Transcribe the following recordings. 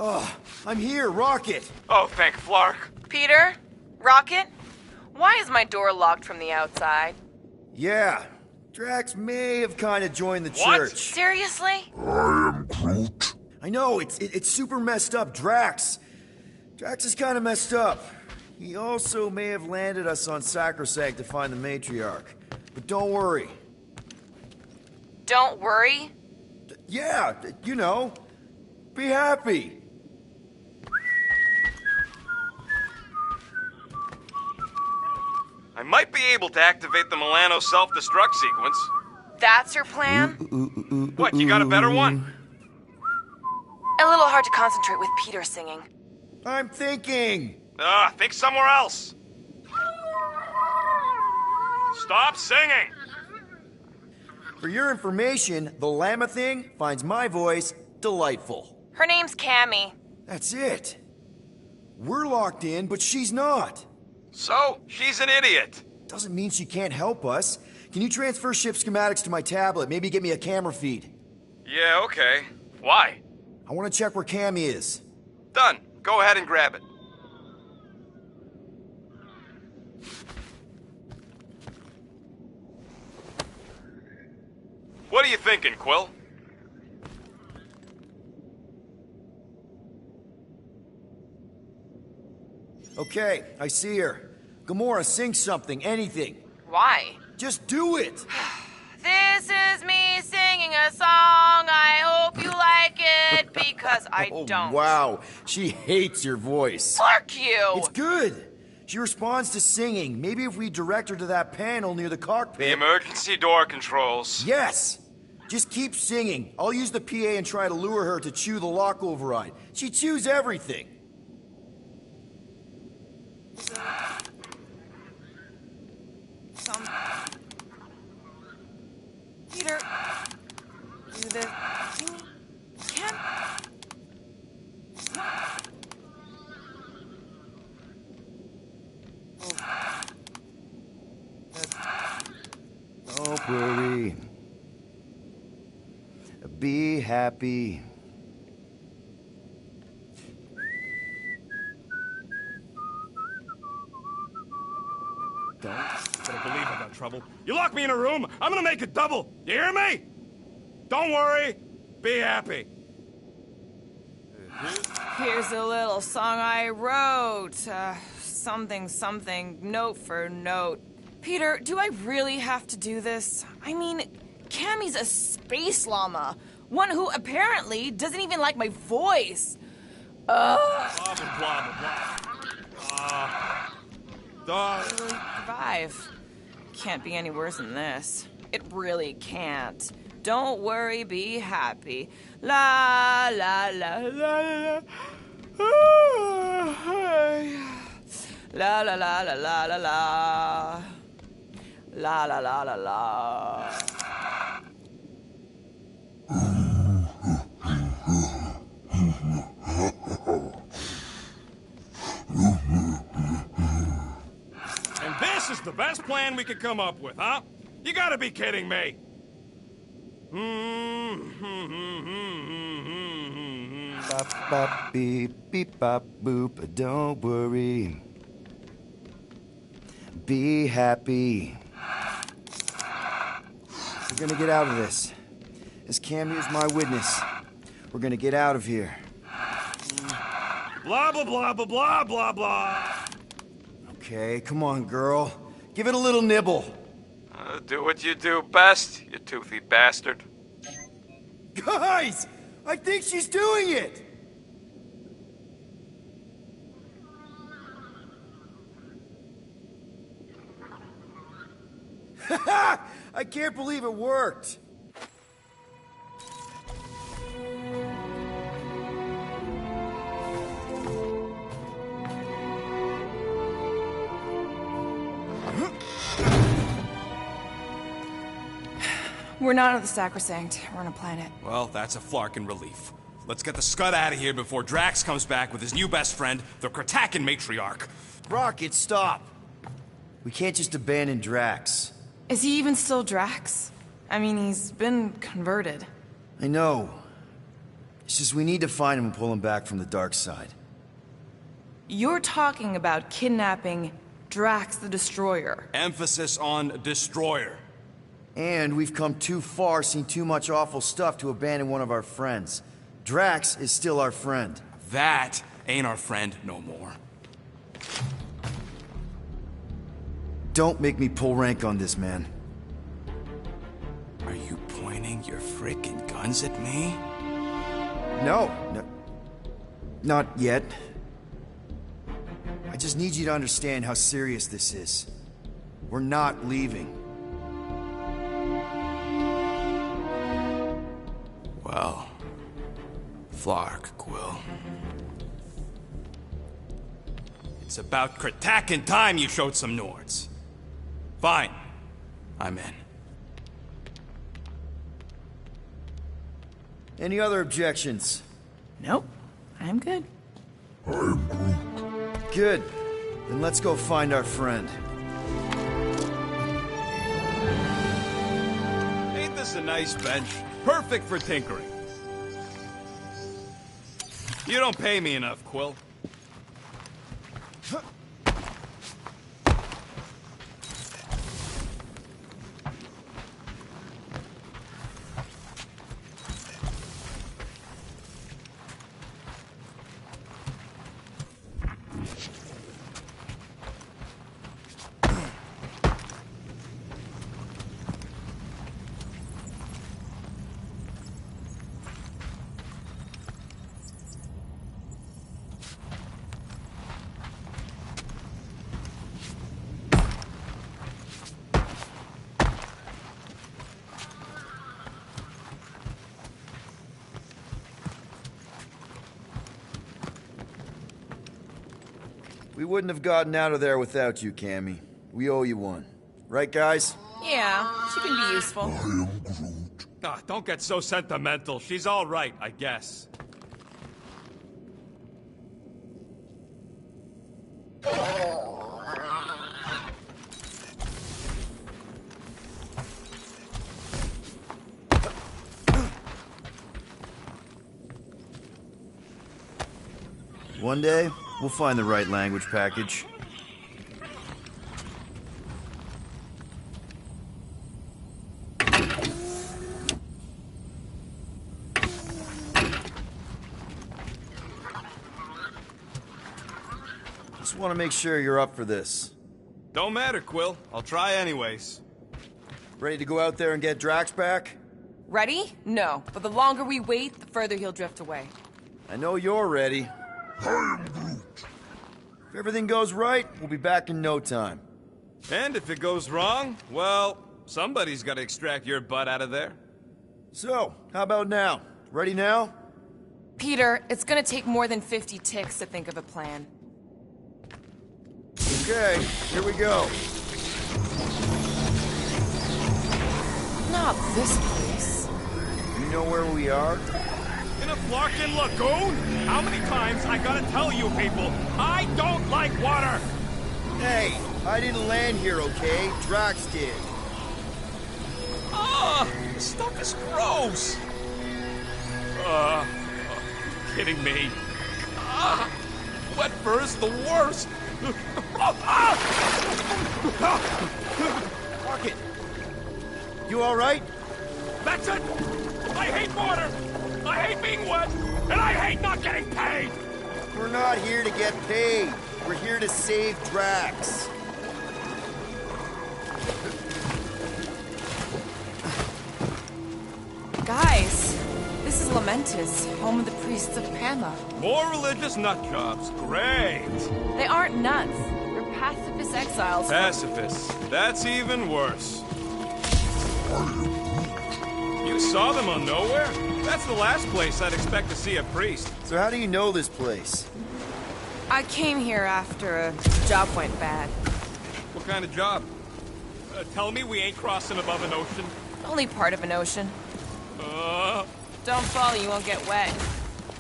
Oh, I'm here, Rocket! Oh, thank Flark. Peter? Rocket? Why is my door locked from the outside? Yeah, Drax may have kind of joined the What? church. Seriously? I am Groot. I know, it's super messed up, Drax is kind of messed up. He also may have landed us on Sacrosanct to find the matriarch. But don't worry. Don't worry? Yeah, you know, be happy. I might be able to activate the Milano self-destruct sequence. That's your plan? What, you got a better one? A little hard to concentrate with Peter singing. I'm thinking. Think somewhere else. Stop singing! For your information, the llama thing finds my voice delightful. Her name's Cammy. That's it. We're locked in, but she's not. So, she's an idiot. Doesn't mean she can't help us. Can you transfer ship schematics to my tablet? Maybe get me a camera feed. Yeah, okay. Why? I want to check where Cammy is. Done. Go ahead and grab it. What are you thinking, Quill? Okay, I see her. Gamora, sing something, anything. Why? Just do it! This is me singing a song. I hope you like it, because I don't. Wow, she hates your voice. Fuck you! It's good. She responds to singing. Maybe if we direct her to that panel near the cockpit. The emergency door controls. Yes! Just keep singing. I'll use the PA and try to lure her to chew the lock override. She chews everything. Peter, do this. Can. Don't worry. Be happy. Don't. Better believe I got trouble. You lock me in a room, I'm gonna make it double. You hear me? Don't worry. Be happy. Here's a little song I wrote. Something, note for note. Peter, do I really have to do this? I mean, Cammy's a space llama. One who apparently doesn't even like my voice. Blah, blah, blah, blah. Really survive. Can't be any worse than this. It really can't. Don't worry, be happy. La la la la la. La la la la la la la. La la la la la. And this is the best plan we could come up with, huh? You gotta be kidding me. Bop, bop, beep, beep, bop, boop. Don't worry. Be happy. We're gonna get out of this. As Cammy is my witness, we're gonna get out of here. Blah, blah, blah, blah, blah, blah, blah. Okay, come on, girl. Give it a little nibble. Do what you do best, you toothy bastard. Guys! I think she's doing it! I can't believe it worked! We're not on the Sacrosanct. We're on a planet. Well, that's a flarkin' relief. Let's get the scud out of here before Drax comes back with his new best friend, the Kratakan matriarch. Rocket, stop! We can't just abandon Drax. Is he even still Drax? I mean, he's been converted. I know. It's just we need to find him and pull him back from the dark side. You're talking about kidnapping Drax the Destroyer. Emphasis on destroyer. And we've come too far, seen too much awful stuff to abandon one of our friends. Drax is still our friend. That ain't our friend no more. Don't make me pull rank on this, man. Are you pointing your frickin' guns at me? No, not yet. I just need you to understand how serious this is. We're not leaving. Well, Flark, Quill. It's about Kratakin time you showed some Nords. Fine. I'm in. Any other objections? Nope, I'm good. Good. Then let's go find our friend. Ain't this a nice bench? Perfect for tinkering. You don't pay me enough, Quill. We wouldn't have gotten out of there without you, Cammy. We owe you one. Right, guys? Yeah, she can be useful. Ah, don't get so sentimental. She's all right, I guess. One day, we'll find the right language package. Just want to make sure you're up for this. Don't matter, Quill. I'll try anyways. Ready to go out there and get Drax back? Ready? No, but the longer we wait, the further he'll drift away. I know you're ready. If everything goes right, we'll be back in no time. And if it goes wrong, well, somebody's got to extract your butt out of there. So, how about now? Ready now? Peter, it's gonna take more than 50 ticks to think of a plan. Okay, here we go. Not this place. You know where we are? In a Flarkin lagoon? How many times I gotta tell you people, I don't like water! Hey, I didn't land here, okay? Drax did. Ah, this stuff is gross! Kidding me. Wet fur is the worst! Rocket! You alright? That's it! I hate water! I hate being wet! And I hate not getting paid! We're not here to get paid. We're here to save Drax. Guys, this is Lamentus, home of the priests of Pama. More religious nutjobs. Great! They aren't nuts. They're pacifist exiles. Pacifists. That's even worse. You saw them on Nowhere? That's the last place I'd expect to see a priest. So how do you know this place? I came here after a job went bad. What kind of job? Tell me we ain't crossing above an ocean. Only part of an ocean. Don't fall, you won't get wet.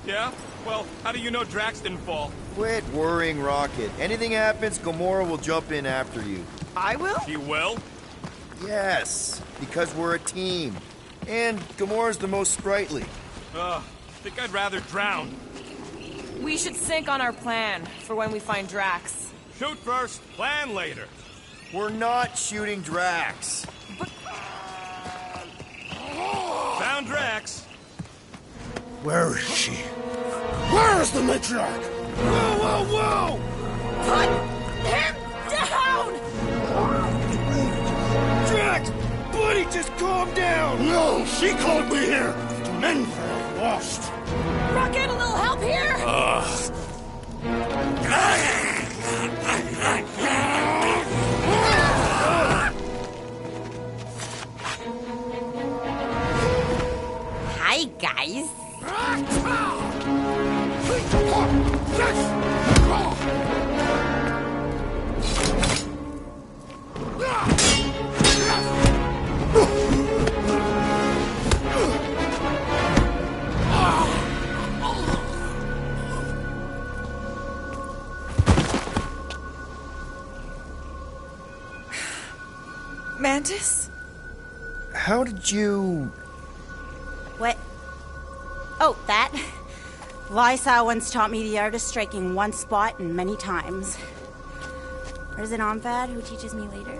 Yeah? Well, how do you know Drax didn't fall? Quit worrying, Rocket. Anything happens, Gamora will jump in after you. I will? She will? Yes, because we're a team. And Gamora's the most sprightly. Think I'd rather drown. We should sync on our plan for when we find Drax. Shoot first, plan later. We're not shooting Drax. Found Drax. Where is she? Where is the matriarch? Whoa, whoa, whoa! Put him down! Drax! Buddy, just calm down! No, she called me here. Men are lost. Rocket, a little help here? Hi, guys. Mantis? How did you... What? Oh, that? Lysa once taught me the art of striking one spot and many times. There's an Omfad who teaches me later.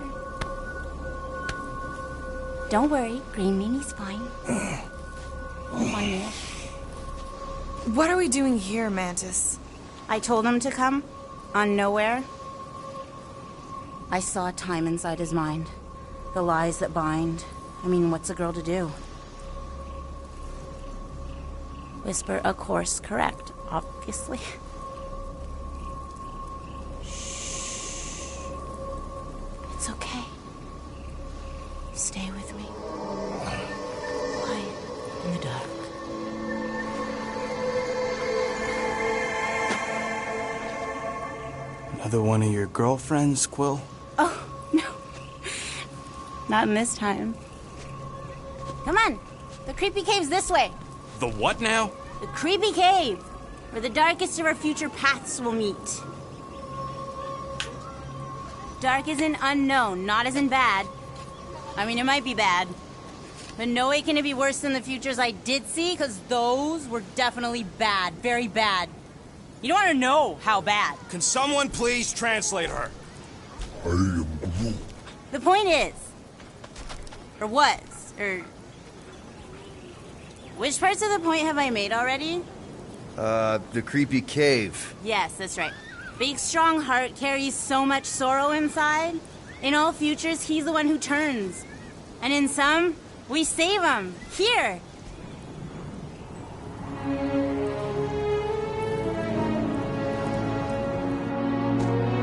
Don't worry, Green Meanie's fine. Won't mind me. What are we doing here, Mantis? I told him to come, on nowhere. I saw time inside his mind. The lies that bind. I mean, what's a girl to do? Whisper a course correct, obviously. Shh. It's okay. Stay with me. Quiet in the dark. Another one of your girlfriends, Quill? Oh, no. Not in this time. Come on. The creepy cave's this way. The what now? The creepy cave, where the darkest of our future paths will meet. Dark as in unknown, not as in bad. I mean, it might be bad. But no way can it be worse than the futures I did see, because those were definitely bad. Very bad. You don't want to know how bad. Can someone please translate her? I am Groot. The point is, or was, or... Which parts of the point have I made already? The creepy cave. Yes, that's right. Big, strong heart carries so much sorrow inside. In all futures, he's the one who turns. And in some, we save him. Here.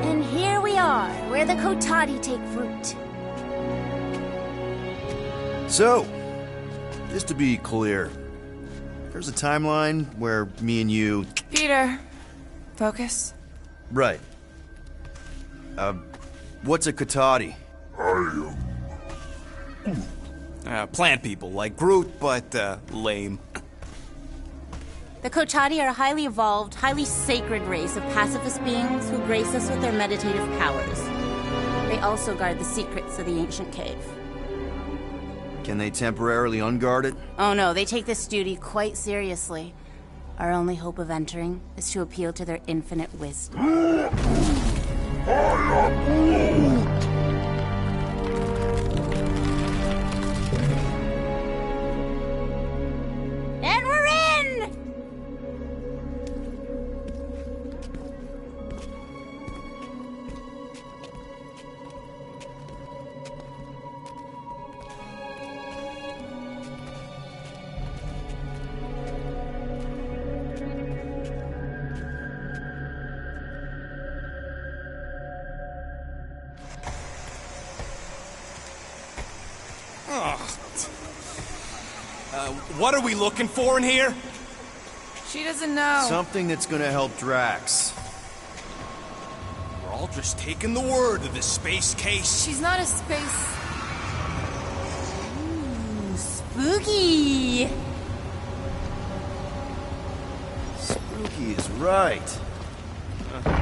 And here we are, where the Kotati take fruit. So, just to be clear, there's a timeline where me and you... Peter, focus. Right. What's a Kotati? Plant people, like Groot, but, lame. The Kotati are a highly evolved, highly sacred race of pacifist beings who grace us with their meditative powers. They also guard the secrets of the ancient cave. Can they temporarily unguard it? Oh no, they take this duty quite seriously. Our only hope of entering is to appeal to their infinite wisdom. And we're in! What are we looking for in here? She doesn't know. Something that's gonna help Drax. We're all just taking the word of this space case. She's not a space... Spooky! Spooky is right.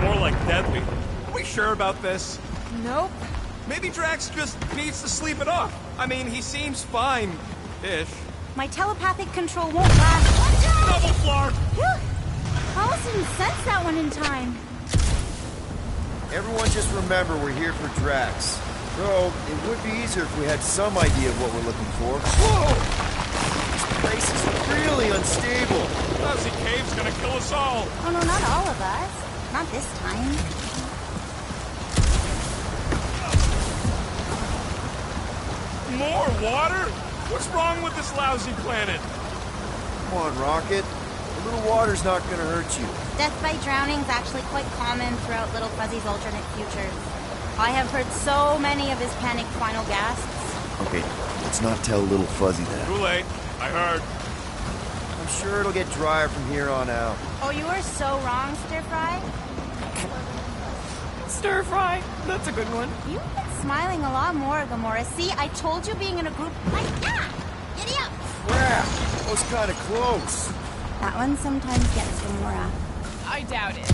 More like deadly. Are we sure about this? Nope. Maybe Drax just needs to sleep it off. I mean, he seems fine-ish. My telepathic control won't last. Double flark! Whew. Almost didn't sense that one in time. Everyone just remember we're here for Drax. Though, it would be easier if we had some idea of what we're looking for. Whoa! This place is really unstable. Lousy cave's gonna kill us all. Oh no, not all of us. Not this time. More water? What's wrong with this lousy planet? Come on, Rocket. A little water's not gonna hurt you. Death by drowning is actually quite common throughout Little Fuzzy's alternate futures. I have heard so many of his panicked final gasps. Okay, let's not tell Little Fuzzy that. Too late. I heard. I'm sure it'll get drier from here on out. Oh, you are so wrong, Stir Fry. Stir fry. That's a good one. You've been smiling a lot more, Gamora. See, I told you being in a group like that. Giddy up. Crap! That was kind of close. That one sometimes gets Gamora. I doubt it.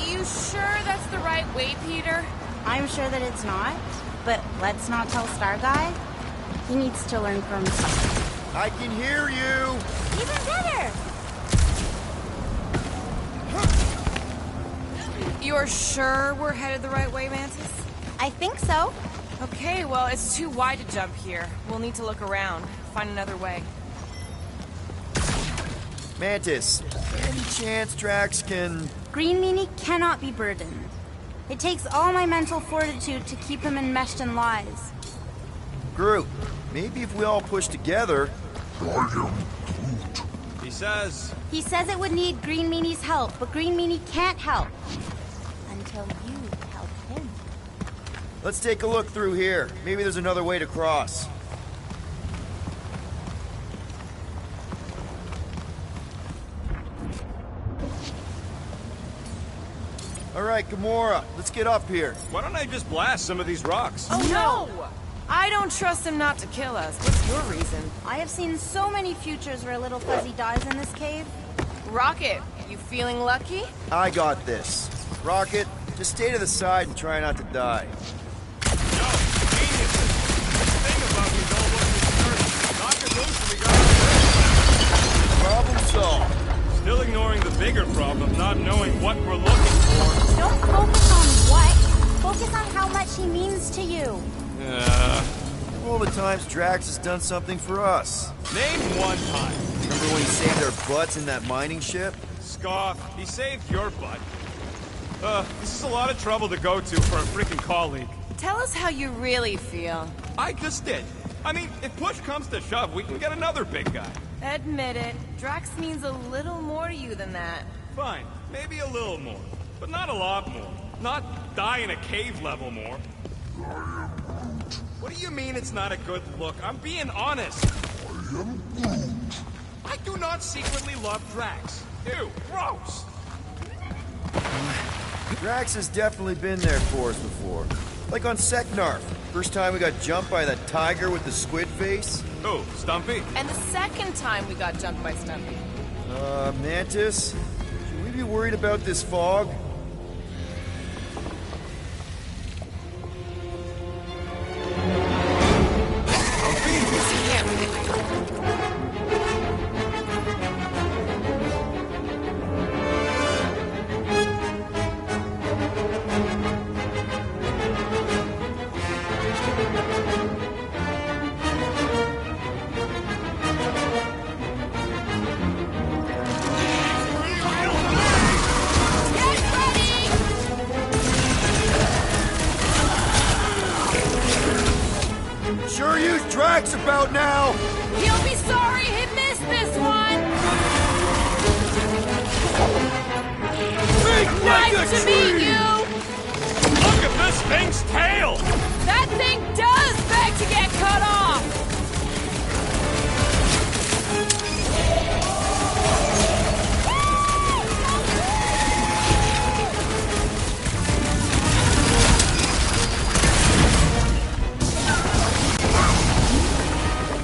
You sure that's the right way, Peter? I'm sure that it's not, but let's not tell Star Guy. He needs to learn from... I can hear you! Even better! You're sure we're headed the right way, Mantis? I think so. Okay, well, it's too wide to jump here. We'll need to look around, find another way. Mantis, any chance Drax can... Green Meanie cannot be burdened. It takes all my mental fortitude to keep him enmeshed in lies. Groot, maybe if we all push together... He says... He says it would need Green Meanie's help, but Green Meanie can't help. Until you help him. Let's take a look through here. Maybe there's another way to cross. All right, Gamora, let's get up here. Why don't I just blast some of these rocks? Oh, no! I don't trust him not to kill us. What's your reason? I have seen so many futures where Little Fuzzy dies in this cave. Rocket, you feeling lucky? I got this. Rocket, just stay to the side and try not to die. No, geniuses. This thing about me don't look discouraged. Knock it loose and we got Problem solved. Still ignoring the bigger problem, not knowing what we're looking for. Don't focus on what. Focus on how much he means to you. All the times Drax has done something for us. Name one time. Remember when he saved our butts in that mining ship? Scoff, he saved your butt. This is a lot of trouble to go to for a freaking colleague. Tell us how you really feel. I just did. I mean, if push comes to shove, we can get another big guy. Admit it. Drax means a little more to you than that. Fine, maybe a little more, but not a lot more. Not die in a cave level more. What do you mean it's not a good look? I'm being honest. I do not secretly love Drax. Ew, gross. Drax has definitely been there for us before. Like on Seknarf. First time we got jumped by that tiger with the squid face. Oh, Stumpy? And the second time we got jumped by Stumpy. Mantis? Should we be worried about this fog? Sure use Drax about now! He'll be sorry he missed this one! Big like Nice to meet you! Look at this thing's tail! That thing does beg to get cut off!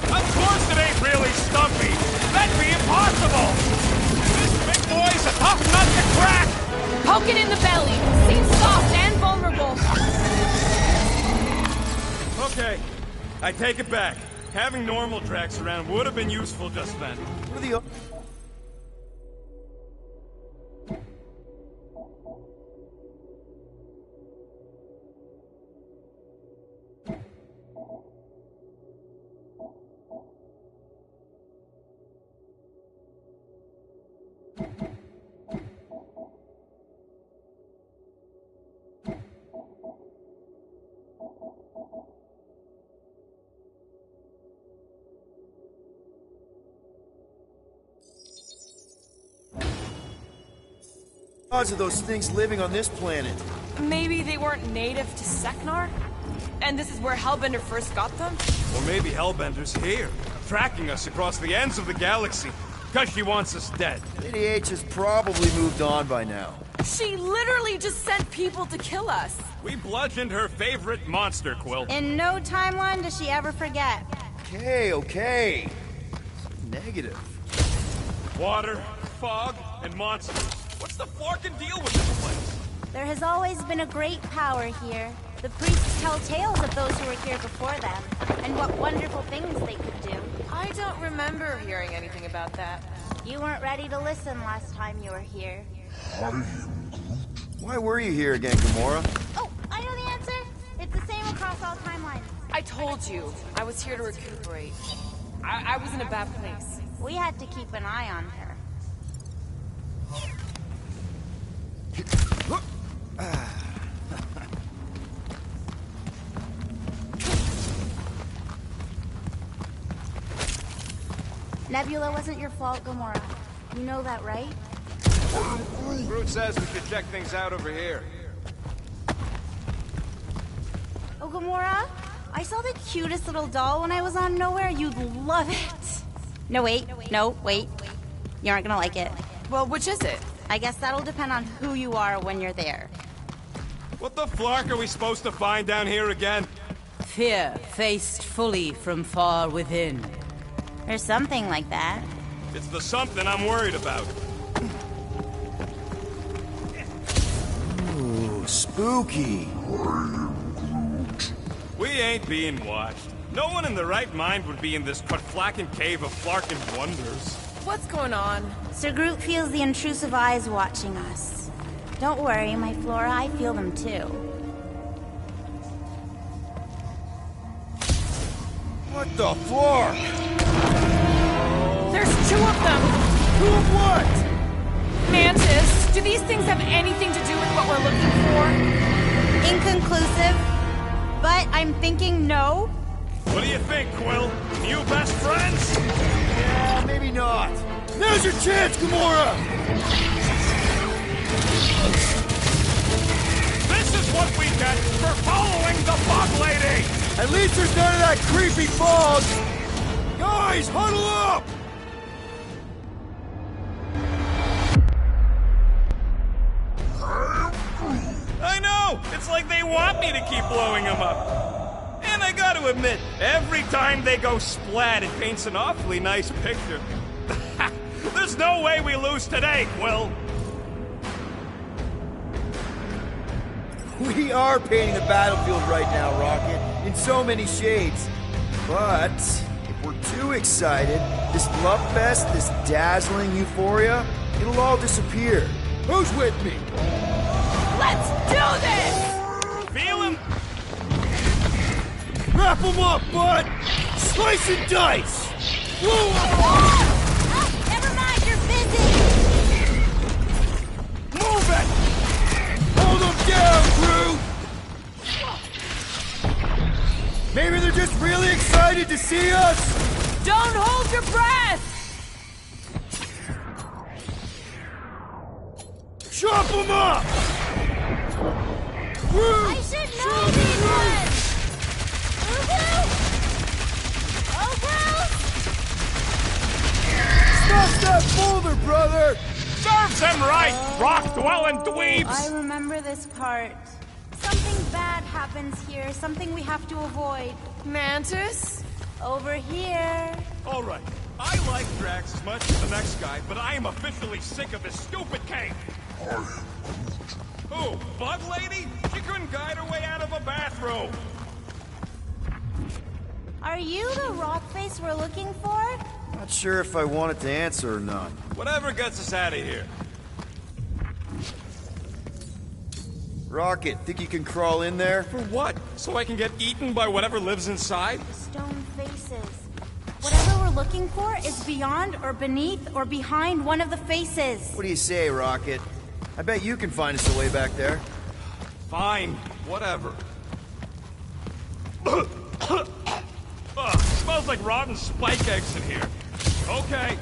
Of course it ain't really Stumpy! That'd be impossible! This big boy's a tough nut to crack! Poke it in the belly. Seems soft and vulnerable. Okay, I take it back. Having normal Drax around would have been useful just then. What are the... odds of those things living on this planet? Maybe they weren't native to Seknar? And this is where Hellbender first got them? Or maybe Hellbender's here, tracking us across the ends of the galaxy, because she wants us dead. Lady H has probably moved on by now. She literally just sent people to kill us. We bludgeoned her favorite monster, Quill. In no timeline does she ever forget. Okay. Negative. Water, fog, and monsters. What's the forking deal with this place? There has always been a great power here. The priests tell tales of those who were here before them, and what wonderful things they could do. I don't remember hearing anything about that. You weren't ready to listen last time you were here. Why were you here again, Gamora? Oh, I know the answer. It's the same across all timelines. I told you, I was here to recuperate. I was in a bad place. We had to keep an eye on her. Nebula wasn't your fault, Gamora. You know that, right? Groot says we should check things out over here. Oh, Gamora, I saw the cutest little doll when I was on Nowhere. You'd love it. No, wait. No, wait. You aren't gonna like it. Well, which is it? I guess that'll depend on who you are when you're there. What the flark are we supposed to find down here again? Fear faced fully from far within. There's something like that. It's the something I'm worried about. Ooh, spooky. We ain't being watched. No one in their right mind would be in this Kutflaken cave of Flarkin wonders. What's going on? Sir Groot feels the intrusive eyes watching us. Don't worry, my Flora, I feel them too. What the fuck? There's two of them! Two of what? Mantis, do these things have anything to do with what we're looking for? Inconclusive, but I'm thinking no. What do you think, Quill? You best friends? Yeah, maybe not. Now's your chance, Gamora! This is what we get for following the bug lady! At least there's none of that creepy fog! Guys, huddle up! I know! It's like they want me to keep blowing them up. And I gotta admit, every time they go splat, it paints an awfully nice picture. There's no way we lose today, Quill. We are painting the battlefield right now, Rocket, in so many shades. But if we're too excited, this love fest, this dazzling euphoria, it'll all disappear. Who's with me? Let's do this! Feel him? Wrap 'em up, bud! Slice and dice! Whoa! Oh, never mind, you're busy! Move it! Hold them down, Groot! Maybe they're just really excited to see us! Don't hold your breath! Chop them up! Groot! I should know these ones! Oh, Groot! Stop that boulder, brother! Serves him right, rock-dwelling dweebs! I remember this part. Something bad happens here, something we have to avoid. Mantis? Over here. All right, I like Drax as much as the next guy, but I am officially sick of his stupid cave. Who, Bug Lady? She couldn't guide her way out of a bathrobe. Are you the rock face we're looking for? Not sure if I wanted to answer or not. Whatever gets us out of here. Rocket, think you can crawl in there? For what? So I can get eaten by whatever lives inside? Stone faces. Whatever we're looking for is beyond or beneath or behind one of the faces. What do you say, Rocket? I bet you can find us a way back there. Fine, whatever. Smells like rotten spike eggs in here. Okay,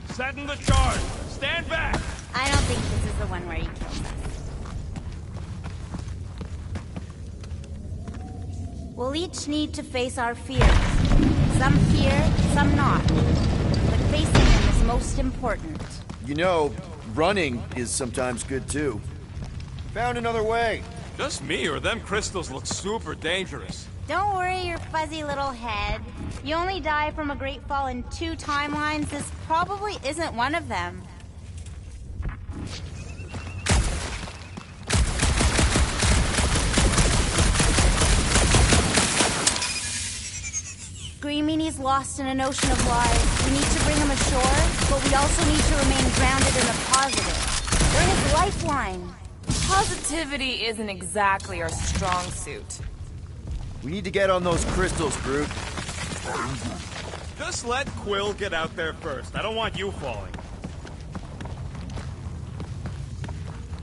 setting the charge. Stand back. I don't think this is the one where he kills us. We'll each need to face our fears. Some fear, some not. But facing them is most important. You know, running is sometimes good too. Found another way. Just me or them crystals look super dangerous. Don't worry your fuzzy little head. You only die from a great fall in 2 timelines. This probably isn't one of them. Greenies lost in an ocean of lies. We need to bring him ashore, but we also need to remain grounded in the positive. We're his lifeline. Positivity isn't exactly our strong suit. We need to get on those crystals, Groot. Just let Quill get out there first. I don't want you falling.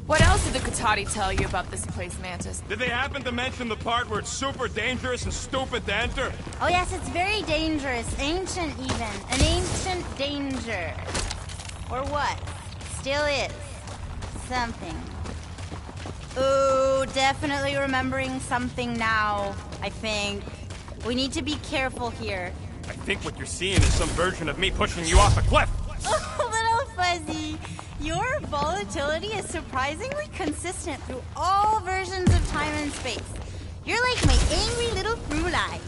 What else did the Katati tell you about this place, Mantis? Did they happen to mention the part where it's super dangerous and stupid to enter? Oh yes, it's very dangerous. Ancient even. An ancient danger. Or what? Still is. Something. Ooh, definitely remembering something now, I think. We need to be careful here. I think what you're seeing is some version of me pushing you off a cliff. Oh, little fuzzy. Your volatility is surprisingly consistent through all versions of time and space. You're like my angry little Frulai.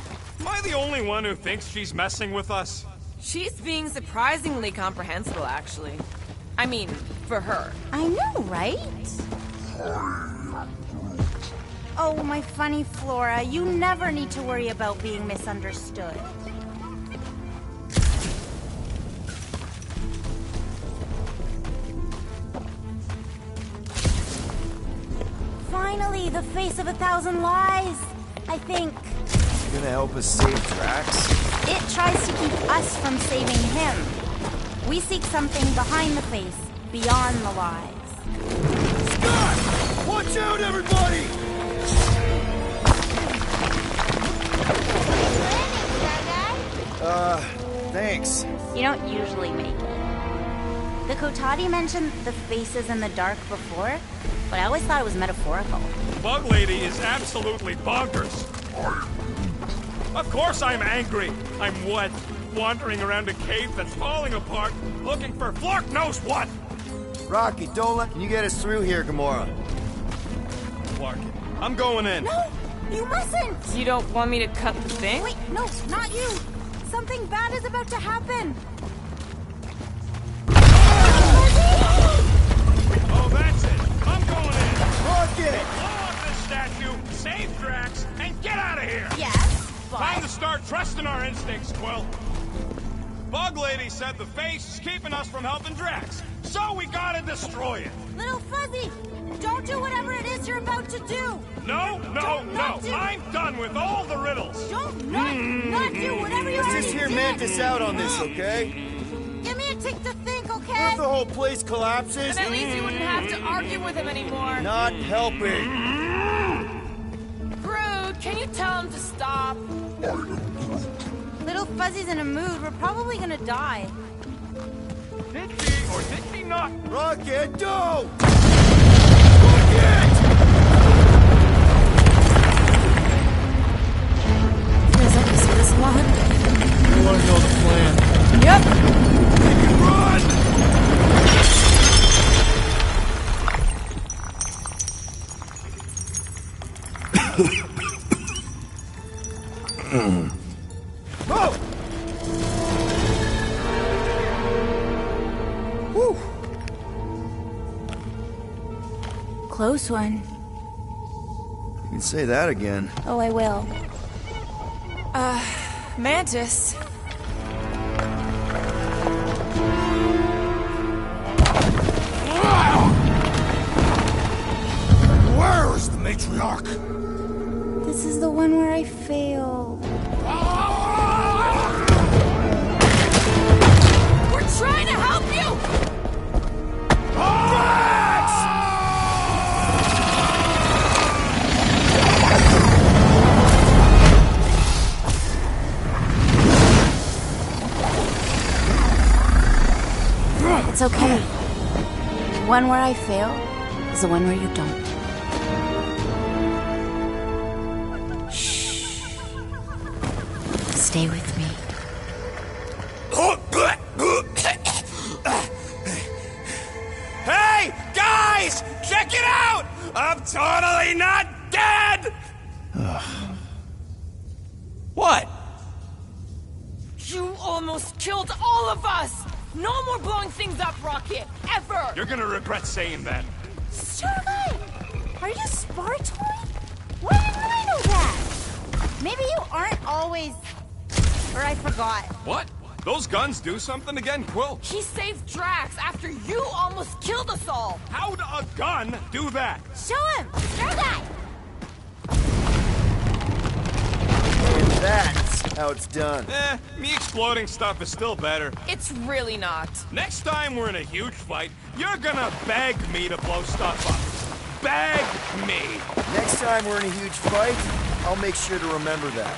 Am I the only one who thinks she's messing with us? She's being surprisingly comprehensible, actually. I mean, for her. I know, right? Oh, my funny Flora, you never need to worry about being misunderstood. Finally, the face of 1,000 lies, I think. You gonna help us save Drax? It tries to keep us from saving him. We seek something behind the face, beyond the lies. Scott! Watch out, everybody! Thanks. You don't usually make it. The Kotati mentioned the faces in the dark before, but I always thought it was metaphorical. Bug Lady is absolutely bonkers. Of course I'm angry. I'm what? Wandering around a cave that's falling apart, looking for Flark knows what! Rocky, don't let... Can you get us through here, Gamora? Flark, I'm going in. No! You mustn't! You don't want me to cut the thing? Wait, no, not you! Something bad is about to happen! Oh, that's it. I'm going in. Rocket! Blow up this statue, save Drax, and get out of here! Yes, but... Time to start trusting our instincts, Quill. Bug Lady said the face is keeping us from helping Drax, so we gotta destroy it. Little Fuzzy, don't do whatever it is you're about to do! No, I'm done with all the riddles. Don't not do whatever you're Let's just hear Mantis out on this, okay? Give me a tick to think, What okay? if the whole place collapses? And at least you wouldn't have to argue with him anymore. Not helping. Groot, can you tell him to stop? Little Fuzzy's in a mood. We're probably gonna die. Did she or did she not? Rocket, don't! Rocket! Is up to this one? I want to know the plan. Yep. Run! Oh! Whew. Close one. You can say that again. Oh, I will. Mantis. Where is the matriarch? This is the one where I failed. We're trying to help you! It's okay. The one where I fail is the one where you don't. Shh. Stay with me. Hey, guys! Check it out! I'm totally not dead! What? You almost killed all of us! No more blowing things up, Rocket! Ever! You're gonna regret saying that. Starlight! Are you Spartoid? Why didn't I know that? Maybe you aren't always... Or I forgot. What? Those guns do something again, Quill? He saved Drax after you almost killed us all! How'd a gun do that? Show him! Starlight! And that's how it's done. Me exploding stuff is still better. It's really not. Next time we're in a huge fight, you're gonna beg me to blow stuff up. Beg me! Next time we're in a huge fight, I'll make sure to remember that.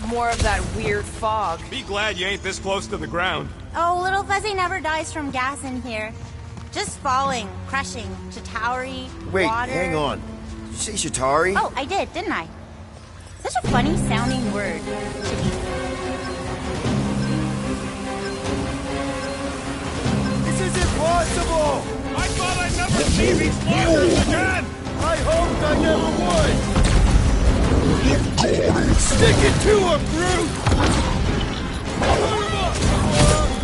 More of that weird fog. Be glad you ain't this close to the ground. Oh, Little Fuzzy never dies from gas in here. Just falling, crushing, Chitauri, Wait, water. hang on. Did you say Chitauri? Oh, I did, didn't I? Such a funny sounding word. This is impossible! I thought I'd never see these monsters again! I hoped I never would! Stick it to him, Groot!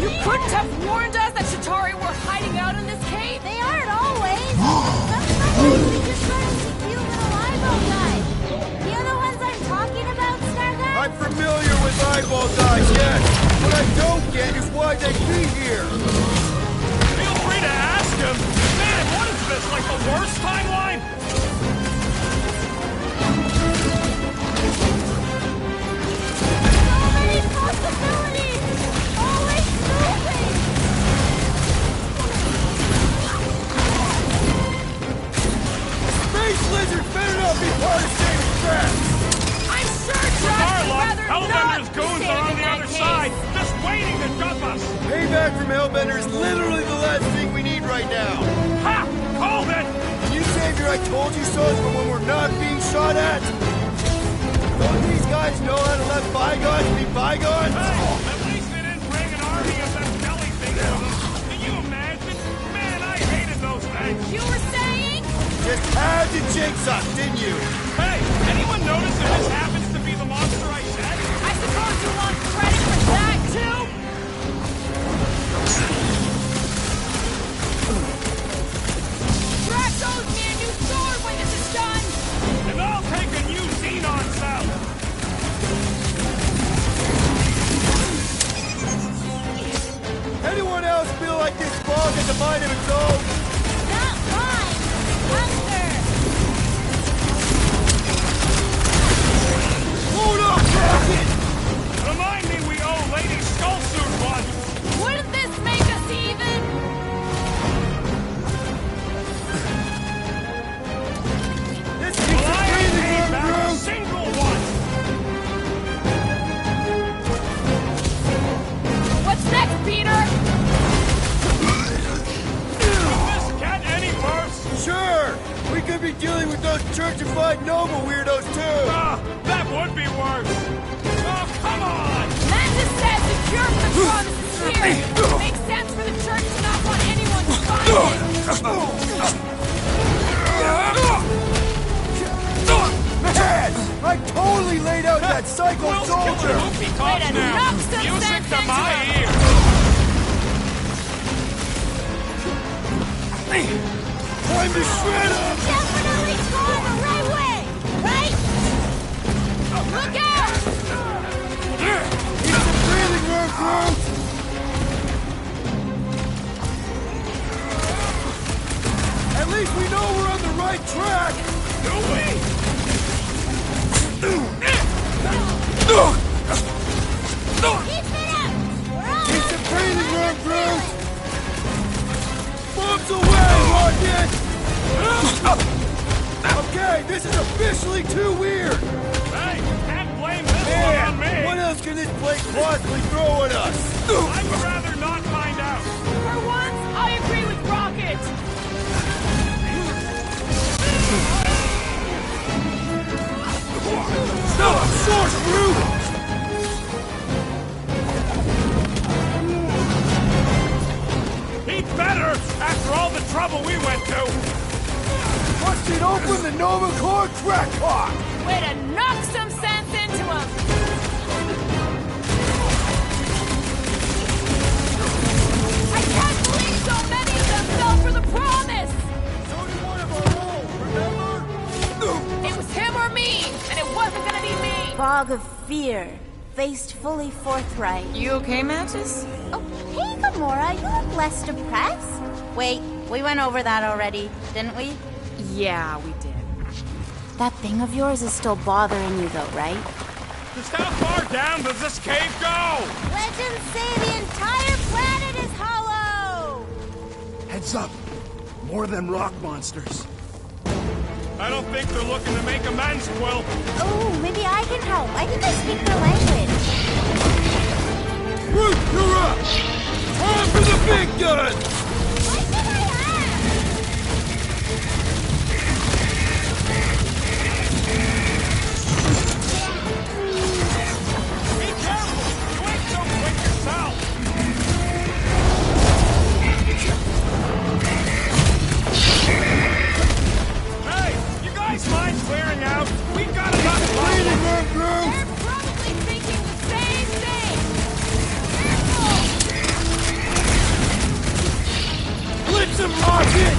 You couldn't have warned us that Chitauri were hiding out in this cave? They aren't always. Sometimes we just run into cute little eyeball guys. You know the ones I'm talking about, Starguy? I'm familiar with eyeball guys, yes. What I don't get is why they be here. Feel free to ask him. Man, what is this, like the worst timeline? So many possibilities. Always moving. Space lizard better not be part of saving Drax. I'm sure Drax would Warlock, rather not Hellbender's be goons saved are on in the that other case. side, just waiting to jump us. Payback from Hellbender is literally the last thing we need right now. Ha! Called it! Can you save your I told you so's for when we're not being shot at? Don't these guys know how to let bygones be bygones? Hey, at least they didn't bring an army of them jelly things with them. Can you imagine? Man, I hated those things. You were saying? Just had to jinx us, didn't you? Hey, anyone notice if this happens to be the monster I said? I suppose you want credit for that, too? Drax owes me a new sword when this is done! And I'll take a new Xenon cell. Anyone else feel like this fog has a mind of its own? Not mine. Hunger. Hold up, Rocket! Remind me we owe Lady Skullsuit one. Wouldn't this make us even? This Well, keeps I us ain't breathing paid room, back a Groot! single one. What's next, Peter? Could this get any worse? Sure! We could be dealing with those churchified noble weirdos, too! Ah, that would be worse. Oh, come on! Mantis said the cure for the promise is here. Makes sense for the church to not want anyone to find it. Man! I totally laid out that psycho Will's soldier! killing Hoopy Way Cops to now. knock some Music sense to into my him. ears. Time to shred him! Definitely going the right way, right? Look out! worm, Groot! At least we know we're on the right track! Do we? Keep the breathing room, Groot! Bombs away, Rocket! Okay, this is officially too weird! Hey, can't blame this one Man, on me! what else can this place possibly throw at us? I would rather not find out! For once, I agree with Rocket. Stop! Source, Groot! He'd better, after all the trouble we went to! Busted open the Nova Corps crackpot! Way to knock some sense into him. I can't believe so many of them fell for the promise. It's only one of our own, remember? It was him or me, and it wasn't gonna be me. Fog of fear, faced fully forthright. You okay, Mantis? Oh, hey, Gamora, you look less depressed. Wait, we went over that already, didn't we? Yeah, we did. That thing of yours is still bothering you, though, right? Just how far down does this cave go? Legends say the entire planet is hollow! Heads up. More than rock monsters. I don't think they're looking to make amends, Quill. Oh, maybe I can help. I think I speak their language. Groot, you're up! Time for the big gun! What did I have? Be careful! You ain't so quick yourself! Hey! You guys mind clearing out? We got enough Breathing problems! room, Groot! They're probably thinking the same thing. Blitz him, Rocket!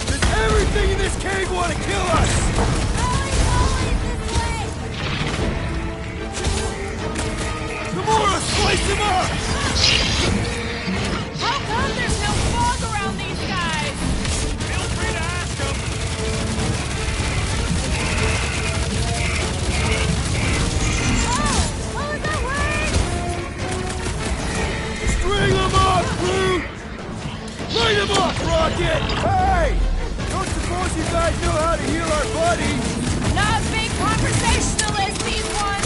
Does everything in this cave want to kill us? Gamora, slice him up! How come there's no fog around these guys? Feel free to ask them! What was that word? String him up, Groot! Light him up, Rocket! Hey! Don't suppose you guys know how to heal our buddy? Not big conversationalists, these ones.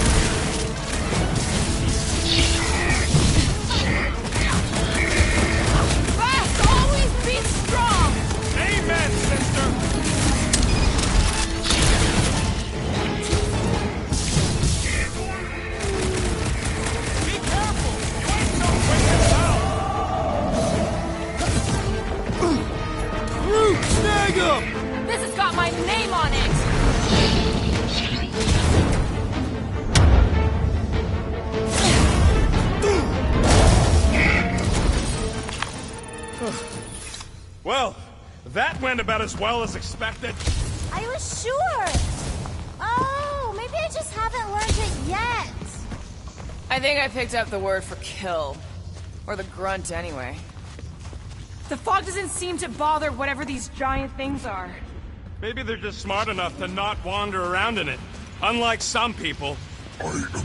Fast always beats strong. Amen, sister! Be careful! You ain't so quick yourself! Groot, snag him! This has got my name on it. Well, that went about as well as expected. I was sure. Oh, maybe I just haven't learned it yet. I think I picked up the word for kill. Or the grunt, anyway. The fog doesn't seem to bother whatever these giant things are. Maybe they're just smart enough to not wander around in it. Unlike some people. I am Groot.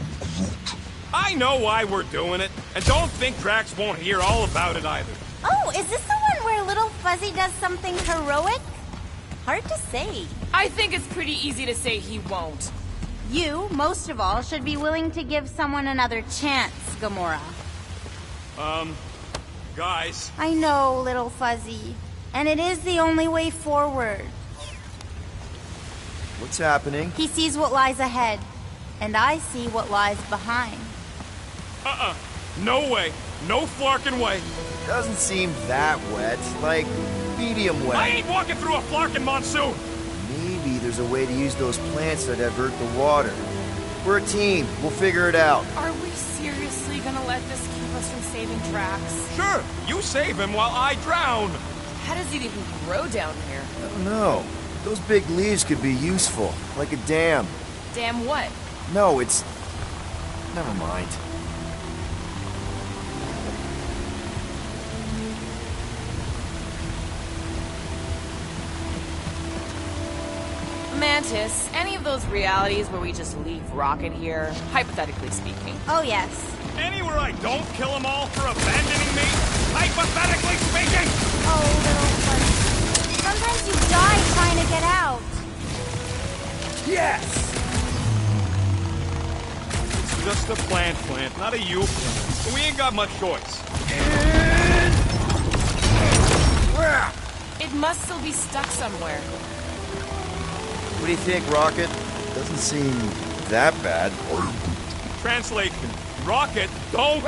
I know why we're doing it, and don't think Drax won't hear all about it either. Oh, is this the one where Little Fuzzy does something heroic? Hard to say. I think it's pretty easy to say he won't. You, most of all, should be willing to give someone another chance, Gamora. Guys. I know, Little Fuzzy. And it is the only way forward. What's happening? He sees what lies ahead, and I see what lies behind. No way. No flarkin' way. Doesn't seem that wet. Like, medium I wet. ain't walking through a flarkin' monsoon. Maybe there's a way to use those plants to divert the water. We're a team. We'll figure it out. Are we seriously gonna let this keep us from saving Drax? Sure, you save him while I drown. How does it even grow down here? I don't know. Those big leaves could be useful, like a dam. Damn what? No, it's... Never mind. Mantis, any of those realities where we just leave Rocket here, hypothetically speaking? Oh, yes. Anywhere I don't kill them all for abandoning me, hypothetically speaking! Oh, little Fuzzy. Sometimes you die trying to get out. Yes! It's just a plant, not a you plant. We ain't got much choice. It must still be stuck somewhere. What do you think, Rocket? Doesn't seem that bad. Translation. Rocket don't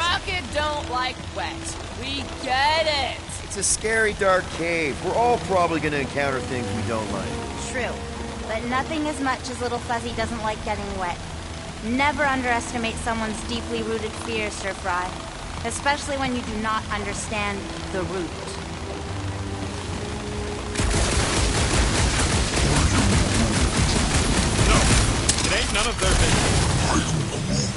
like wet. We get it. It's a scary, dark cave. We're all probably gonna encounter things we don't like. True. But nothing as much as little Fuzzy doesn't like getting wet. Never underestimate someone's deeply rooted fears, Sir Fry. Especially when you do not understand the root. None of their business.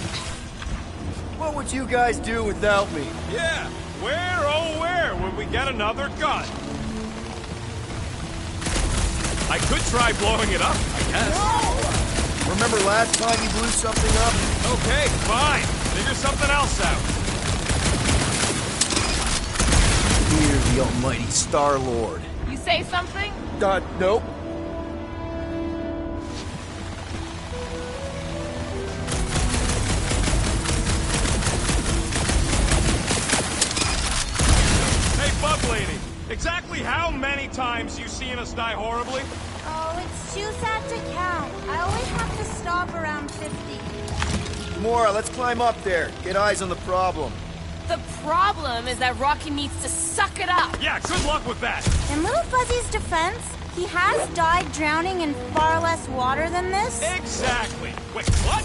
What would you guys do without me? Yeah, where, oh where, would we get another gun? I could try blowing it up, I guess. Whoa! Remember last time you blew something up? Okay, fine. Figure something else out. Fear the almighty Star-Lord. You say something? Nope. Exactly how many times you seen us die horribly? Oh, it's too sad to count. I always have to stop around 50. Mora, let's climb up there. Get eyes on the problem. The problem is that Rocky needs to suck it up. Yeah, good luck with that. In Little Fuzzy's defense, he has died drowning in far less water than this. Exactly. Wait, what?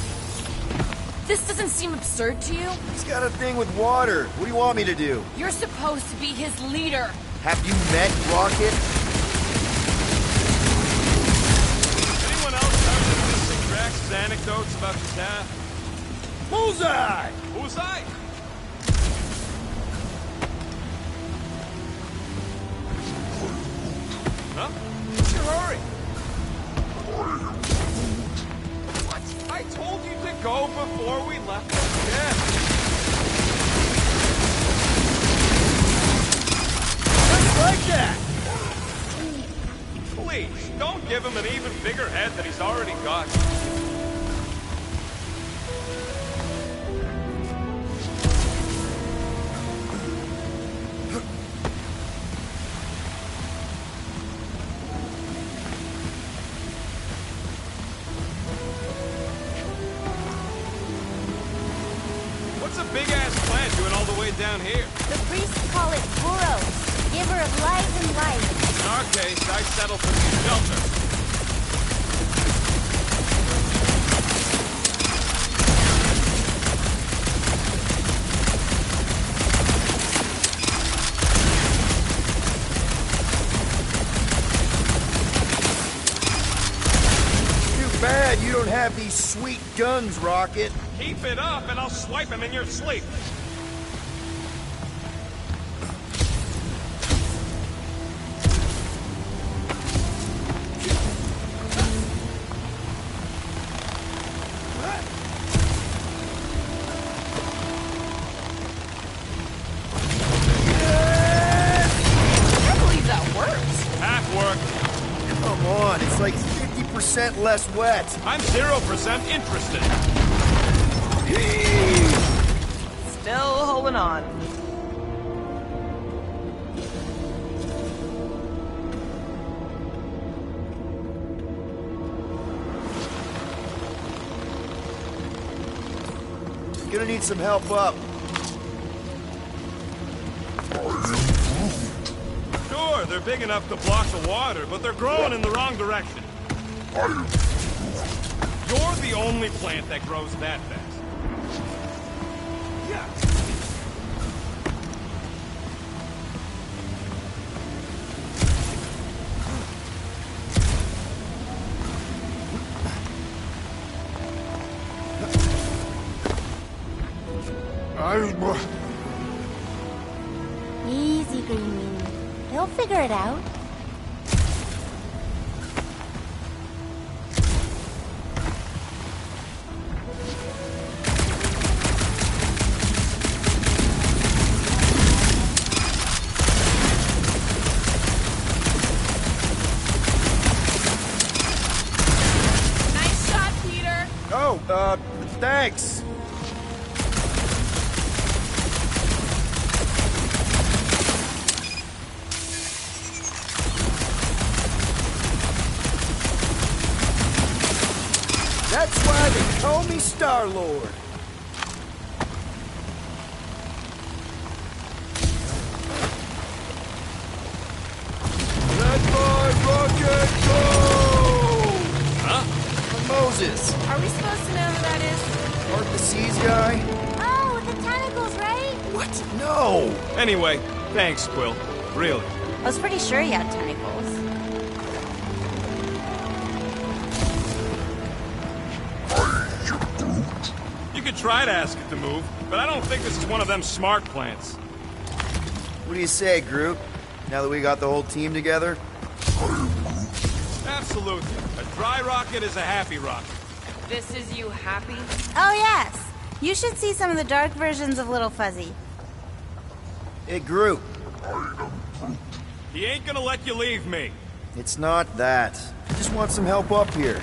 This doesn't seem absurd to you? He's got a thing with water. What do you want me to do? You're supposed to be his leader. Have you met Rocket? Anyone else heard the missing Drax's anecdotes about your dad? Bullseye! Bullseye? Huh? What's your hurry? What? I told you to go before we left again. Like that! Please, don't give him an even bigger head than he's already got. What's a big-ass plant doing all the way down here? The priests call it Boros. Giver of light and life. In our case, I settle for some shelter. Too bad you don't have these sweet guns, Rocket. Keep it up and I'll swipe him in your sleep. It's like 50% less wet. I'm 0% interested. Still holding on. Gonna need some help up. Sure, they're big enough to block the water, but they're growing in the wrong direction. You're the only plant that grows that fast. Easy, Green Meanie. They'll figure it out. Nice shot, Peter. Oh, thanks. That's why they call me Star-Lord. Let my rocket go! Huh? Moses. Are we supposed to know who that is? Part the Seas guy? Oh, with the tentacles, right? What? No! Anyway, thanks, Quill. Really. I was pretty sure he had tentacles. You could try to ask it to move, but I don't think this is one of them smart plants. What do you say, Groot? Now that we got the whole team together? Absolutely. A dry rocket is a happy rocket. This is you happy? Oh, yes. You should see some of the dark versions of Little Fuzzy. Hey, Groot. He ain't gonna let you leave me. It's not that. I just want some help up here.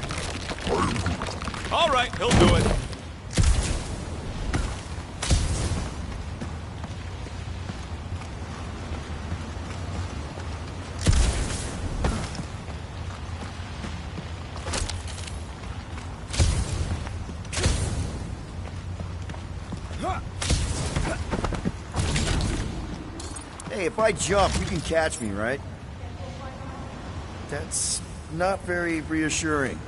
All right, he'll do it. Hey, if I jump, you can catch me, right? That's not very reassuring.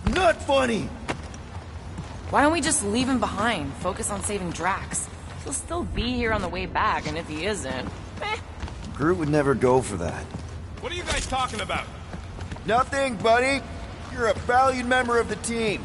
Not funny! Why don't we just leave him behind? Focus on saving Drax. He'll still be here on the way back, and if he isn't, Groot would never go for that. What are you guys talking about? Nothing, buddy. You're a valued member of the team.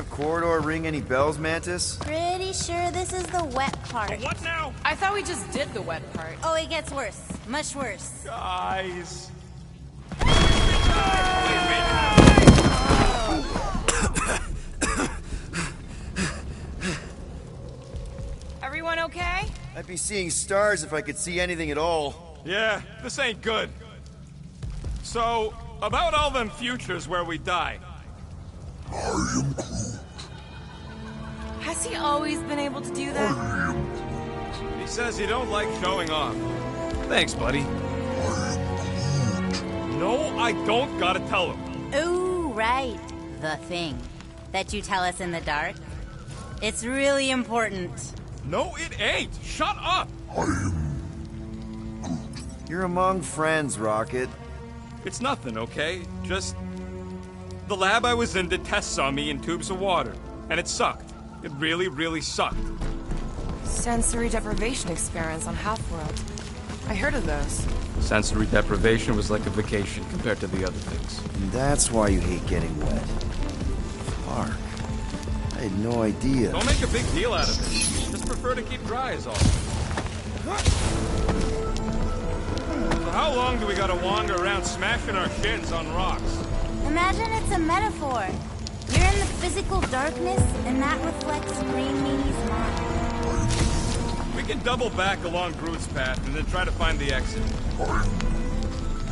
Corridor ring any bells, Mantis? Pretty sure this is the wet part. What now? I thought we just did the wet part. Oh, it gets worse. Much worse. Guys. Everyone okay? I'd be seeing stars if I could see anything at all. Yeah, this ain't good. So, about all them futures where we die. Has he always been able to do that? He says he don't like showing off. Thanks, buddy. No, I don't gotta tell him. Ooh, right. The thing that you tell us in the dark. It's really important. No, it ain't. Shut up. You're among friends, Rocket. It's nothing, okay? Just... the lab I was in did tests on me in tubes of water, and it sucked. It really, really sucked. Sensory deprivation experiments on Half-World. I heard of those. Sensory deprivation was like a vacation compared to the other things. And that's why you hate getting wet. Fuck. I had no idea. Don't make a big deal out of it. Just prefer to keep dry is all. So how long do we gotta wander around smashing our shins on rocks? Imagine it's a metaphor. You're in the physical darkness, and that reflects Green Meanie's mind. We can double back along Groot's path and then try to find the exit.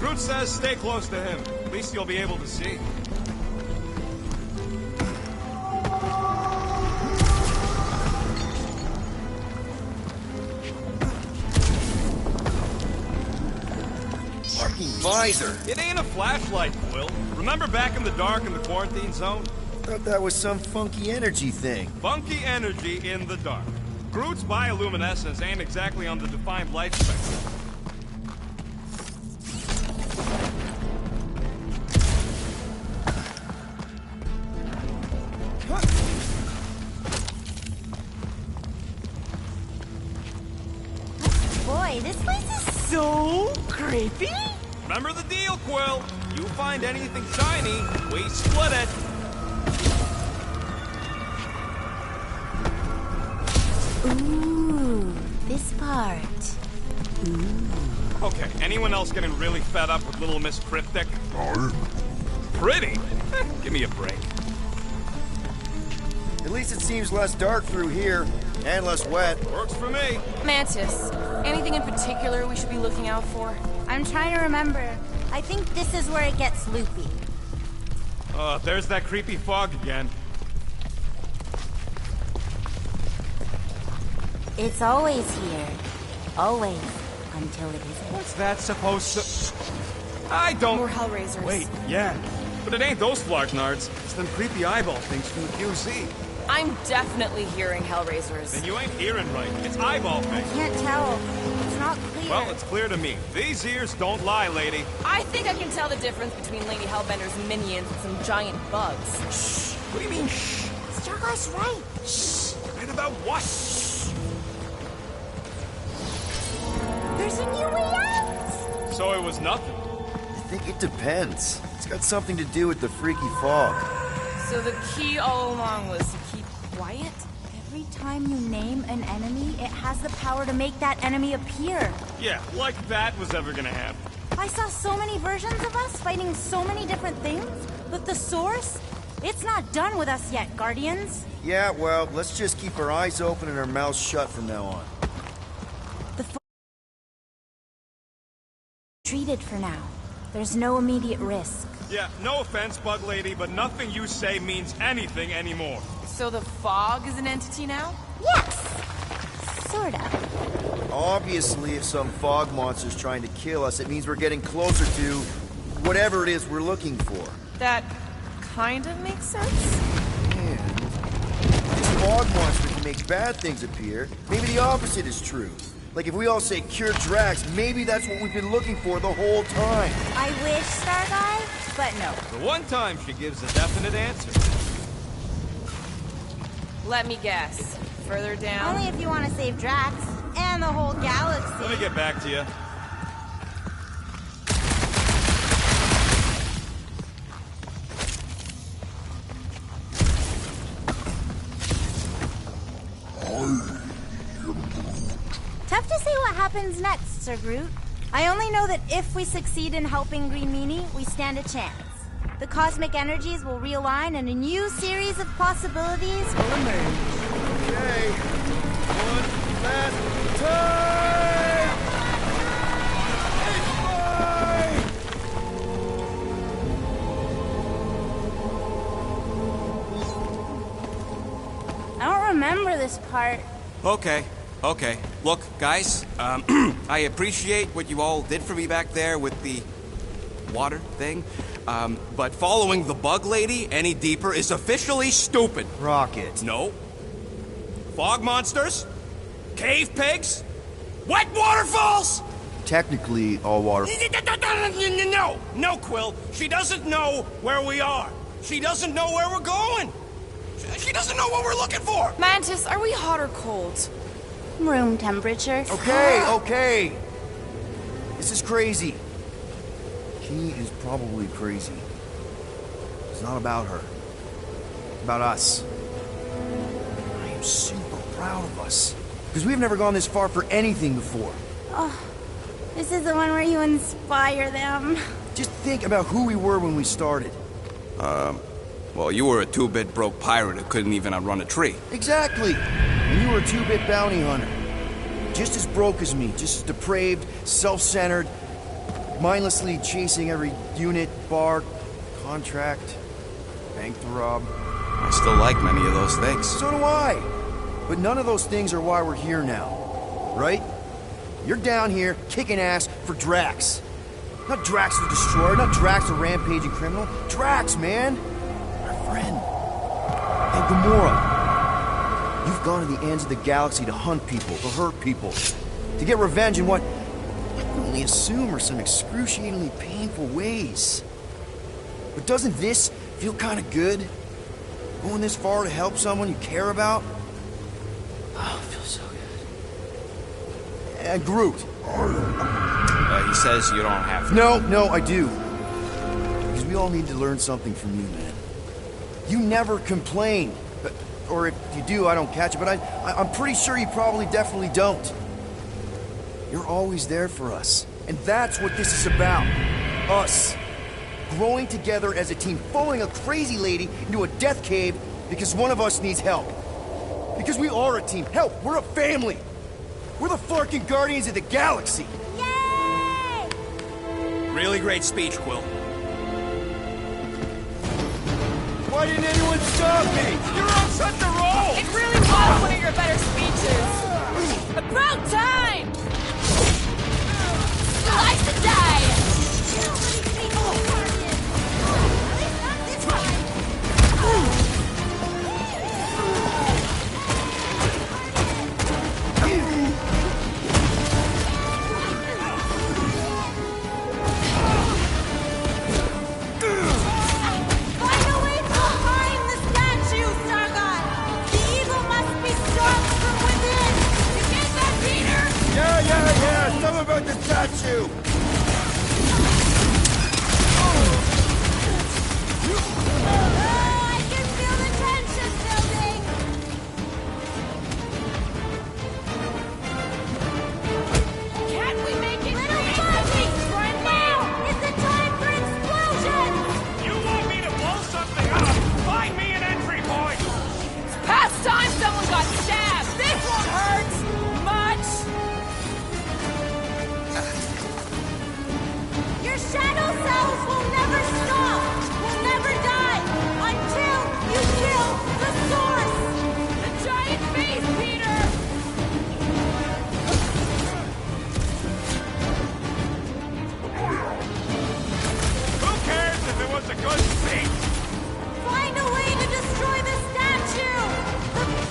Groot says stay close to him. At least you'll be able to see. visor. It ain't a flashlight, Quill. Remember back in the dark in the quarantine zone? Thought that was some funky energy thing. Funky energy in the dark. Groot's bioluminescence ain't exactly on the defined life spectrum. Boy, this place is so creepy. Remember the deal, Quill. You find anything shiny, we split it. Ooh, this part. Okay, anyone else getting really fed up with Little Miss Cryptic? Pretty? Give me a break. At least it seems less dark through here, and less wet. Works for me. Mantis, anything in particular we should be looking out for? I'm trying to remember. I think this is where it gets loopy. There's that creepy fog again. It's always here. Always. Until it isn't. What's that supposed to... I don't... More Hellraisers. Wait, yeah. But it ain't those Flarknards. It's them creepy eyeball things from the QC. I'm definitely hearing Hellraisers. Then you ain't hearing right. It's eyeball things. Can't tell. It's not clear. Well, it's clear to me. These ears don't lie, lady. I think I can tell the difference between Lady Hellbender's minions and some giant bugs. Shh. What do you mean, shh? Starguy's right. Shh. Right about what? There's a new way out. So it was nothing. I think it depends. It's got something to do with the freaky fog. So the key all along was to keep quiet? Every time you name an enemy, it has the power to make that enemy appear. Yeah, like that was ever gonna happen. I saw so many versions of us fighting so many different things, but the source, it's not done with us yet, Guardians. Yeah, well, let's just keep our eyes open and our mouths shut from now on. Treated for now. There's no immediate risk. Yeah, no offense, Bug Lady, but nothing you say means anything anymore. So the fog is an entity now? Yes! Sort of. Obviously, if some fog monster's trying to kill us, it means we're getting closer to whatever it is we're looking for. That kind of makes sense. And this fog monster can make bad things appear. Maybe the opposite is true. Like if we all say cure Drax, maybe that's what we've been looking for the whole time. I wish, Starguy, but no. The one time she gives a definite answer. Let me guess. Further down? Only if you want to save Drax and the whole galaxy. Let me get back to you. Tough to say what happens next, Sir Groot. I only know that if we succeed in helping Green Meanie, we stand a chance. The cosmic energies will realign and a new series of possibilities will emerge. Okay. One last time! I don't remember this part. Okay. Look, guys, I appreciate what you all did for me back there with the water thing, but following the bug lady any deeper is officially stupid. Rocket. No. Fog monsters? Cave pigs? Wet waterfalls? Technically, all water... No, Quill. She doesn't know where we are. She doesn't know where we're going. She doesn't know what we're looking for. Mantis, are we hot or cold? Room temperature. Okay. This is crazy. She is probably crazy. It's not about her. It's about us. I am super proud of us. Because we've never gone this far for anything before. Oh, this is the one where you inspire them. Just think about who we were when we started. Well, you were a two-bit broke pirate who couldn't even outrun a tree. Exactly. And you were a two-bit bounty hunter. Just as broke as me, just as depraved, self-centered, mindlessly chasing every unit, bar, contract, bank to rob. I still like many of those things. So do I. But none of those things are why we're here now. Right? You're down here kicking ass for Drax. Not Drax the Destroyer, not Drax the rampaging criminal. Drax, man! Our friend. Hey, Gamora. You've gone to the ends of the galaxy to hunt people, to hurt people. To get revenge in what I can only assume are some excruciatingly painful ways. But doesn't this feel kind of good? Going this far to help someone you care about? Oh, it feels so good. And Groot. He says you don't have to. No, I do. Because we all need to learn something from you, man. You never complain. Or if you do, I don't catch it, but I'm pretty sure you probably definitely don't. You're always there for us. And that's what this is about. Us. Growing together as a team, following a crazy lady into a death cave because one of us needs help. Because we are a team. Help, we're a family. We're the fucking Guardians of the Galaxy. Yay! Really great speech, Quill. Why didn't anyone stop me? You're on such a roll! It really was one of your better speeches. About time! Slice and die! About the statue! I can feel the tension building! Can't we make it Little Fuzzy! Right now is the time for explosions! You want me to blow something up? Find me an entry point! It's past time someone got stabbed! This won't hurt! Much! Your shadow cells will never stop! Will never die! Until you kill the source! The giant face, Peter! Who cares if it was a good speech? Find a way to destroy the statue!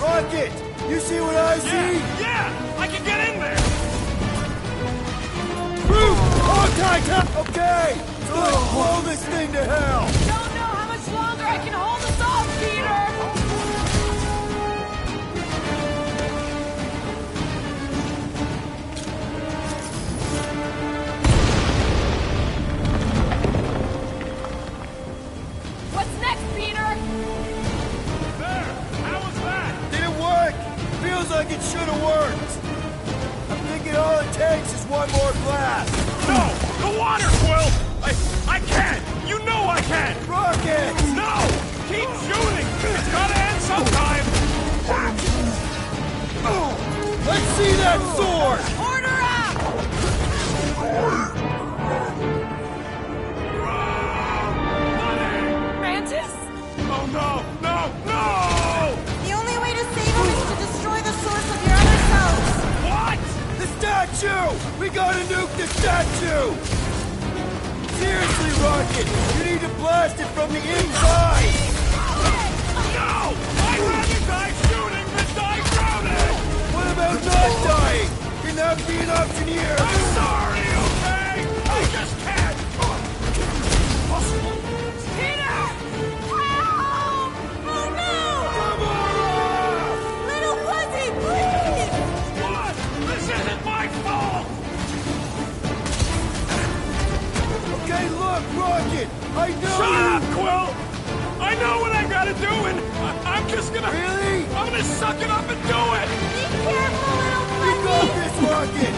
Rocket! You see what I see? Yeah! I can get in there! Okay! So let's blow this thing to hell! Don't know how much longer I can hold us off, Peter! What's next, Peter? There! How was that? Did it work? Feels like it should have worked. I'm thinking all it takes is one more blast. No! The water, Quill! I can't! You know I can't! Rocket! No! Keep shooting! It's gotta end sometime! Let's see that sword! Order up! Mantis? Oh no! No! No! The only way to save him is to destroy the source of your other cells! What? The statue! We gotta nuke the statue! Seriously, Rocket! You need to blast it from the inside! No! I'd rather die shooting than die drowning! What about not dying? Can that be an option here? I'm sorry, okay? I just can't! Peter! Help! Oh no! Little Fuzzy, please! What? This isn't my fault! Okay, look, Rocket! I know Shut you... up, Quill! I know what I gotta do, and I'm just gonna... Really? I'm gonna suck it up and do it! Be careful, Little You got Fuzzy! this, Rocket!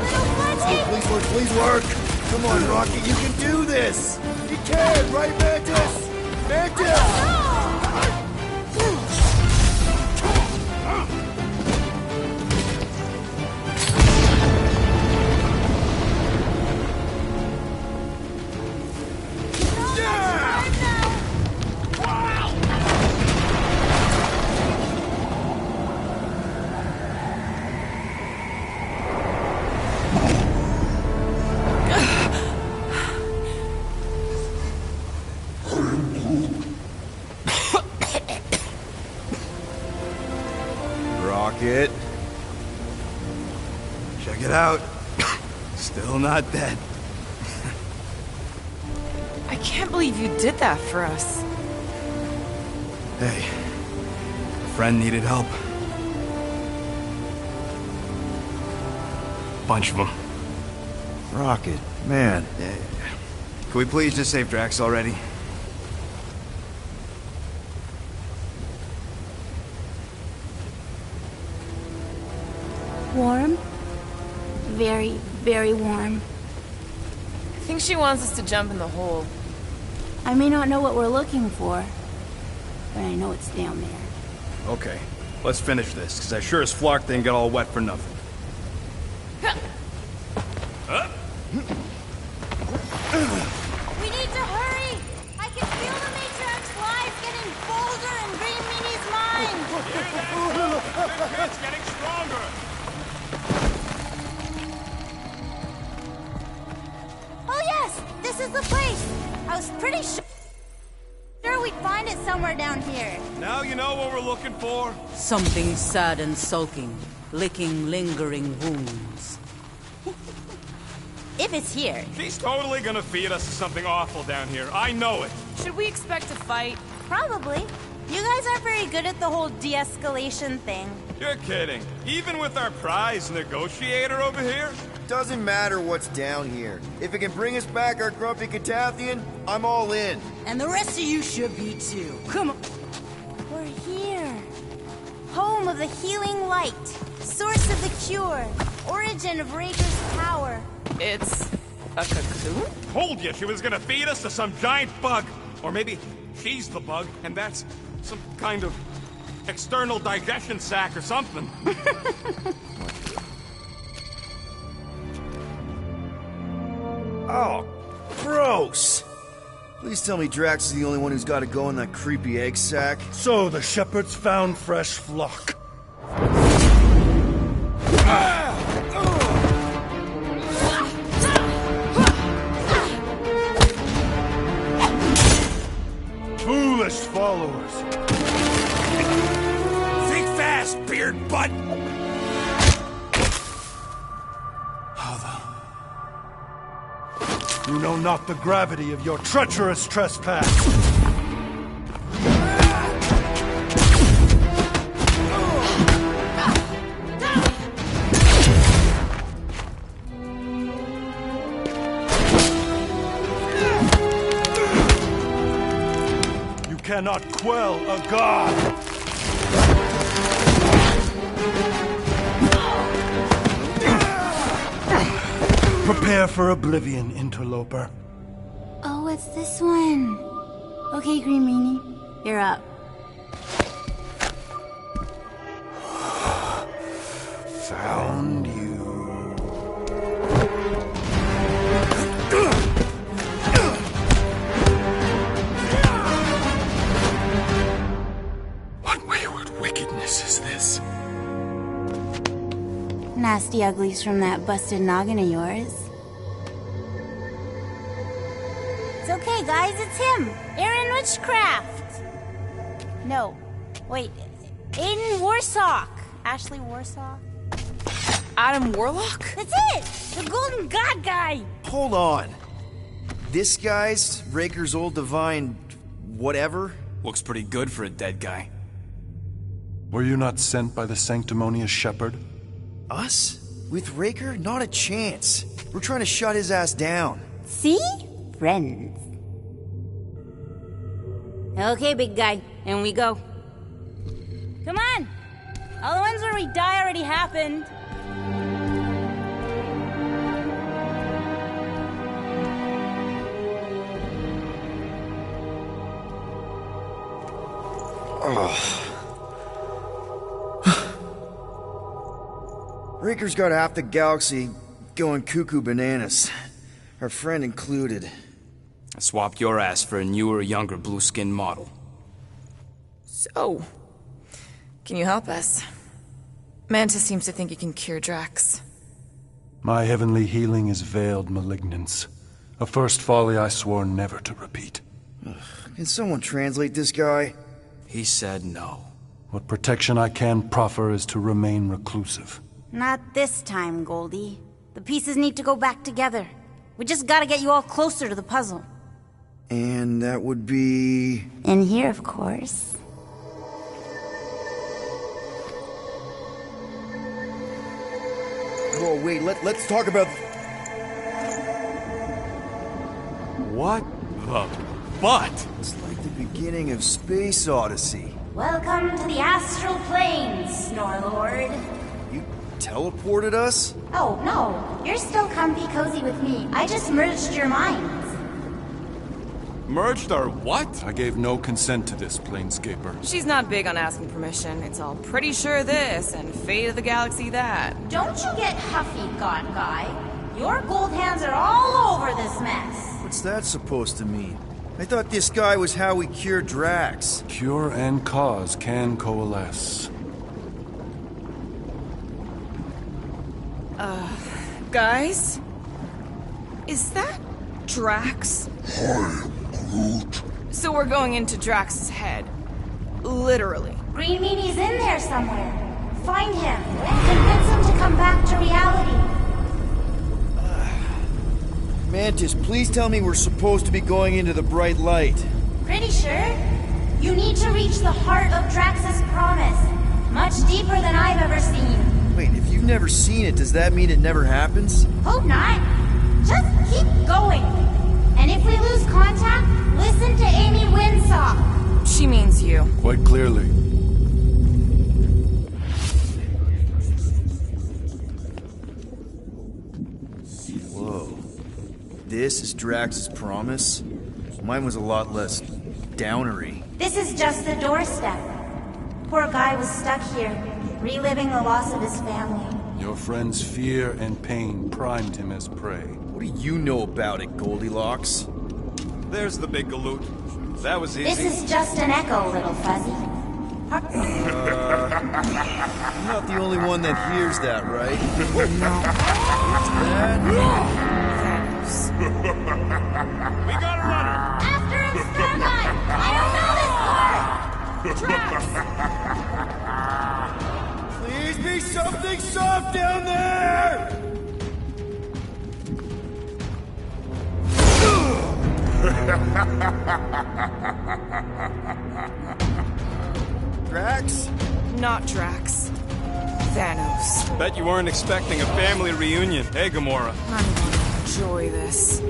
Little Fuzzy! Oh, please work, please work! Come on, Rocket, you can do this! You can, right, Mantis? Mantis! Rocket. Check it out. Still not dead. I can't believe you did that for us. Hey, a friend needed help. Bunch of them. Rocket, man. Yeah. Can we please just save Drax already? Warm? Very, very warm. I think she wants us to jump in the hole. I may not know what we're looking for, but I know it's down there. Okay, let's finish this, because I sure as Flark didn't get all wet for nothing. We need to hurry! I can feel the Matriarch lives getting bolder in Green Meanie's mind! It's getting stronger. Oh yes! This is the place! I was pretty sure we'd find it somewhere down here. Now you know what we're looking for? Something sad and sulking, licking lingering wounds. If it's here. She's totally gonna feed us to something awful down here. I know it. Should we expect a fight? Probably. You guys aren't very good at the whole de-escalation thing. You're kidding. Even with our prize negotiator over here? Doesn't matter what's down here. If it can bring us back our grumpy Catathian, I'm all in. And the rest of you should be too. Come on. We're here. Home of the healing light. Source of the cure. Origin of Raker's power. It's a cocoon? Told you she was gonna feed us to some giant bug. Or maybe she's the bug, and that's some kind of external digestion sac or something. Oh, gross! Please tell me Drax is the only one who's got to go in that creepy egg sack. So the shepherds found fresh flock. Foolish followers. Think fast, beard butt! You know not the gravity of your treacherous trespass. You cannot quell a god. Prepare for oblivion, interloper. Oh, it's this one. Okay, Green Meanie, you're up. Found you. What wayward wickedness is this? Nasty uglies from that busted noggin of yours. It's okay, guys, it's him! Aaron Witchcraft! No. Wait. Aiden Warsock! Ashley Warsock? Adam Warlock? That's it! The Golden God guy! Hold on. This guy's Raker's old divine whatever? Looks pretty good for a dead guy. Were you not sent by the sanctimonious shepherd? Us? With Raker? Not a chance. We're trying to shut his ass down. See? Friends. Okay, big guy. And we go. Come on! All the ones where we die already happened. Raker's got half the galaxy going cuckoo bananas. Our friend included. I swapped your ass for a newer, younger blue-skinned model. So, can you help us? Mantis seems to think you can cure Drax. My heavenly healing is veiled malignance. A first folly I swore never to repeat. Can someone translate this guy? He said no. What protection I can proffer is to remain reclusive. Not this time, Goldie. The pieces need to go back together. We just gotta get you all closer to the puzzle. And that would be... In here, of course. Oh, wait, let's talk about... What the butt? It's like the beginning of Space Odyssey. Welcome to the astral planes, Snorlord. You teleported us? Oh, no. You're still comfy cozy with me. I just merged your minds. Merged our what? I gave no consent to this, Planescaper. She's not big on asking permission. It's all pretty sure this and fate of the galaxy that. Don't you get huffy, God Guy. Your gold hands are all over this mess. What's that supposed to mean? I thought this guy was how we cure Drax. Cure and cause can coalesce. Guys? Is that Drax? Hi, Groot. So we're going into Drax's head. Literally. Green Meanie's in there somewhere. Find him and convince him to come back to reality. Mantis, please tell me we're supposed to be going into the bright light. Pretty sure. You need to reach the heart of Drax's promise. Much deeper than I've ever seen. Wait, if you've never seen it, does that mean it never happens? Hope not. Just keep going. And if we lose contact, listen to Amy Winsock. She means you. Quite clearly. Whoa. This is Drax's promise? Mine was a lot less downery. This is just the doorstep. Poor guy was stuck here, reliving the loss of his family. Your friend's fear and pain primed him as prey. What do you know about it, Goldilocks? There's the big galoot. That was easy. This is just an echo, little fuzzy. I'm not the only one that hears that, right? Thanos. We got a runner. After him, Starlight! I don't know this part! Drax! Please be something soft down there! Drax? Not Drax. Thanos. Bet you weren't expecting a family reunion, hey, Gamora? I'm gonna enjoy this.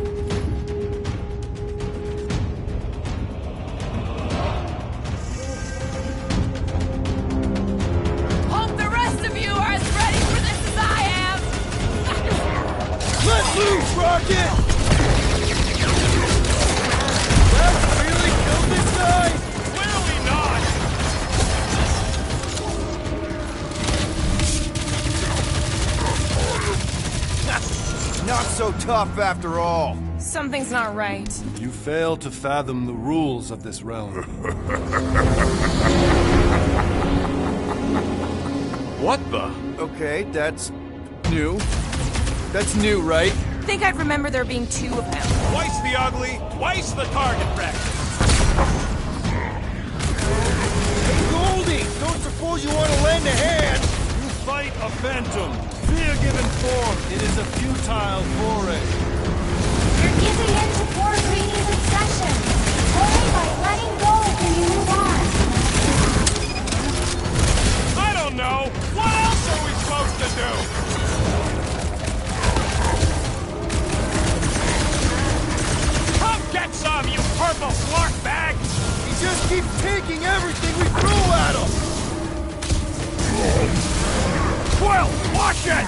Hope the rest of you are as ready for this as I am! Let loose, Rocket! That really killed this guy? Clearly not! Not so tough after all. Something's not right. You fail to fathom the rules of this realm. What the? Okay, that's new. That's new, right? Think I'd remember there being two of him. Twice the ugly, twice the target practice. Hey, Goldie! Don't suppose you want to lend a hand? You fight a phantom. Fear-given form. It is a futile foray. You're giving in to poor Greedy's obsession. Only by letting go can you move on. I don't know. What else are we supposed to do? Come get some, you purple flark bag! He just keeps taking everything we throw at him! Quill, watch it!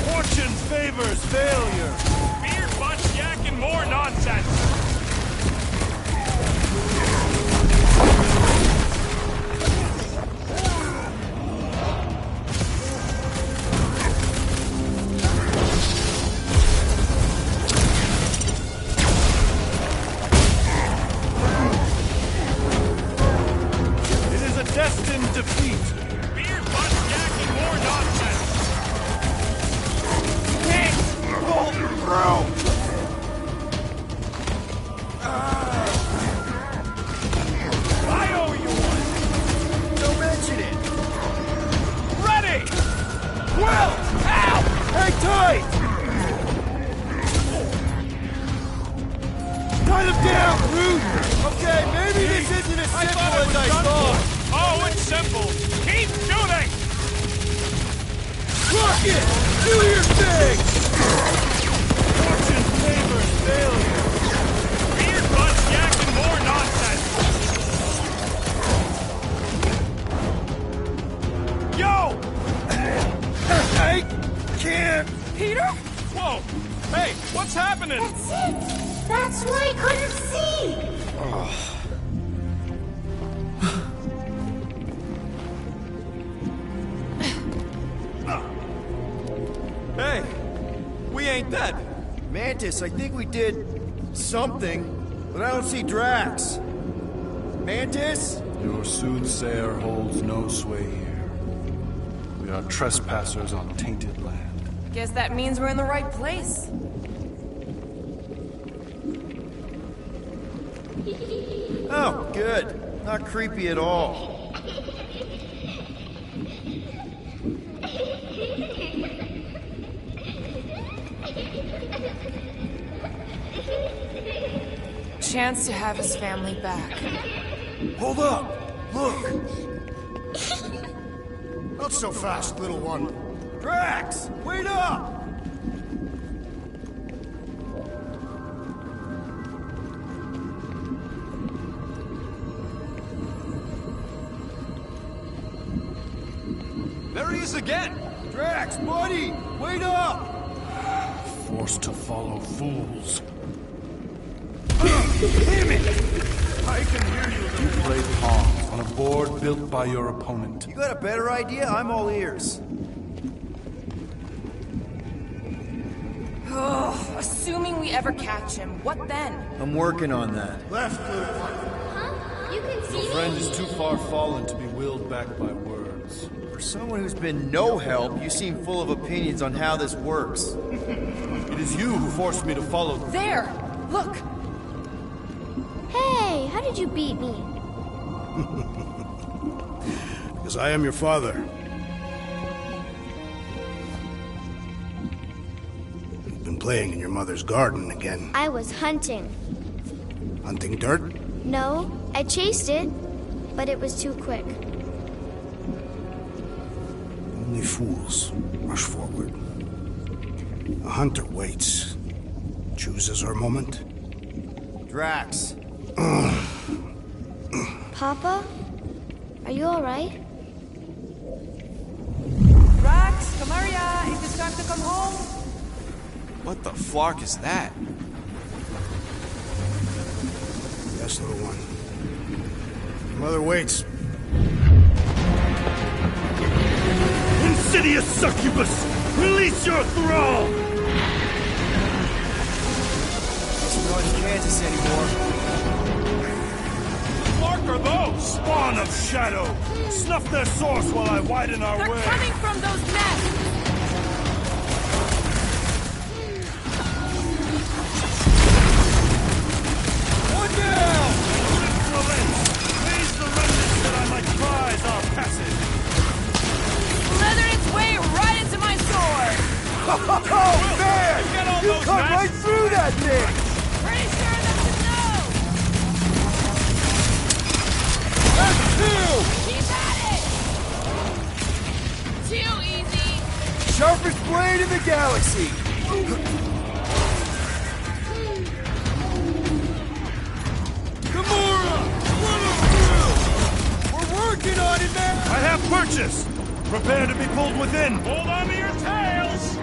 Fortune favors failure. Beer, bunch, yak, and more nonsense. It is a destined defeat. Beer, bunch, yak, and more nonsense. Pull through! it! Do your thing! Fortune favors failure. Weird butts yakking more nonsense. Yo! I can't. Peter? Whoa! Hey, what's happening? That's it! That's what I couldn't see! Hey, we ain't dead. Mantis, I think we did something, but I don't see Drax. Mantis? Your soothsayer holds no sway here. We are trespassers on tainted land. Guess that means we're in the right place. Oh, good. Not creepy at all. Chance to have his family back. Hold up! Look! Not so fast, little one. Drax! Wait up! There he is again. Drax, buddy! Wait up! Forced to follow fools. Damn it! I can hear you, You play pawns on a board built by your opponent. You got a better idea? I'm all ears. Ugh, assuming we ever catch him, what then? I'm working on that. left, little one. Huh? You can see Your friend is too far fallen to be willed back by words. For someone who's been no help, you seem full of opinions on how this works. It is you who forced me to follow. There! Look! Hey, how did you beat me? Because I am your father. You've been playing in your mother's garden again. I was hunting. Hunting dirt? No, I chased it, but it was too quick. Only fools rush forward. A hunter waits. Chooses her moment. Drax. Papa? Are you alright? Drax, Kamaria, it is time to come home. What the flark is that? Yes, little one. Your mother waits. Insidious succubus! Release your thrall! Guess we're not in Kansas anymore. What are those? Spawn of shadow! Snuff their source while I widen our They're way! coming from those nests! One down! Raise the remnants that I might prize our passage! Slithered its way right into my sword! Oh, man! Get all You those cut right masks. through that thing! Pretty sure that's a no! That's two! Keep at it! Too easy! Sharpest blade in the galaxy! Gamora! Run him through! We're working on it, man! I have purchase! Prepare to be pulled within! Hold on to your tails!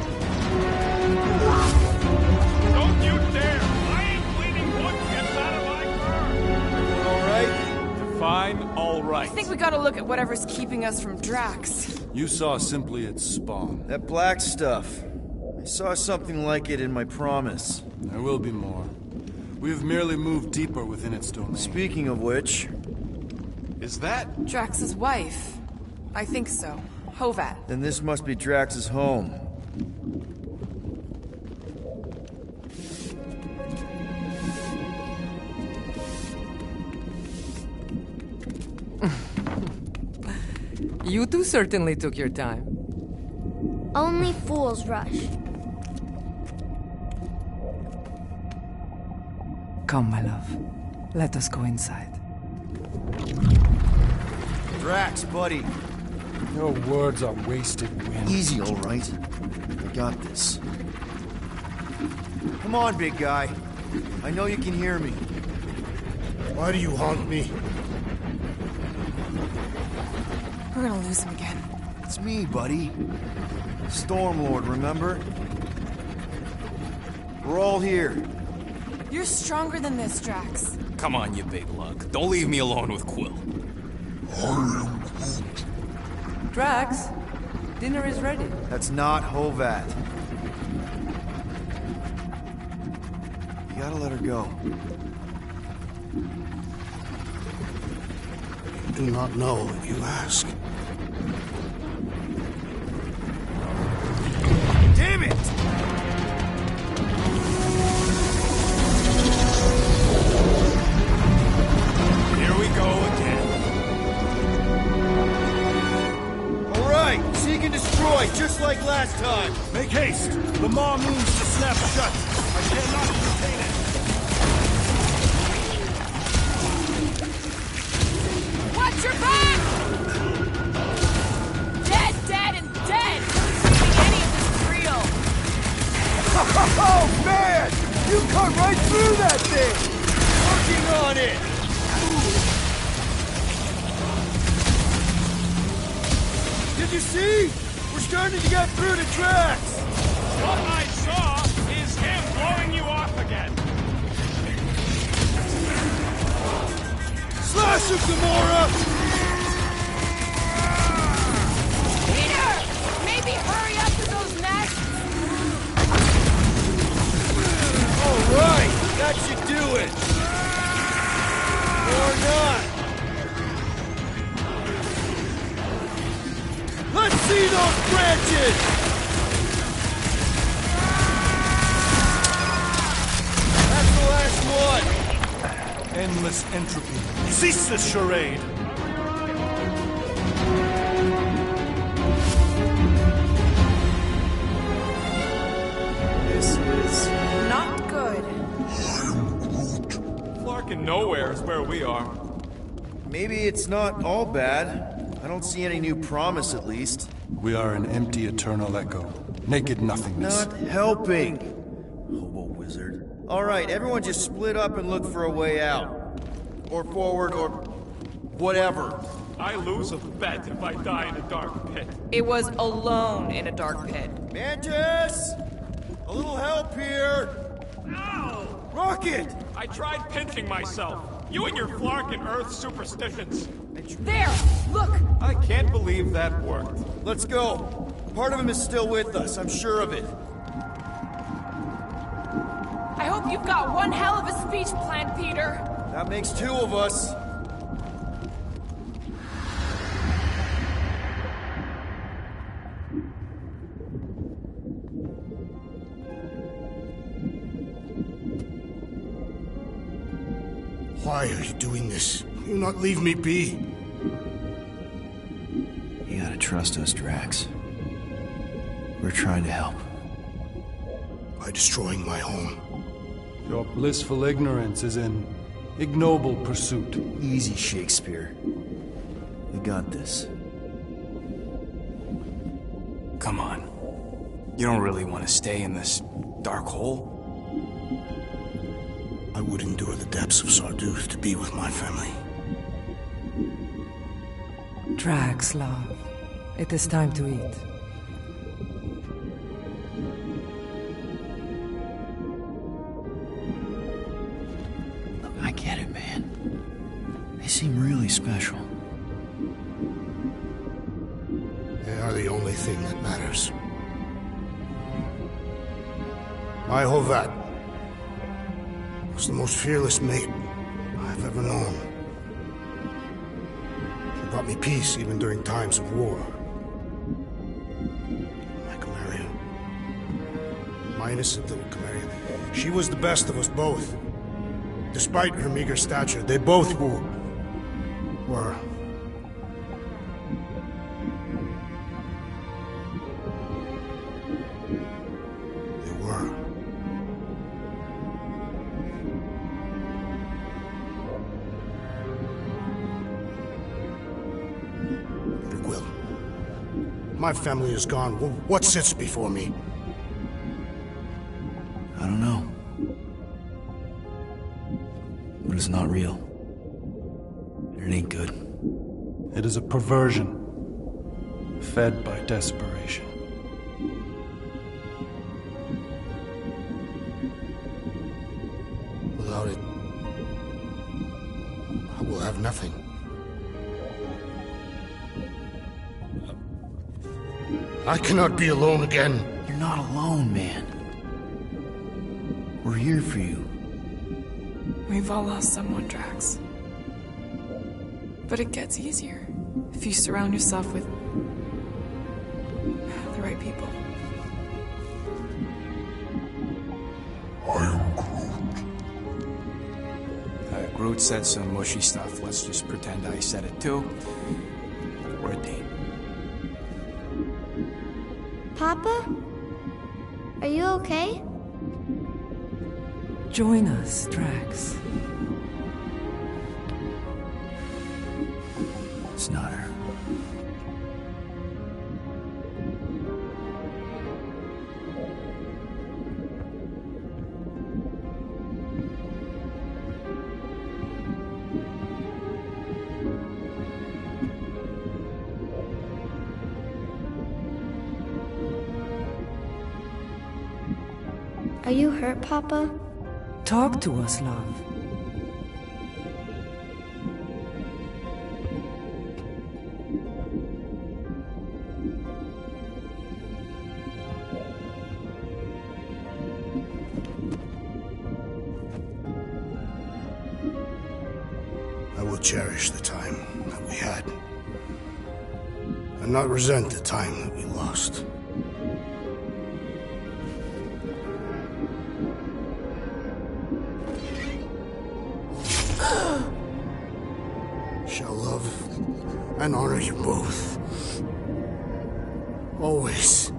Don't you dare! I ain't bleeding wood gets out of my car! Everyone alright? Fine, all right. I think we gotta look at whatever's keeping us from Drax. You saw simply its spawn. That black stuff. I saw something like it in my promise. There will be more. We have merely moved deeper within its domain. Speaking of which, Is that? Drax's wife. I think so. Hovat. then this must be Drax's home. You two certainly took your time. Only fools rush. Come, my love. Let us go inside. Drax, buddy. Your words are wasted wind. Easy, all right. I got this. Come on, big guy. I know you can hear me. Why do you haunt me? We're gonna lose him again. It's me, buddy. Stormlord, remember? We're all here. You're stronger than this, Drax. Come on, you big lug. Don't leave me alone with Quill. Drax, dinner is ready. That's not Hovat. You gotta let her go. You do not know what you ask. Damn it! Here we go again. All right, seek and destroy, just like last time. Make haste! The maw means to snap shut. I cannot contain it. Watch your back! Dead, dead, and dead! Any of this is real. Oh, man! You cut right through that thing! Working on it! Did you see? We're starting to get through to Drax! What I saw is him blowing you off again. Slash him, Gamora! Peter! Maybe hurry up to those nests! All right, that should do it. Or not. Let's see those branches! That's the last one. Endless entropy. Cease this charade! This is... Not good. Flarkin' nowhere is where we are. Maybe it's not all bad. I don't see any new promise, at least. We are an empty eternal echo. Naked nothingness. Not helping. Hobo wizard. All right, everyone just split up and look for a way out. Or forward, or whatever. I lose a bet if I die in a dark pit. It was alone in a dark pit. Mantis! A little help here! Ow! Rocket! I tried pinching myself. You and your Flarkin' Earth superstitions. There! Look! I can't believe that worked. Let's go. Part of him is still with us, I'm sure of it. I hope you've got one hell of a speech planned, Peter. That makes two of us. Why are you doing this? Will you not leave me be? You gotta trust us, Drax. We're trying to help. By destroying my home. Your blissful ignorance is an ignoble pursuit. Easy, Shakespeare. We got this. Come on. You don't really want to stay in this dark hole? I would endure the depths of Sarduth to be with my family. Drax, love. It is time to eat. I get it, man. They seem really special. They are the only thing that matters. My Hovat was the most fearless mate I've ever known. She brought me peace even during times of war. My Chimerian. My innocent little Chimerian. She was the best of us both. Despite her meager stature, they both were. They were. Quill. My family is gone. What sits before me? I don't know. But it's not real. It ain't good. It is a perversion, fed by desperation. Without it, I will have nothing. I cannot be alone again. You're not alone, man. We're here for you. We've all lost someone, Drax. But it gets easier if you surround yourself with the right people. I am Groot. Groot said some mushy stuff. Let's just pretend I said it too. We're a team. Papa? Are you okay? Join us, Drax. It's not her. Are you hurt, Papa? Talk to us, love. I will cherish the time that we had, and not resent the time that we lost. Shall love and honor you both. Always.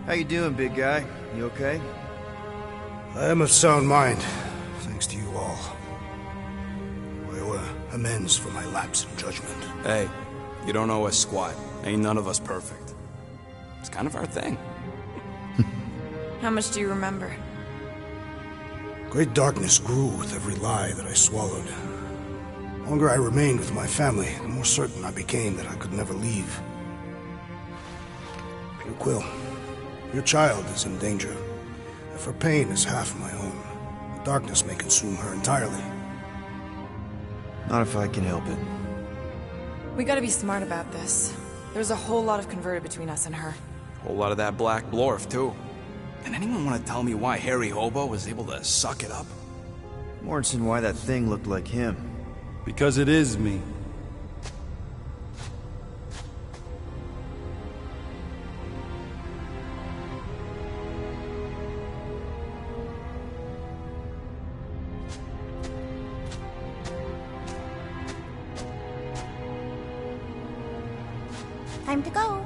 How you doing, big guy? You okay? I am of sound mind, thanks to you all. I owe amends for my lapse in judgment. Hey, you don't owe us squat. Ain't none of us perfect. It's kind of our thing. How much do you remember? Great darkness grew with every lie that I swallowed. The longer I remained with my family, the more certain I became that I could never leave. Your Quill, your child is in danger. If her pain is half my own, the darkness may consume her entirely. Not if I can help it. We gotta be smart about this. There's a whole lot of converted between us and her. Whole lot of that black blorf, too. And anyone want to tell me why Harry Hobo was able to suck it up? Morrison, why that thing looked like him. Because it is me. Time to go.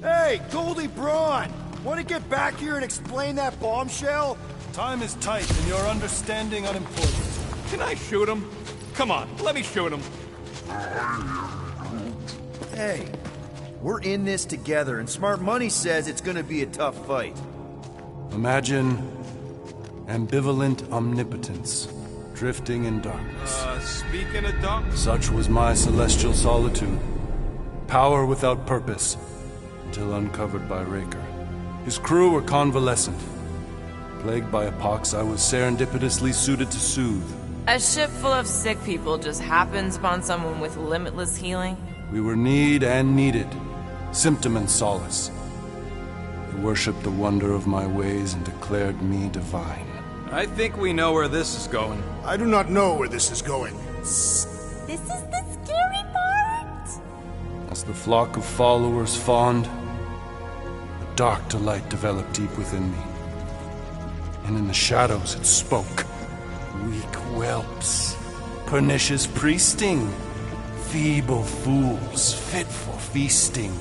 Hey, Goldie Braun! Want to get back here and explain that bombshell? Time is tight and your understanding unimportant. Can I shoot him? Come on, let me shoot him. Hey, we're in this together, and Smart Money says it's gonna be a tough fight. Imagine ambivalent omnipotence, drifting in darkness. Speaking of darkness... Such was my celestial solitude. power without purpose, until uncovered by Raker. His crew were convalescent. Plagued by a pox, I was serendipitously suited to soothe. A ship full of sick people just happens upon someone with limitless healing? We were need and needed, symptom and solace. They worshipped the wonder of my ways and declared me divine. I think we know where this is going. I do not know where this is going. This is the scary part. As the flock of followers fawned, a dark delight developed deep within me. And in the shadows it spoke. Weak whelps, pernicious priesting, feeble fools, fit for feasting.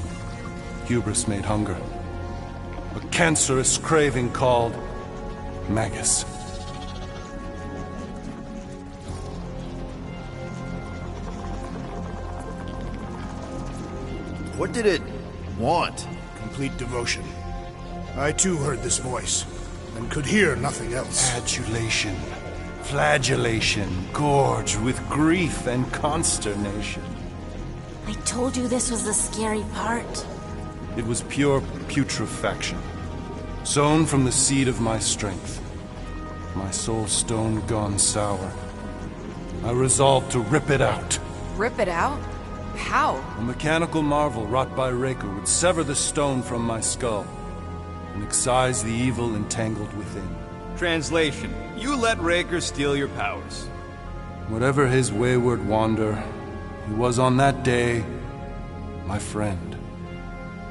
Hubris made hunger. A cancerous craving called Magus. What did it want? Complete devotion. I too heard this voice, and could hear nothing else. Adulation, flagellation, gorged with grief and consternation. I told you this was the scary part. It was pure putrefaction, sown from the seed of my strength. My soul stone gone sour. I resolved to rip it out. Rip it out? How? A mechanical marvel wrought by Raker would sever the stone from my skull and excise the evil entangled within. Translation: you let Raker steal your powers. Whatever his wayward wander, he was on that day my friend.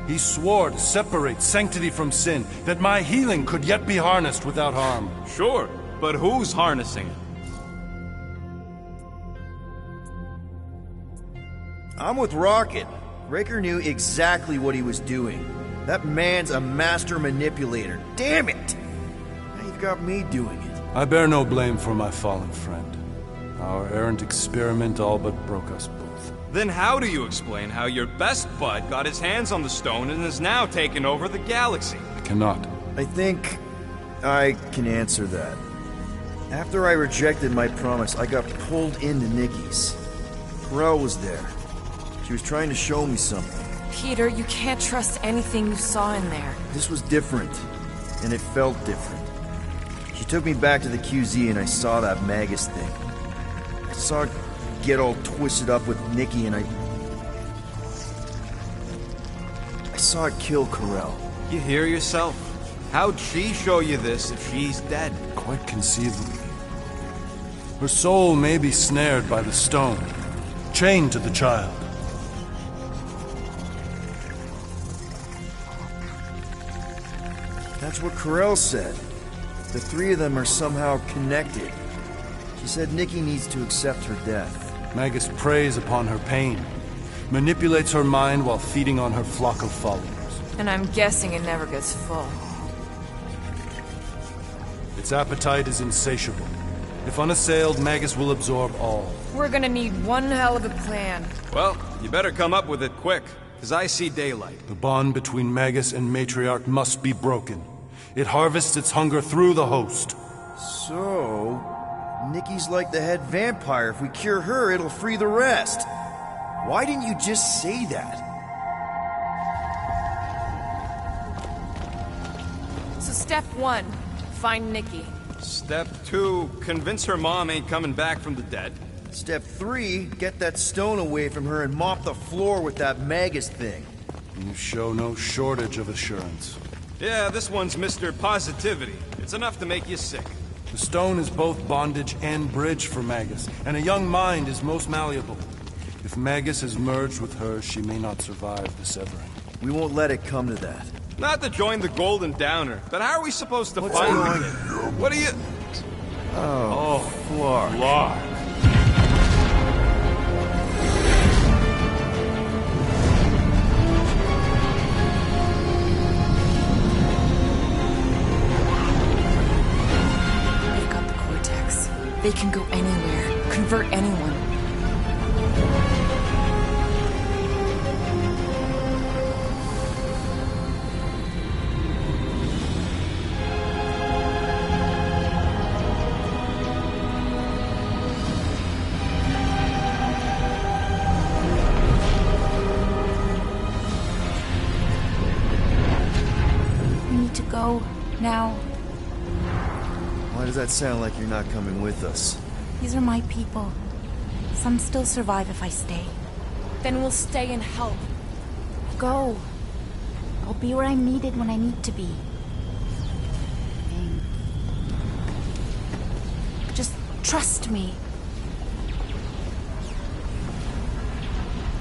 He swore to separate sanctity from sin, that my healing could yet be harnessed without harm. Sure, but who's harnessing it? I'm with Rocket. Raker knew exactly what he was doing. That man's a master manipulator. Damn it! Now you've got me doing it. I bear no blame for my fallen friend. Our errant experiment all but broke us both. Then how do you explain how your best bud got his hands on the stone and is now taking over the galaxy? I cannot. I think I can answer that. After I rejected my promise, I got pulled into Nikki's. Pharrell was there. She was trying to show me something. Peter, you can't trust anything you saw in there. This was different, and it felt different. She took me back to the QZ and I saw that Magus thing. I saw it get all twisted up with Nikki and I saw it kill Corell. You hear yourself? How'd she show you this if she's dead? Quite conceivably. Her soul may be snared by the stone, chained to the child. That's what Corell said. The three of them are somehow connected. She said Nikki needs to accept her death. Magus preys upon her pain, manipulates her mind while feeding on her flock of followers. And I'm guessing it never gets full. Its appetite is insatiable. If unassailed, Magus will absorb all. We're gonna need one hell of a plan. Well, you better come up with it quick, because I see daylight. The bond between Magus and Matriarch must be broken. It harvests its hunger through the host. So, Nikki's like the head vampire. If we cure her, it'll free the rest. Why didn't you just say that? So step 1, find Nikki. Step 2, convince her mom ain't coming back from the dead. Step 3, get that stone away from her and mop the floor with that Magus thing. You show no shortage of assurance. Yeah, this one's Mr. Positivity. It's enough to make you sick. The stone is both bondage and bridge for Magus, and a young mind is most malleable. If Magus is merged with hers, she may not survive the severing. We won't let it come to that. Not to join the Golden Downer, but how are we supposed to What's find going it? What are you... Oh, Clark. Clark. They can go anywhere, convert anyone. Now, Why does that sound like you're not coming with us? these are my people. Some still survive if I stay. Then we'll stay and help. Go. I'll be where I'm needed when I need to be. Just trust me.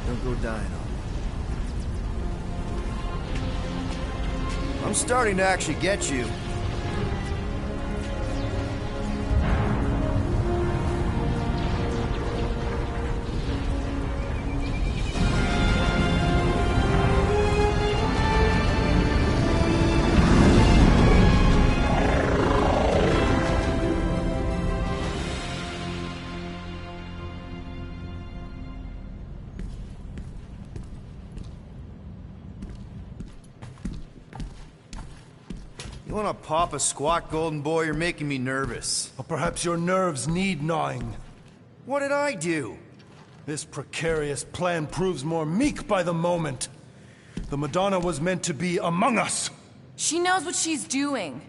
Don't go dying on me. I'm starting to actually get you. You wanna pop a squat, golden boy? You're making me nervous. Or perhaps your nerves need gnawing. What did I do? This precarious plan proves more meek by the moment. The Madonna was meant to be among us. She knows what she's doing.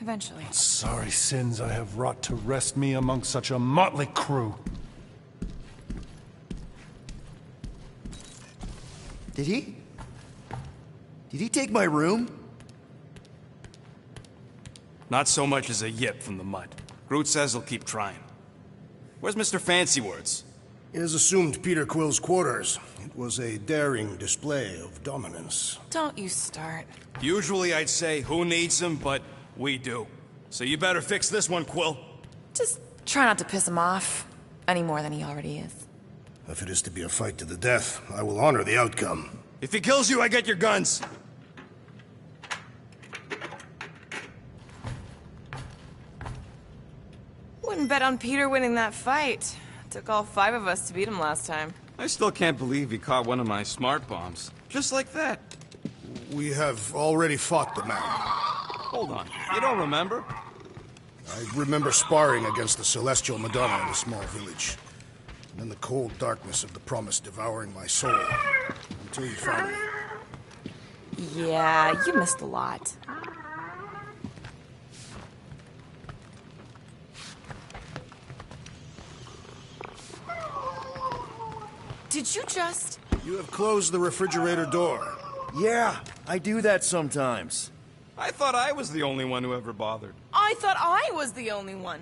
Eventually. Sorry sins I have wrought to wrest me among such a motley crew. Did he? Did he take my room? Not so much as a yip from the mud. Groot says he'll keep trying. Where's Mr. Fancy Words? It is assumed Peter Quill's quarters. It was a daring display of dominance. Don't you start. Usually I'd say, who needs him, but we do. So you better fix this one, Quill. Just try not to piss him off any more than he already is. If it is to be a fight to the death, I will honor the outcome. If he kills you, I get your guns. Wouldn't bet on Peter winning that fight. Took all 5 of us to beat him last time. I still can't believe he caught one of my smart bombs. Just like that. We have already fought the man. Hold on. You don't remember? I remember sparring against the Celestial Madonna in a small village. And then the cold darkness of the promise devouring my soul. Until you found me. Yeah, you missed a lot. Did you just... You have closed the refrigerator door. Yeah, I do that sometimes. I thought I was the only one who ever bothered. I thought I was the only one.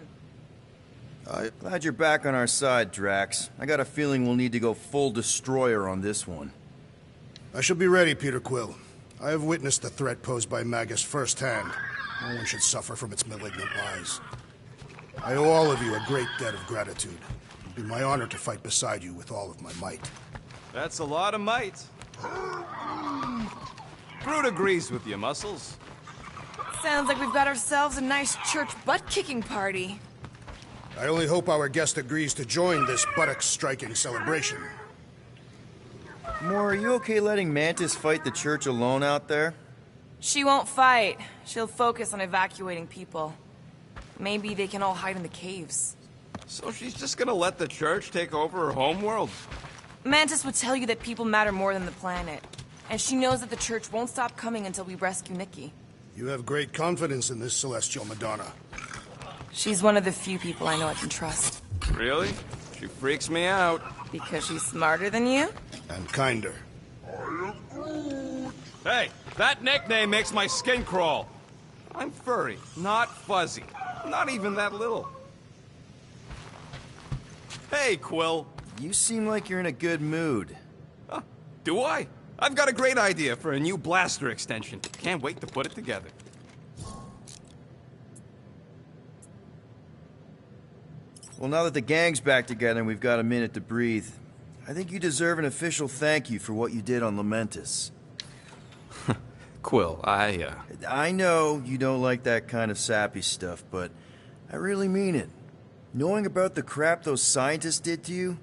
Glad you're back on our side, Drax. I got a feeling we'll need to go full destroyer on this one. I shall be ready, Peter Quill. I have witnessed the threat posed by Magus firsthand. No one should suffer from its malignant lies. I owe all of you a great debt of gratitude. It would be my honor to fight beside you with all of my might. That's a lot of might. Groot agrees with you, Muscles. Sounds like we've got ourselves a nice church butt-kicking party. I only hope our guest agrees to join this buttocks-striking celebration. Moore, are you okay letting Mantis fight the church alone out there? She won't fight. She'll focus on evacuating people. Maybe they can all hide in the caves. So she's just gonna let the church take over her homeworld? Mantis would tell you that people matter more than the planet. And she knows that the church won't stop coming until we rescue Nikki. You have great confidence in this Celestial Madonna. She's one of the few people I know I can trust. Really? She freaks me out. Because she's smarter than you? And kinder. Hey, that nickname makes my skin crawl. I'm furry, not fuzzy. Not even that little. Hey, Quill. You seem like you're in a good mood. Huh, do I? I've got a great idea for a new blaster extension. Can't wait to put it together. Well, now that the gang's back together and we've got a minute to breathe, I think you deserve an official thank you for what you did on Lamentus. Quill, I know you don't like that kind of sappy stuff, but I really mean it. Knowing about the crap those scientists did to you,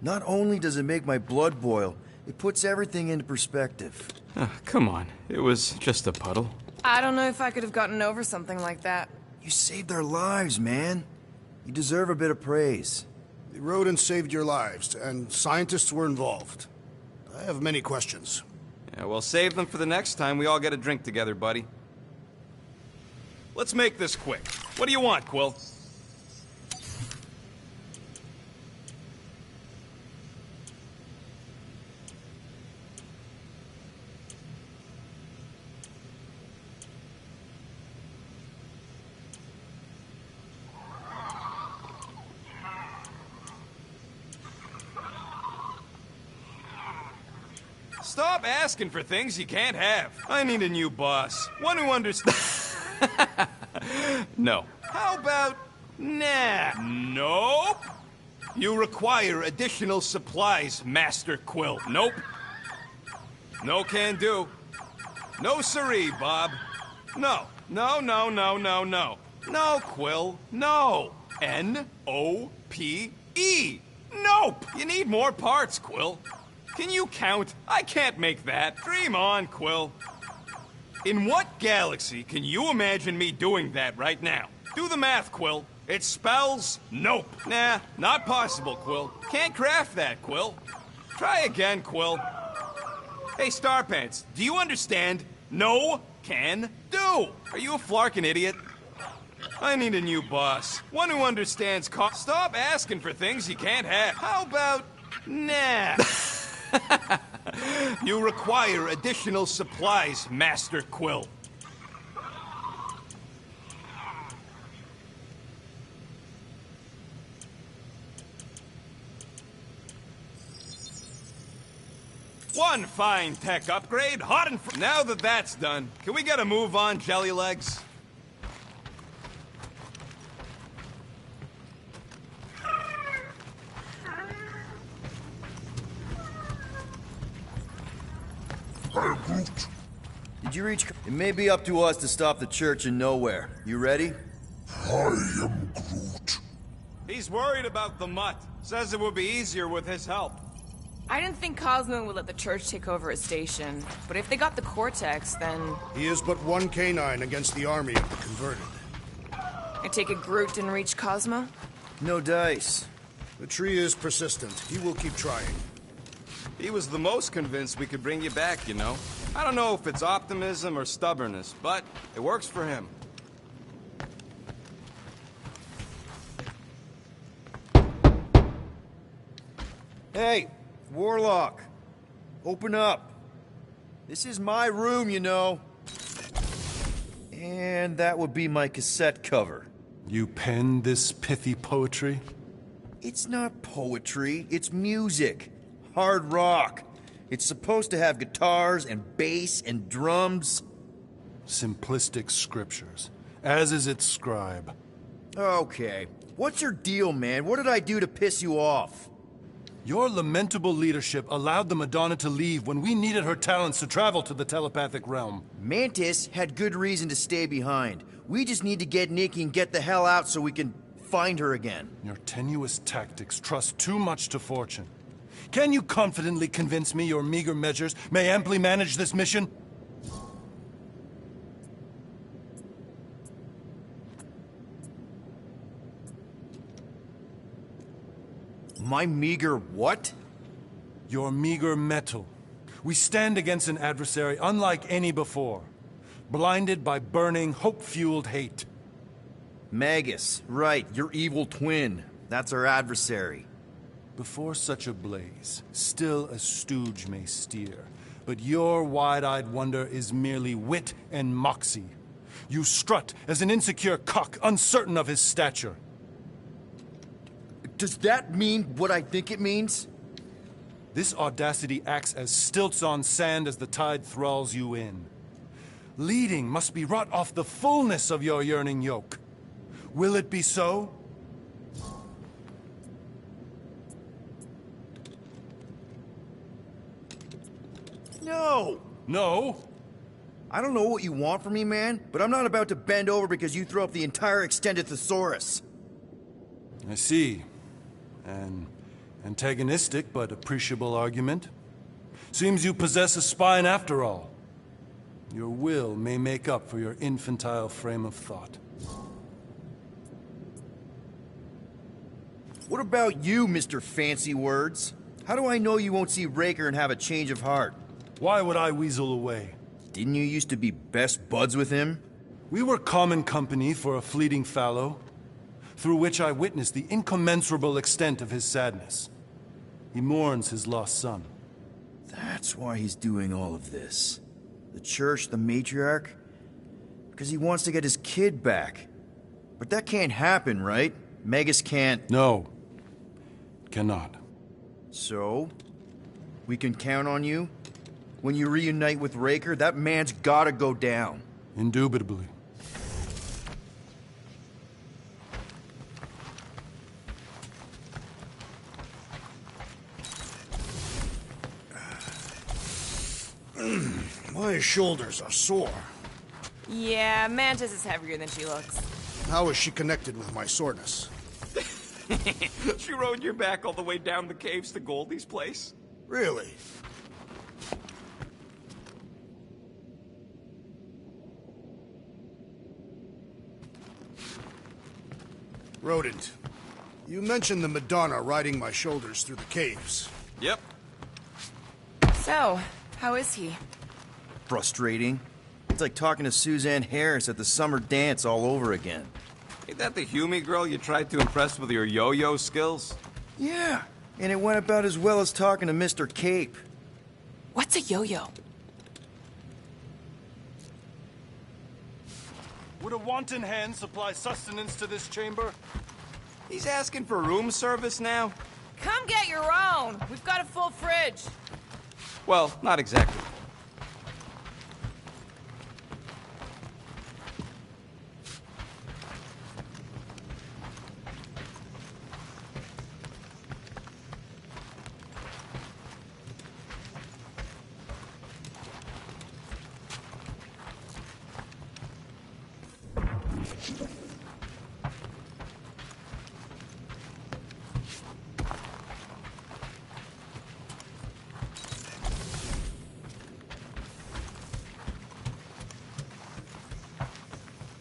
not only does it make my blood boil, it puts everything into perspective. Come on. It was just a puddle. I don't know if I could have gotten over something like that. You saved our lives, man. You deserve a bit of praise. The rodents saved your lives, and scientists were involved. I have many questions. Yeah, well, save them for the next time we all get a drink together, buddy. Let's make this quick. What do you want, Quill? Stop asking for things you can't have. I need a new boss. One who understands. No. How about... Nah. Nope. You require additional supplies, Master Quill. Nope. No can do. No siree, Bob. No. No, no, no, no, no. No, Quill. No. N-O-P-E. Nope. You need more parts, Quill. Can you count? I can't make that. Dream on, Quill. In what galaxy can you imagine me doing that right now? Do the math, Quill. It spells nope. Nah, not possible, Quill. Can't craft that, Quill. Try again, Quill. Hey, Starpants, do you understand? No can do. Are you a flarkin' idiot? I need a new boss. One who understands Stop asking for things you can't have. How about... Nah. You require additional supplies, Master Quill. One fine tech upgrade, hot and now that that's done, can we get a move on, Jellylegs? Did you reach... It may be up to us to stop the Church in Nowhere. You ready? I am Groot. He's worried about the mutt. Says it would be easier with his help. I didn't think Cosmo would let the Church take over his station, but if they got the Cortex, then... He is but one canine against the army of the converted. I take it Groot didn't reach Cosmo? No dice. The tree is persistent. He will keep trying. He was the most convinced we could bring you back, you know. I don't know if it's optimism or stubbornness, but it works for him. Hey, Warlock. Open up. This is my room, you know. And that would be my cassette cover. You penned this pithy poetry? It's not poetry, it's music. Hard rock. It's supposed to have guitars and bass and drums. Simplistic scriptures, as is its scribe. Okay. What's your deal, man? What did I do to piss you off? Your lamentable leadership allowed the Madonna to leave when we needed her talents to travel to the telepathic realm. Mantis had good reason to stay behind. We just need to get Nikki and get the hell out so we can find her again. Your tenuous tactics trust too much to fortune. Can you confidently convince me your meager measures may amply manage this mission? My meager what? Your meager metal. We stand against an adversary unlike any before, blinded by burning, hope-fueled hate. Magus, right, your evil twin. That's our adversary. Before such a blaze, still a stooge may steer, but your wide-eyed wonder is merely wit and moxie. You strut as an insecure cock, uncertain of his stature. Does that mean what I think it means? This audacity acts as stilts on sand as the tide thralls you in. Leading must be wrought off the fullness of your yearning yoke. Will it be so? No! No? I don't know what you want from me, man, but I'm not about to bend over because you throw up the entire extended thesaurus. I see. An antagonistic but appreciable argument. Seems you possess a spine after all. Your will may make up for your infantile frame of thought. What about you, Mr. Fancy Words? How do I know you won't see Raker and have a change of heart? Why would I weasel away? Didn't you used to be best buds with him? We were common company for a fleeting fallow, through which I witnessed the incommensurable extent of his sadness. He mourns his lost son. That's why he's doing all of this. The church, the matriarch? Because he wants to get his kid back. But that can't happen, right? Magus can't... No. Cannot. So? We can count on you? When you reunite with Raker, that man's gotta go down. Indubitably. My shoulders are sore. Yeah, Mantis is heavier than she looks. How is she connected with my soreness? She rode your back all the way down the caves to Goldie's place? Really? Rodent, you mentioned the Madonna riding my shoulders through the caves. Yep. So, how is he? Frustrating. It's like talking to Suzanne Harris at the summer dance all over again. Ain't that the Hume girl you tried to impress with your yo-yo skills? Yeah, and it went about as well as talking to Mr. Cape. What's a yo-yo? Would a wanton hand supply sustenance to this chamber? He's asking for room service now? Come get your own! We've got a full fridge. Well, not exactly.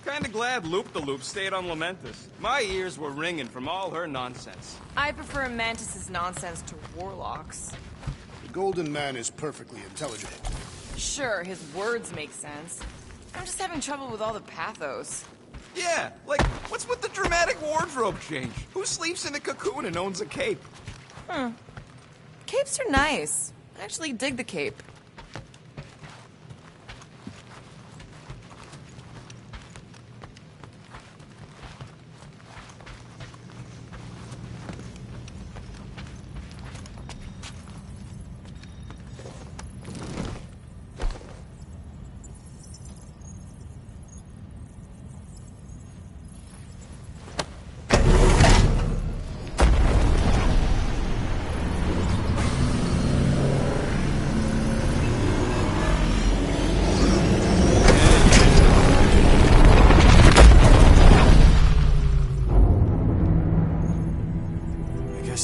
Kinda glad Loop-the-Loop stayed on Lamentus. My ears were ringing from all her nonsense. I prefer Mantis's nonsense to Warlock's. The Golden Man is perfectly intelligible. Sure, his words make sense. I'm just having trouble with all the pathos. Yeah, like, what's with the dramatic wardrobe change? Who sleeps in a cocoon and owns a cape? Capes are nice. I actually dig the cape.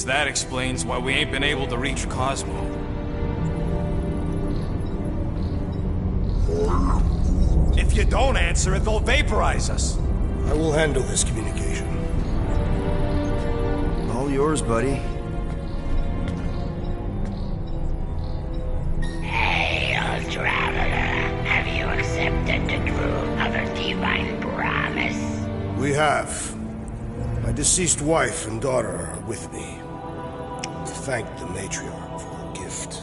That explains why we ain't been able to reach Cosmo. If you don't answer it, they'll vaporize us. I will handle this communication. All yours, buddy. Hail, traveler. Have you accepted the truth of a divine promise? We have. My deceased wife and daughter are with me. To thank the matriarch for her gift.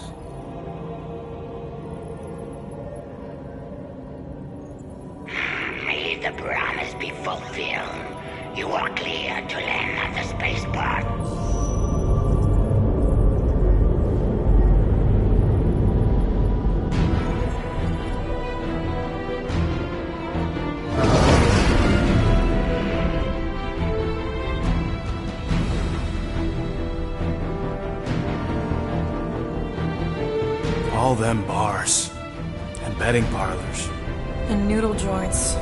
May the promise be fulfilled. You are clear to land at the spaceport. All them bars and betting parlors. And noodle joints.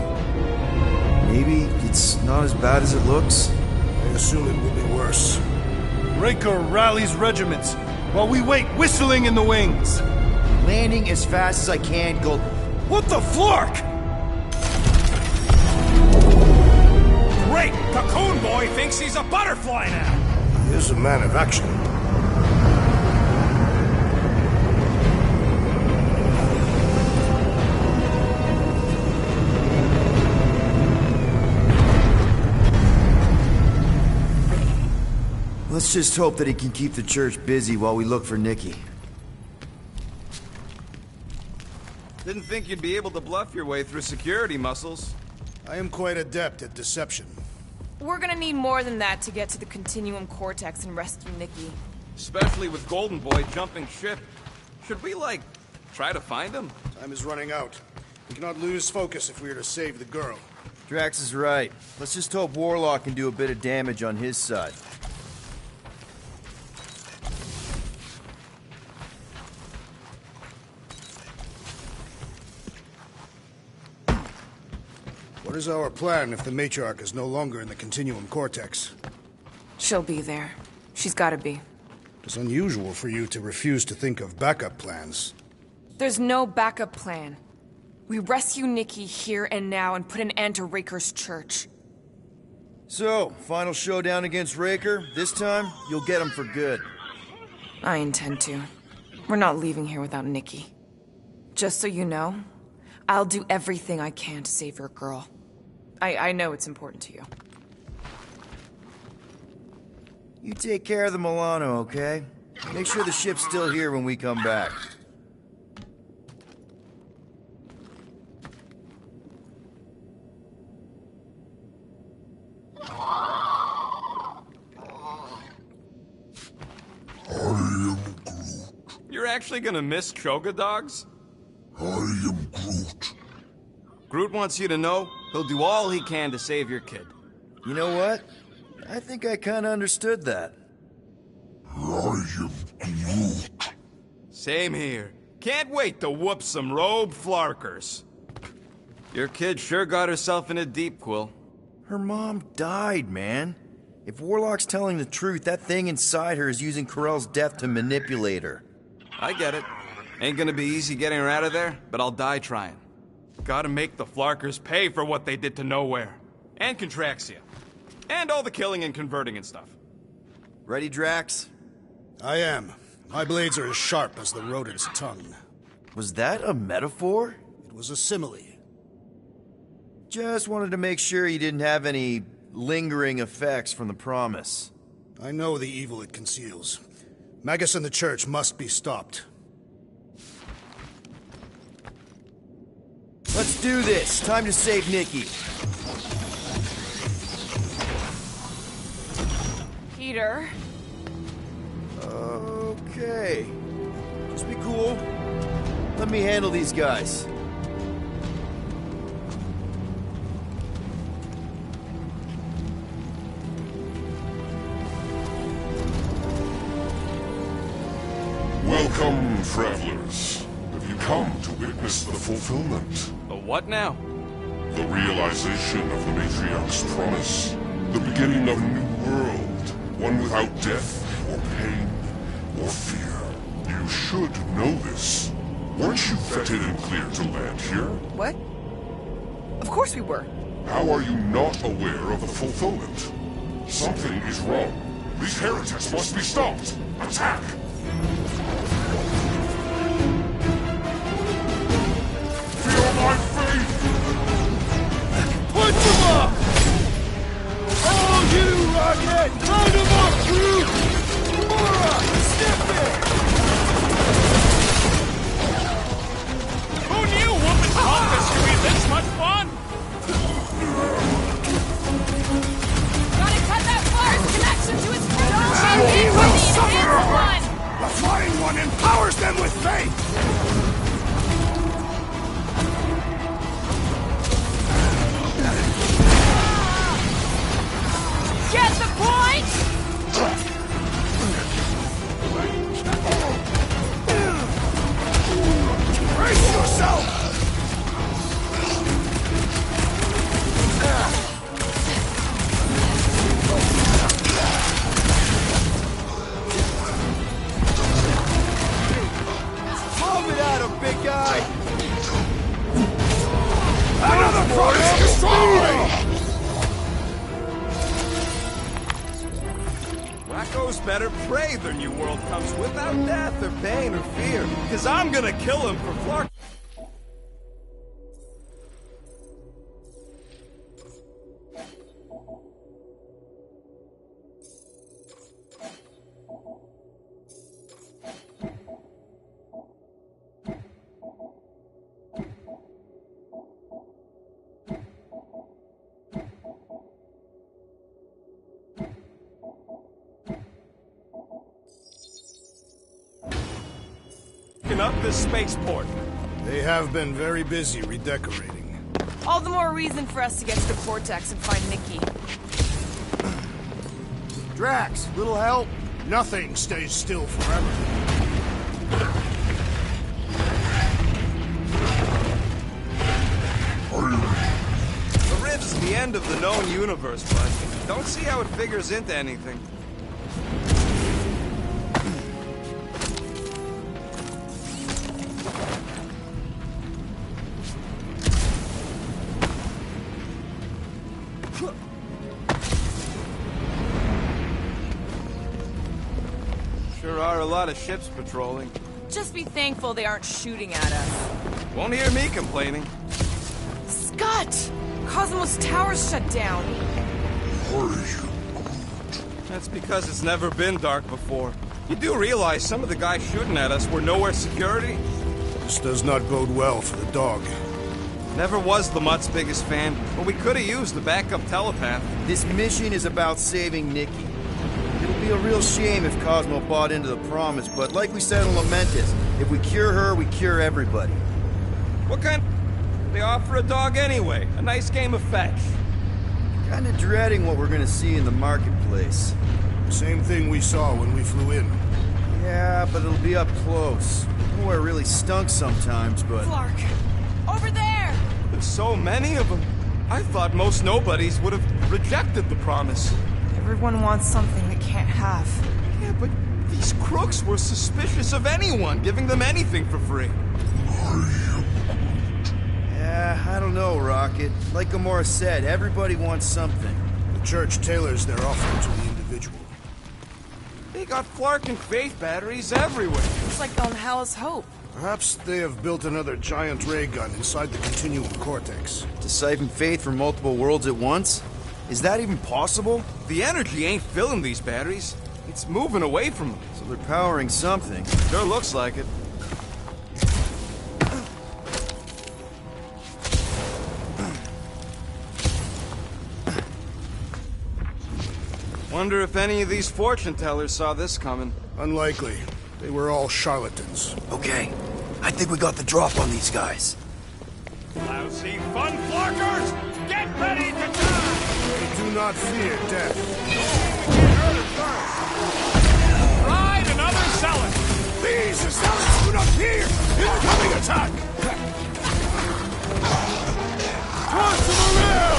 Maybe it's not as bad as it looks. I assume it will be worse. Raker rallies regiments while we wait whistling in the wings. Landing as fast as I can, Gold. What the flark? Great! Cocoon Boy thinks he's a butterfly now! He is a man of action. just hope that he can keep the church busy while we look for Nikki. Didn't think you'd be able to bluff your way through security muscles. I am quite adept at deception. We're gonna need more than that to get to the Continuum Cortex and rescue Nikki. Especially with Golden Boy jumping ship. Should we, like, try to find him? Time is running out. We cannot lose focus if we are to save the girl. Drax is right. Let's just hope Warlock can do a bit of damage on his side. What is our plan if the matriarch is no longer in the Continuum Cortex? She'll be there. She's gotta be. It is unusual for you to refuse to think of backup plans. There's no backup plan. We rescue Nikki here and now and put an end to Raker's church. So, final showdown against Raker. This time, you'll get him for good. I intend to. We're not leaving here without Nikki. Just so you know, I'll do everything I can to save your girl. I know it's important to you. You take care of the Milano, okay? Make sure the ship's still here when we come back. You're actually gonna miss Choga dogs? I am Groot. Groot wants you to know he'll do all he can to save your kid. You know what? I think I kinda understood that. I am Groot. Same here. Can't wait to whoop some robe flarkers. Your kid sure got herself in a deep, Quill. Her mom died, man. If Warlock's telling the truth, that thing inside her is using Corell's death to manipulate her. I get it. Ain't gonna be easy getting her out of there, but I'll die trying. Gotta make the flarkers pay for what they did to Nowhere. And Contraxia. And all the killing and converting and stuff. Ready, Drax? I am. My blades are as sharp as the rodent's tongue. Was that a metaphor? It was a simile. Just wanted to make sure you didn't have any lingering effects from the promise. I know the evil it conceals. Magus and the church must be stopped. Let's do this. Time to save Nikki. Peter. Okay. Just be cool. Let me handle these guys. Welcome, travelers. Have you come to witness the fulfillment? The what now? The realization of the Matriarch's promise. The beginning of a new world. One without death, or pain, or fear. You should know this. Weren't you vetted and cleared to land here? What? Of course we were. How are you not aware of the fulfillment? Something is wrong. These heretics must be stopped. Attack! Feel my faith! Punch him up! All you, Rocket! Round him up, Groot! Mora, step it! Who knew whooping Congress could be this much fun? Gotta cut that fire's connection to its production! One! The flying one empowers them with faith! Get the point? Brace yourself! Pump it at him, big guy! Another product destroyed! Wacko's better pray their new world comes without death or pain or fear. Cause I'm gonna kill him for Flark. freshen up this spaceport. They have been very busy redecorating. All the more reason for us to get to the Cortex and find Nikki. Drax, little help? Nothing stays still forever. The Rib's the end of the known universe, but don't see how it figures into anything. Sure are a lot of ships patrolling. Just be thankful they aren't shooting at us. Won't hear me complaining. Scott! Cosmos Tower's shut down. That's because it's never been dark before. You do realize some of the guys shooting at us were nowhere security? This does not bode well for the dog. Never was the Mutt's biggest fan, but we could have used the backup telepath. This mission is about saving Nikki. It'll be a real shame if Cosmo bought into the promise, but like we said in Lamentus, if we cure her, we cure everybody. What kind? They offer a dog anyway. A nice game of fetch. Kinda dreading what we're gonna see in the marketplace. Same thing we saw when we flew in. Yeah, but it'll be up close. Nowhere really stunk sometimes, but... Clark! Over there! There's so many of them. I thought most nobodies would have rejected the promise. Everyone wants something they can't have. Yeah, but these crooks were suspicious of anyone giving them anything for free. Yeah, I don't know, Rocket. Like Gamora said, everybody wants something. The church tailors their offer to the individual. They got Flark and Faith batteries everywhere. It's like on Hala's Hope. Perhaps they have built another giant ray gun inside the continuum cortex. To siphon faith from multiple worlds at once? Is that even possible? The energy ain't filling these batteries. It's moving away from them. So they're powering something. Sure looks like it. Wonder if any of these fortune tellers saw this coming. Unlikely. They were all charlatans. Okay, I think we got the drop on these guys. Lousy fun flarkers! Get ready to die! They do not fear death. Ride another zealot! These zealots do not fear! Incoming attack! Toss to the rail!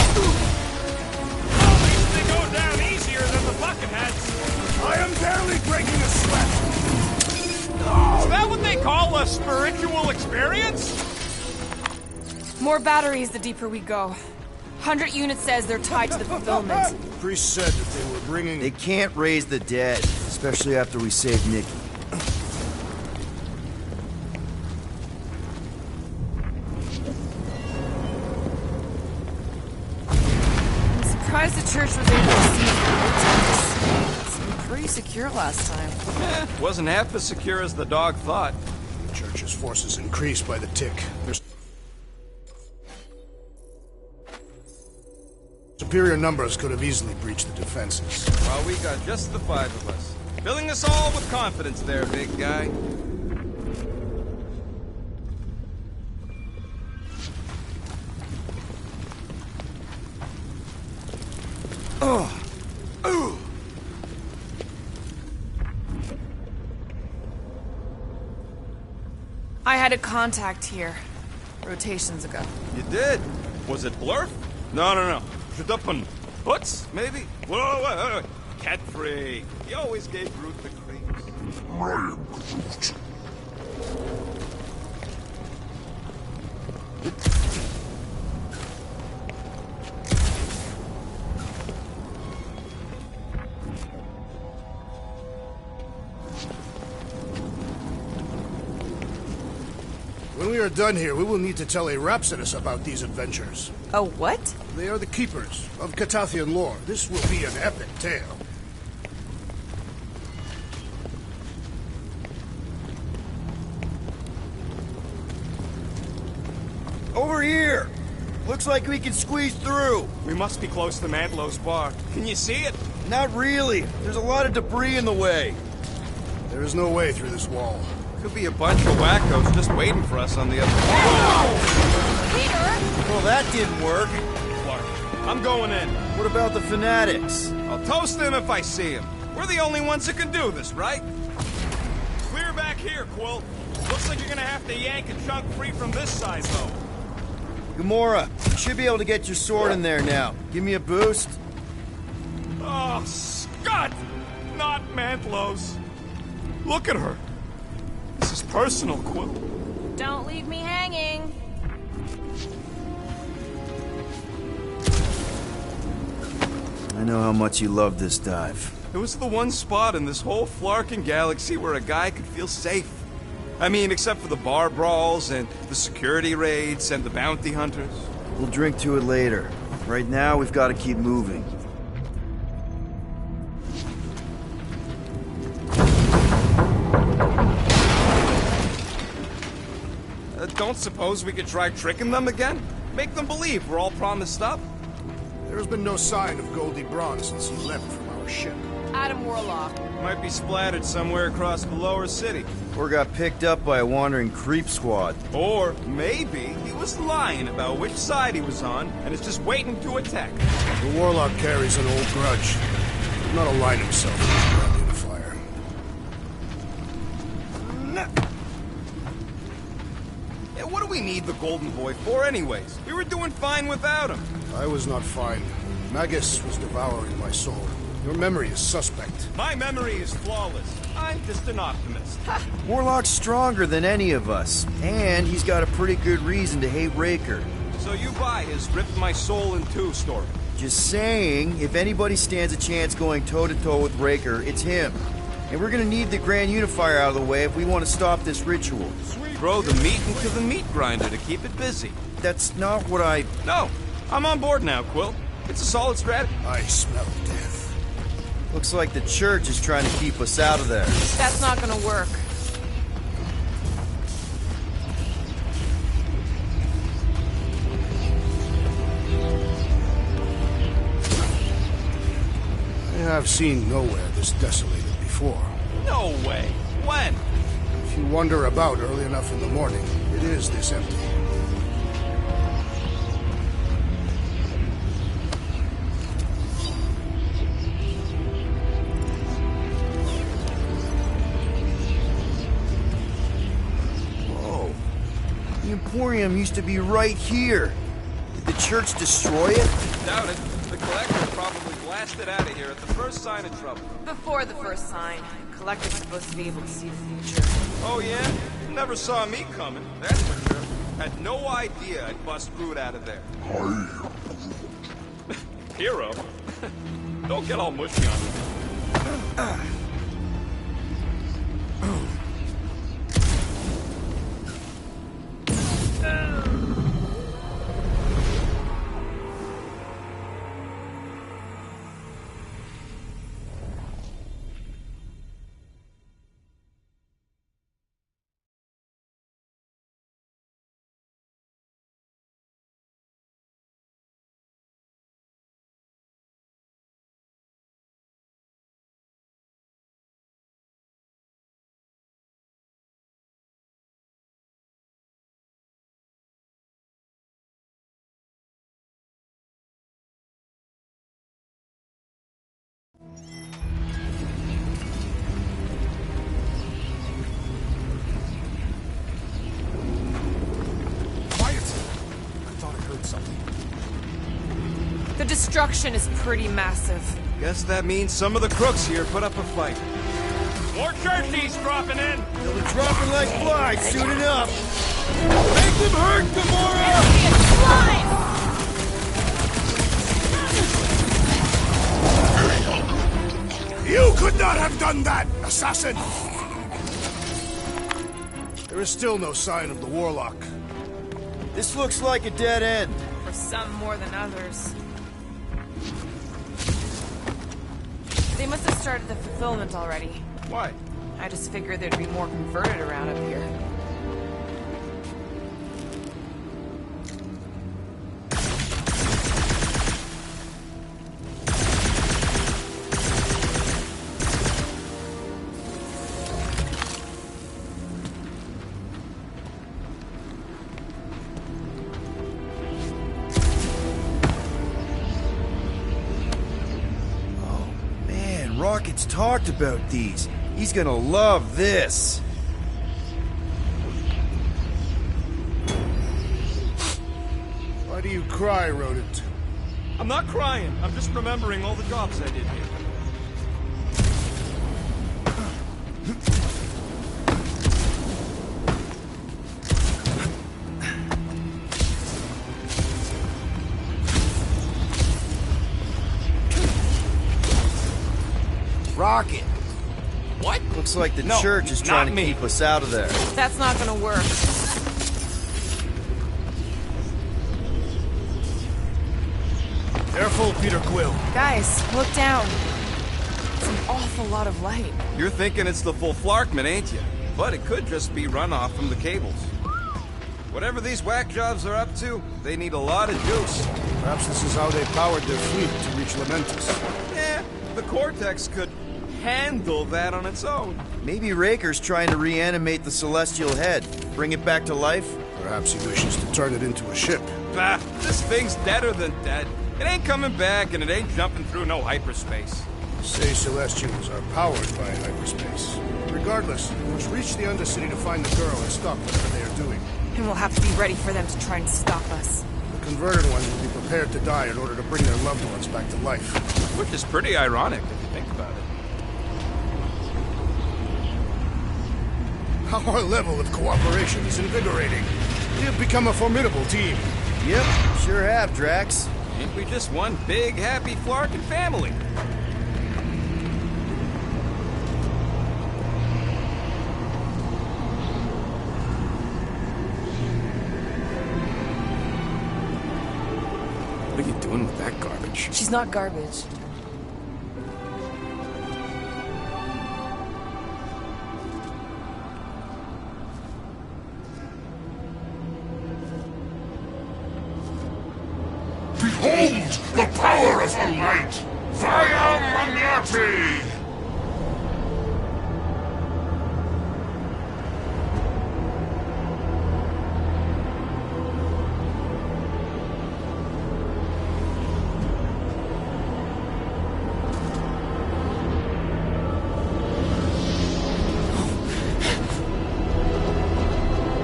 At least they go down easier than the bucketheads. I am barely breaking a sweat. Is that what they call a spiritual experience? More batteries the deeper we go. 100 units says they're tied to the fulfillment. Priest said that they were bringing... They can't raise the dead, especially after we save Nikki. I'm surprised the church was able to see it. It seemed pretty secure last time. Wasn't half as secure as the dog thought. The church's forces increased by the tick. Their superior numbers could have easily breached the defenses. Well, we got just the 5 of us. Filling us all with confidence there, big guy. Oh! Ooh! I had a contact here. Rotations ago. You did? Was it Blurf? No. Shadupun. Butts, maybe? Whoa. Cat free. He always gave Groot the creeps. Ryan Groot. When we are done here, we will need to tell a Rhapsodus about these adventures. Oh, what? They are the keepers of Catathian lore. This will be an epic tale. Over here! Looks like we can squeeze through. We must be close to Madlow's bar. Can you see it? Not really. There's a lot of debris in the way. There is no way through this wall. Could be a bunch of wackos just waiting for us on the other side. Peter! Well, that didn't work. Clark, I'm going in. What about the fanatics? I'll toast them if I see them. We're the only ones that can do this, right? Clear back here, Quill. Looks like you're gonna have to yank a chunk free from this side, though. Gamora, you should be able to get your sword in there now. Give me a boost. Oh, Scott! Not Mantlos. Look at her. This is personal, Quill. Don't leave me hanging. I know how much you love this dive. It was the one spot in this whole flarkin' galaxy where a guy could feel safe. I mean, except for the bar brawls and the security raids and the bounty hunters. We'll drink to it later. Right now, we've got to keep moving. Don't suppose we could try tricking them again? Make them believe we're all promised up? There's been no sign of Goldie Braun since he left from our ship. Adam Warlock. Might be splattered somewhere across the lower city. Or got picked up by a wandering creep squad. Or maybe he was lying about which side he was on and is just waiting to attack. The Warlock carries an old grudge. He did not align himself with his ground unifier. Yeah, what do we need the Golden Boy for anyways? We were doing fine without him. I was not fine. Magus was devouring my soul. Your memory is suspect. My memory is flawless. I'm just an optimist. Warlock's stronger than any of us, and he's got a pretty good reason to hate Raker. So you buy his ripped my soul in two story? Just saying, if anybody stands a chance going toe-to-toe with Raker, it's him. And we're gonna need the Grand Unifier out of the way if we want to stop this ritual. Throw the meat into the meat grinder to keep it busy. That's not what I... No, I'm on board now, Quill. It's a solid strategy. I smell death. Looks like the church is trying to keep us out of there. That's not gonna work. I have seen nowhere this desolated before. No way. When? If you wander about early enough in the morning, it is this empty. Whoa. The Emporium used to be right here. Did the church destroy it? Doubt it. The Collector probably blasted out of here at the first sign of trouble. Before the first sign. Collector's supposed to be able to see the future. Oh yeah? Never saw me coming, that's for sure. Had no idea I'd bust Groot out of there. Hero? Don't get all mushy on me. Quiet! I thought I heard something. The destruction is pretty massive. Guess that means some of the crooks here put up a fight. More churchies dropping in! They'll be dropping like flies soon enough. Make them hurt, Gamora! You could not have done that, assassin! There is still no sign of the Warlock. This looks like a dead end. For some more than others. They must have started the fulfillment already. Why? I just figured there'd be more converted around up here. Rocket's talked about these. He's gonna love this. Why do you cry, Rodent? I'm not crying. I'm just remembering all the jobs I did here. Rocket! What? Looks like the No, church is trying to not me. keep us out of there. That's not gonna work. Careful, Peter Quill. Guys, look down. It's an awful lot of light. You're thinking it's the full Flarkman, ain't you? But it could just be runoff from the cables. Whatever these whack jobs are up to, they need a lot of juice. Perhaps this is how they powered their fleet to reach Lamentus. Yeah, the Cortex could handle that on its own. Maybe Raker's trying to reanimate the Celestial Head. Bring it back to life? Perhaps he wishes to turn it into a ship. Bah, this thing's deader than dead. It ain't coming back, and it ain't jumping through no hyperspace. Say Celestials are powered by hyperspace. Regardless, we must reach the Undercity to find the girl and stop whatever they are doing. And we'll have to be ready for them to try and stop us. The converted ones will be prepared to die in order to bring their loved ones back to life. Which is pretty ironic if you think about it. Our level of cooperation is invigorating. We have become a formidable team. Yep, sure have, Drax. Ain't we just one big, happy Flarkin family? What are you doing with that garbage? She's not garbage. Behold the power of the light! Via Magnati!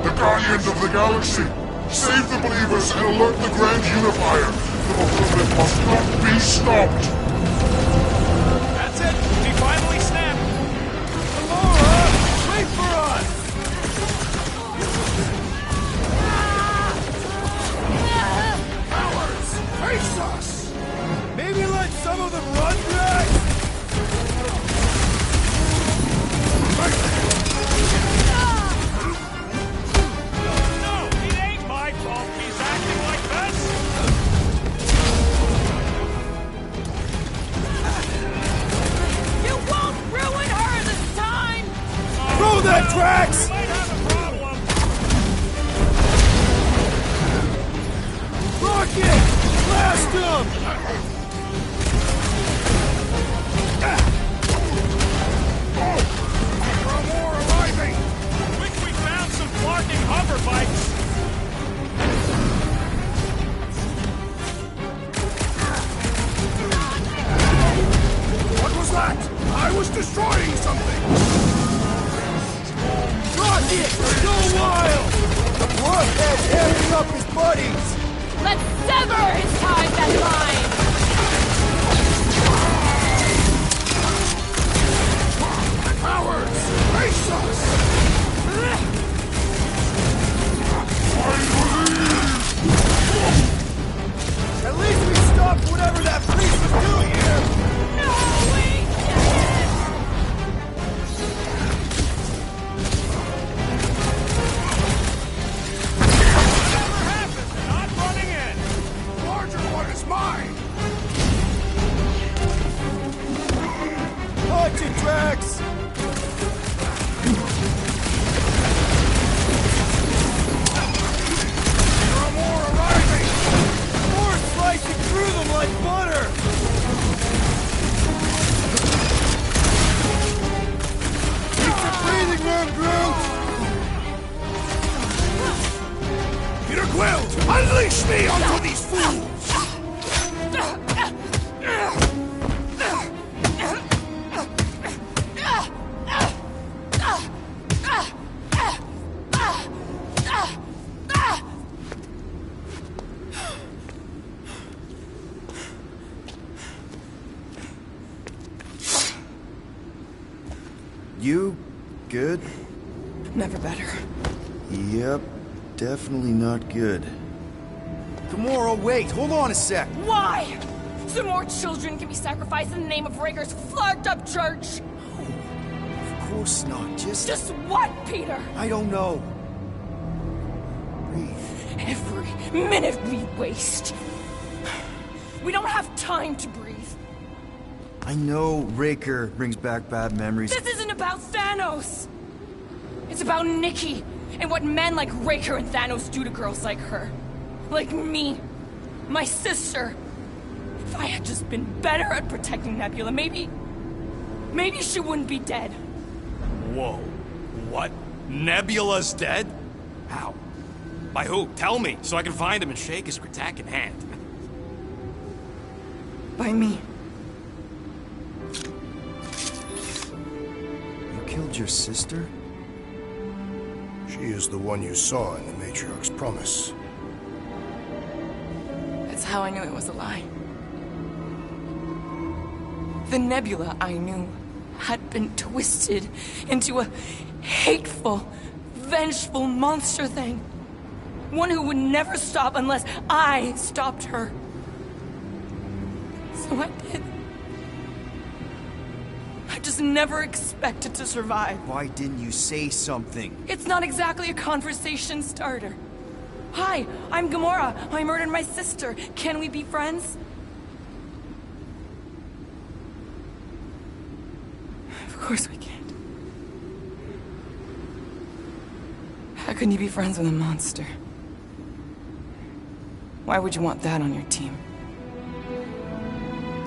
The Guardians of the Galaxy! Save the believers and alert the Grand Unifier! The movement must not be stopped! That's it. We finally snapped. Wait for us! Cowards! Face us! Maybe let some of them run, Drax? No, it ain't my fault he's acting like this. You won't ruin her this time! Throw that, Drax! We might have a problem. Rocket! Blast him! There are more arriving! Wish we found some flarking hover bikes. What was that? I was destroying something! Rocket! Go wild! The Bloodhead's hammering up his buddies! Let's sever his ties that bind! Cowards! Face us! At least we stopped whatever that priest was doing here! No, we didn't! Whatever happened to not running in? The larger one is mine! Watch it, Drax! There are more arriving! More slicing through them like butter! Keep your breathing room, Groot! Peter Quill, unleash me onto these fools! Never better. Yep, definitely not good. Gamora, wait, hold on a sec. Why? So more children can be sacrificed in the name of Raker's flagged up church? Of course not, Just what, Peter? I don't know. Breathe. Every minute we waste. We don't have time to breathe. I know Raker brings back bad memories. This isn't about Thanos! It's about Nikki, and what men like Raker and Thanos do to girls like her. Like me. My sister. If I had just been better at protecting Nebula, maybe she wouldn't be dead. Whoa. What? Nebula's dead? How? By who? Tell me, so I can find him and shake his Kratakan hand. By me. You killed your sister? She is the one you saw in the Matriarch's promise. That's how I knew it was a lie. The Nebula I knew had been twisted into a hateful, vengeful monster thing. One who would never stop unless I stopped her. So I did. I just never expected to survive. Why didn't you say something? It's not exactly a conversation starter. Hi, I'm Gamora. I murdered my sister. Can we be friends? Of course we can't. How can you be friends with a monster? Why would you want that on your team?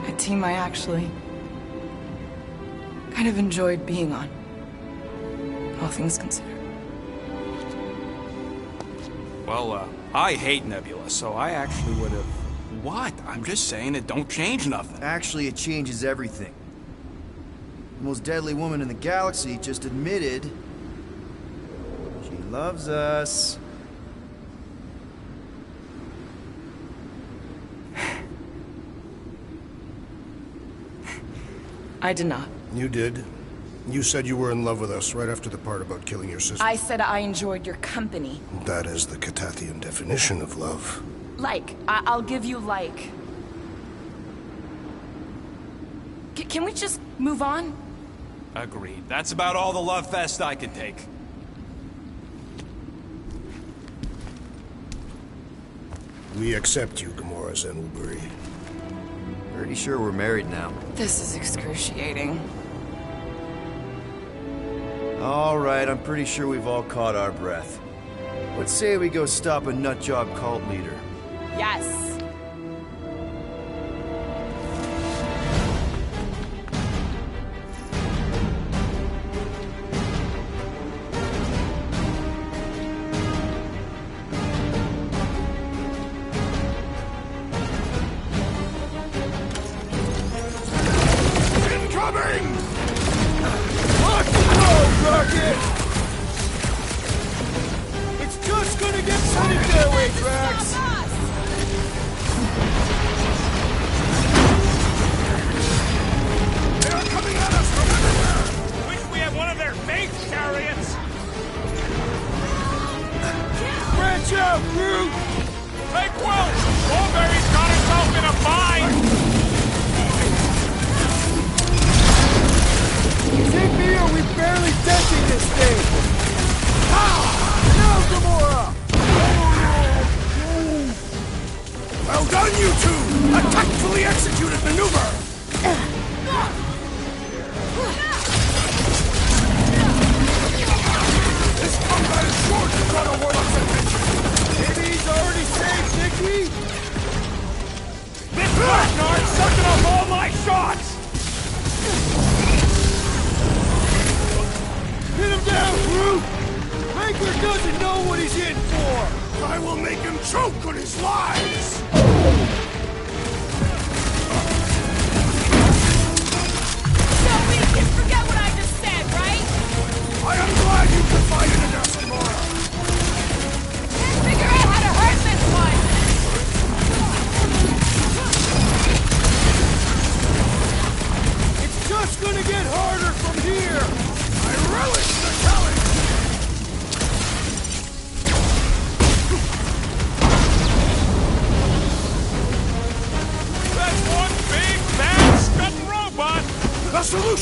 A team I actually kind of enjoyed being on. All things considered. Well, I hate Nebula, so I actually would have... What? I'm just saying it don't change nothing. Actually, it changes everything. The most deadly woman in the galaxy just admitted she loves us. I did not. You did. You said you were in love with us right after the part about killing your sister. I said I enjoyed your company. That is the Catathian definition of love. Like. I'll give you like. Can we just move on? Agreed. That's about all the love fest I can take. We accept you, Gamora Zenwalbury. Pretty sure we're married now. This is excruciating. All right, I'm pretty sure we've all caught our breath. Let's say we go stop a nutjob cult leader. Yes.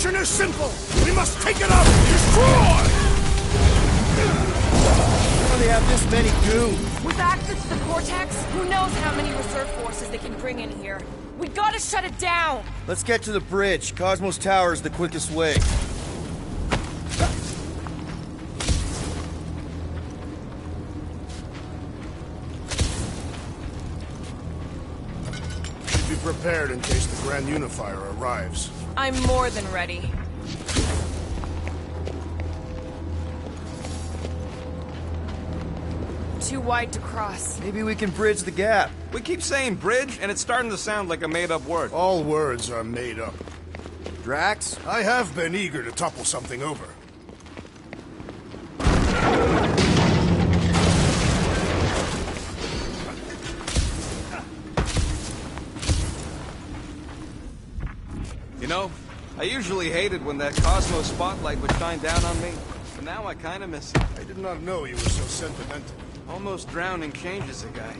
mission is simple. We must take it out and destroy! How do they have this many goons? With access to the Cortex, who knows how many reserve forces they can bring in here. We gotta shut it down! Let's get to the bridge. Cosmos Tower is the quickest way. Be prepared in case the Grand Unifier arrives. I'm more than ready. Too wide to cross. Maybe we can bridge the gap. We keep saying bridge, and it's starting to sound like a made-up word. All words are made up. Drax? I have been eager to topple something over. You know, I usually hated when that Cosmos spotlight would shine down on me, but now I kinda miss it. I did not know you were so sentimental. Almost drowning changes a guy.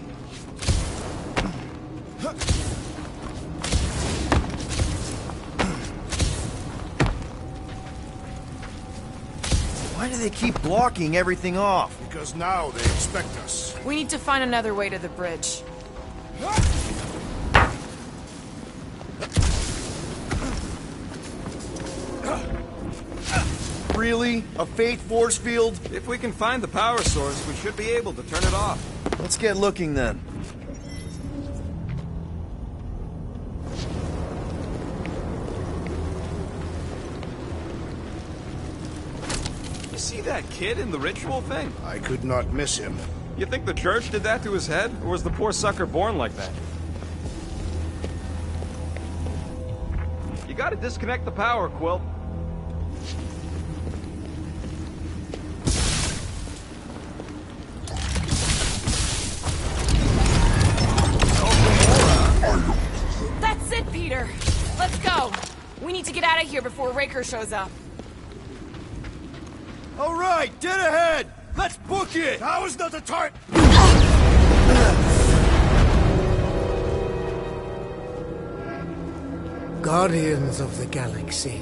Why do they keep blocking everything off? Because now they expect us. We need to find another way to the bridge. Really? A Fate force field? If we can find the power source, we should be able to turn it off. Let's get looking then. You see that kid in the ritual thing? I could not miss him. You think the church did that to his head, or was the poor sucker born like that? You gotta disconnect the power, Quill. That's it, Peter! Let's go! We need to get out of here before Raker shows up. All right, dead ahead! Let's book it! Now is not the time! Guardians of the Galaxy.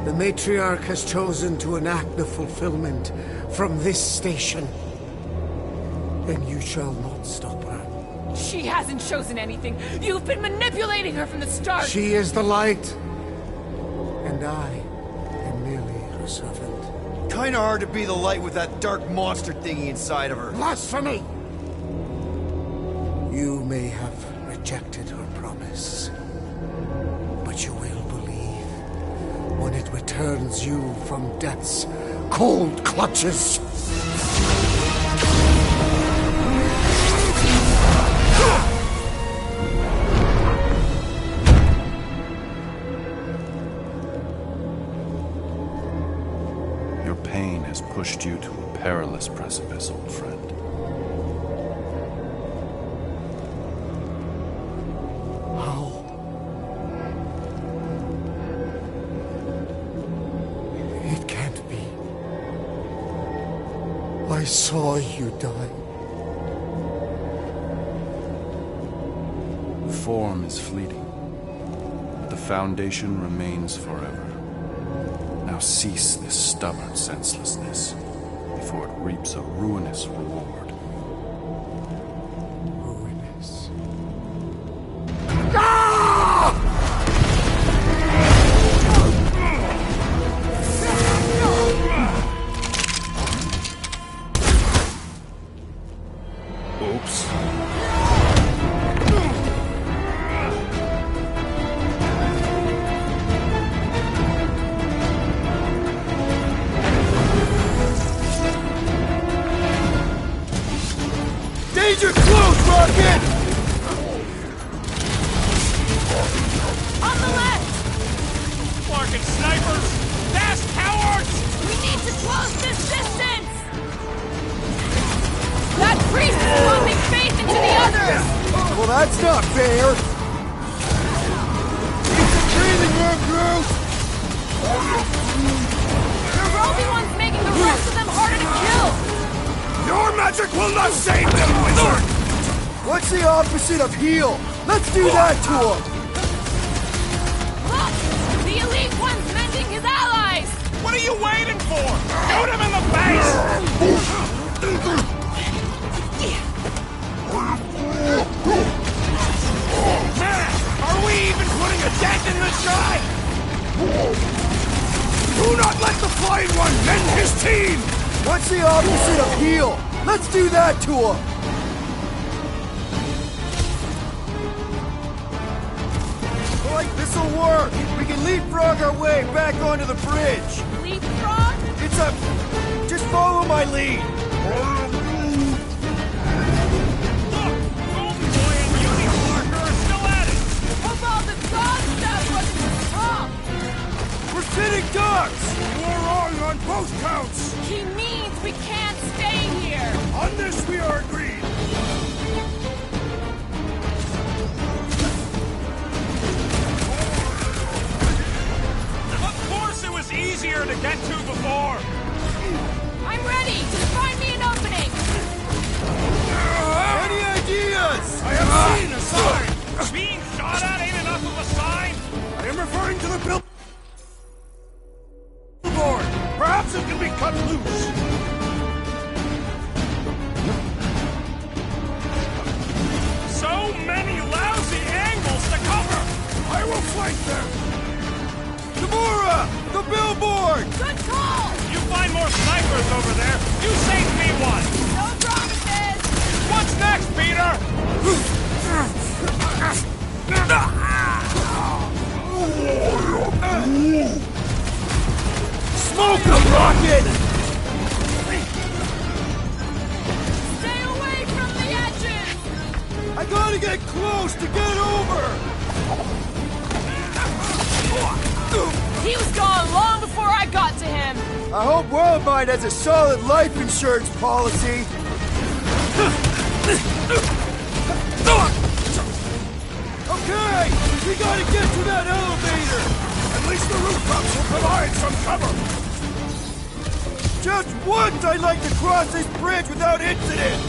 The Matriarch has chosen to enact the fulfillment from this station. And you shall not stop her. She hasn't chosen anything. You've been manipulating her from the start. She is the light. And I am merely her servant. Kinda hard to be the light with that dark monster thingy inside of her. Blasphemy! You may have rejected her promise, but you will believe when it returns you from death's cold clutches. Your pain has pushed you to a perilous precipice, old friend. I saw you die. Form is fleeting, but the foundation remains forever. Now cease this stubborn senselessness before it reaps a ruinous reward. Ruinous. Danger close, Rocket! On the left! Fucking snipers! Fast cowards! We need to close this distance! That priest is pumping faith into the others! Well, that's not fair! Keep the breathing room, Groot! The roving one's making the rest of them harder to kill! Your magic will not save them, wizard! What's the opposite of heal? Let's do that to him! Look! for? Shoot him in the face! Man, are we even putting a dent in this guy? Do not let the Flying One mend his team! What's the opposite of heal? Let's do that to him! Like, this'll work! We can leapfrog our way back onto the bridge! Leapfrog? It's a... just follow my lead! Look! Golden Boy and Unicorn are still at it! How about the god that wasn't top? We're sitting ducks! You're wrong on both counts! He means we can't stay here! On this we are agreed! Of course it was easier to get to before! I'm ready! Just find me an opening! Any ideas? I have seen a sign! Being shot at ain't enough of a sign! I am referring to the billboard! Perhaps it can be cut loose! So many lousy angles to cover! I will flank them! Gamora! The billboard! Good call! You find more snipers over there, you save me one! No promises! What's next, Peter? Smoke him, Rocket! Stay away from the edges! I gotta get close to get over! He was gone long before I got to him! I hope Worldmind has a solid life insurance policy! Okay! We gotta get to that elevator! At least the rooftops will provide some cover! Just once I'd like to cross this bridge without incident!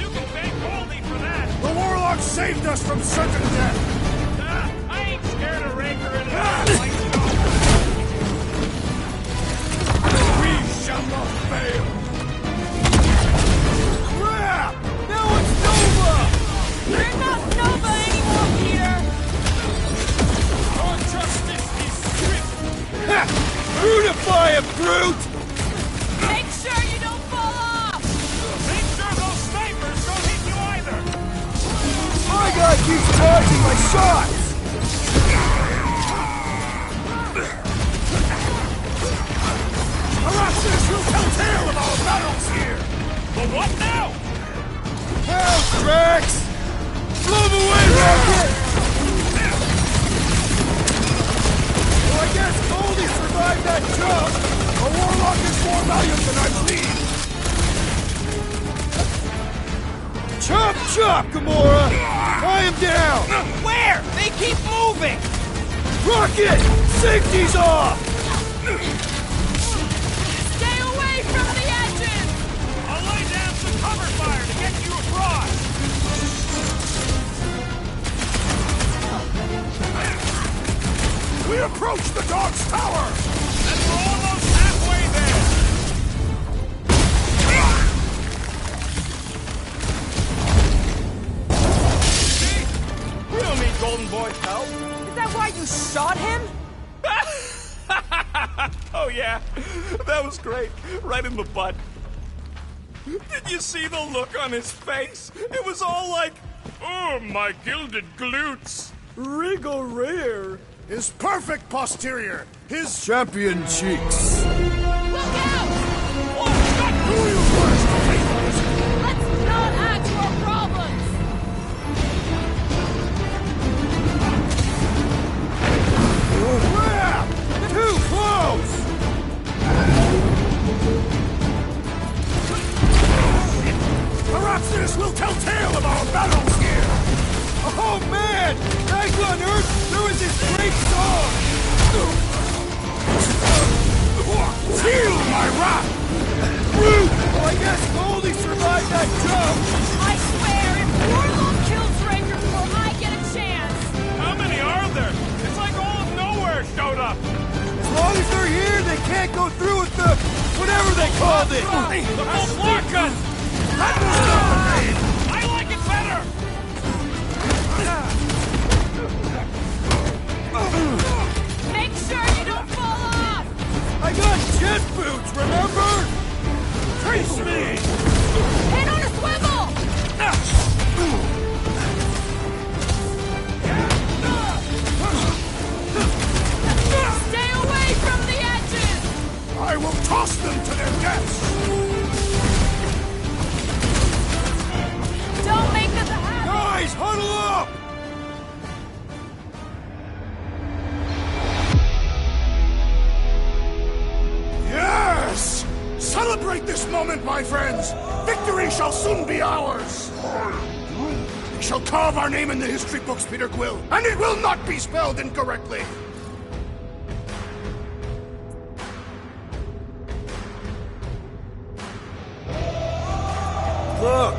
You can thank Goldie for that! The Warlock saved us from certain death! I ain't scared of Raker in his like We shall not fail! Crap! Now it's Nova! You're not Nova anymore, Peter! Our justice is swift! Ha! Brutify him, Groot! Make sure you don't fall off! Make sure those snipers don't hit you either! My guy keeps dodging my shots! Heraclius will tell tale of our battles here! But what now? Hell, Drax! Blow him away, Rocket! Well, I guess Goldie survived that jump! A Warlock is more valiant than I believe! Chop, chop, Gamora! I am down! Where? They keep moving! Rocket! Safety's off! Stay away from the edges! I'll lay down some cover fire to get you across! We approach the dog's tower! And we're almost halfway there! See? We don't need Golden Boy's help. Is that why you shot him? Oh yeah, that was great. Right in the butt. Did you see the look on his face? It was all like, oh, my gilded glutes. Wriggle rear! His perfect posterior! His Champion cheeks! Look out! Do you first, faithfuls! Let's not add to our problems! Crap! Too close! Heraclius will tell tale of our battles here! Oh man! Back on Earth, there was this great song! Feel my wrath! Groot! Well, I guess Goldie survived that jump! I swear, if Warlock kills Ranger before I get a chance! How many are there? It's like all of nowhere showed up. As long as they're here, they can't go through with the Whatever they called it! The full block gun! That was not the name! I like it better! Make sure you don't fall off! I got jet boots, remember? Trace me! Head on a swivel! Stay away from the edges! I will toss them to their deaths! Don't make this a habit! Guys, huddle up! Yes! Celebrate this moment, my friends! Victory shall soon be ours! We shall carve our name in the history books, Peter Quill, and it will not be spelled incorrectly! Look,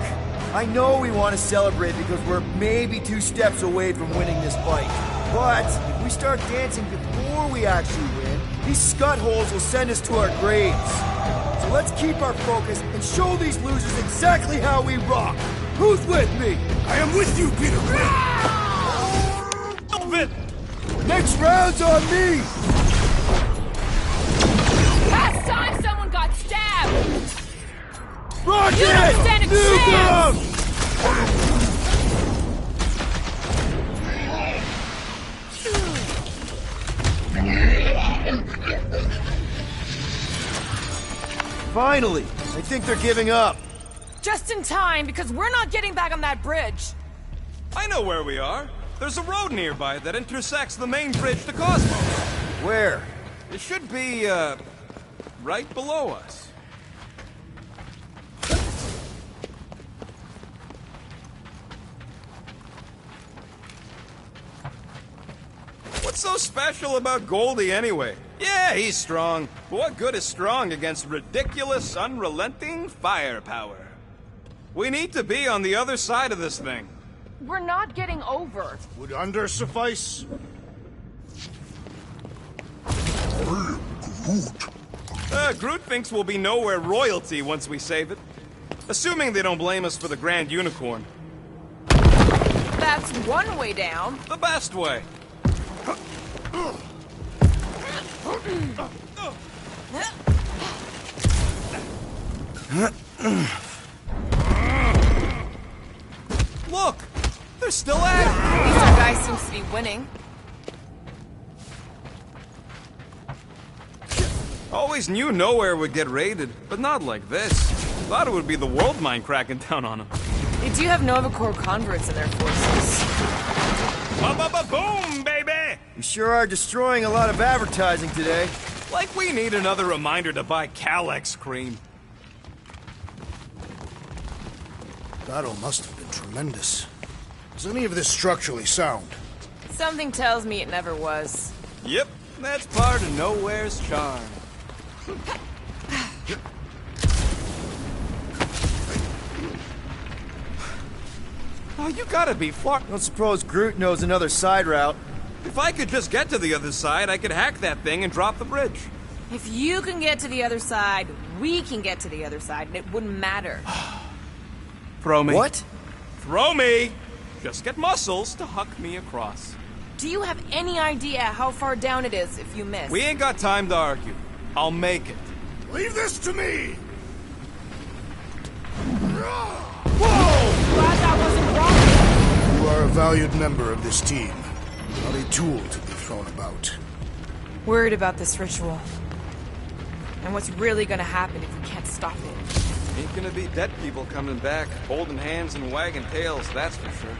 I know we want to celebrate because we're maybe 2 steps away from winning this fight. But if we start dancing before we actually win, these scut holes will send us to our graves. So let's keep our focus and show these losers exactly how we rock. Who's with me? I am with you, Peter Quill! Bit. Next round's on me! Last time someone got stabbed! Rocket! You don't stand a Nuke chance! 'em! Finally! I think they're giving up. Just in time, because we're not getting back on that bridge. I know where we are. There's a road nearby that intersects the main bridge to Cosmos. Where? It should be, right below us. What's so special about Goldie anyway? Yeah, he's strong. But what good is strong against ridiculous, unrelenting firepower? We need to be on the other side of this thing. We're not getting over. Would under suffice? Groot thinks we'll be nowhere royalty once we save it. Assuming they don't blame us for the Grand Unicorn. That's one way down. The best way. Look! They're still at it! At least our guy seems to be winning. Always knew nowhere would get raided, but not like this. Thought it would be the world mine cracking down on them. They do have Nova Corps converts in their forces. Ba-ba-ba-boom, baby! We sure are destroying a lot of advertising today. Like we need another reminder to buy Calyx cream. Battle must have been tremendous. Is any of this structurally sound? Something tells me it never was. Yep, that's part of Nowhere's charm. Oh, you gotta be fucked. Don't suppose Groot knows another side route. If I could just get to the other side, I could hack that thing and drop the bridge. If you can get to the other side, we can get to the other side, and it wouldn't matter. Throw me. What? Throw me! Just get muscles to huck me across. Do you have any idea how far down it is if you miss? We ain't got time to argue. I'll make it. Leave this to me! Whoa! Glad that wasn't wrong. You are a valued member of this team, not a tool to be thrown about. Worried about this ritual. And what's really gonna happen if we can't stop it. Ain't gonna be dead people coming back, holding hands and wagging tails, that's for sure.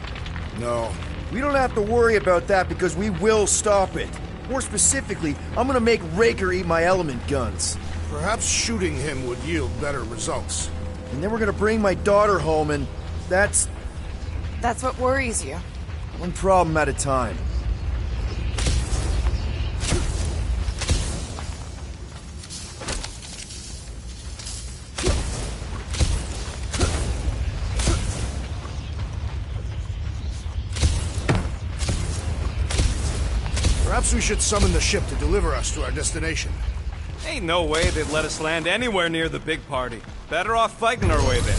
No. We don't have to worry about that because we will stop it. More specifically, I'm gonna make Raker eat my element guns. Perhaps shooting him would yield better results. And then we're gonna bring my daughter home and that's what worries you. one problem at a time. Perhaps we should summon the ship to deliver us to our destination. Ain't no way they'd let us land anywhere near the big party. Better off fighting our way there.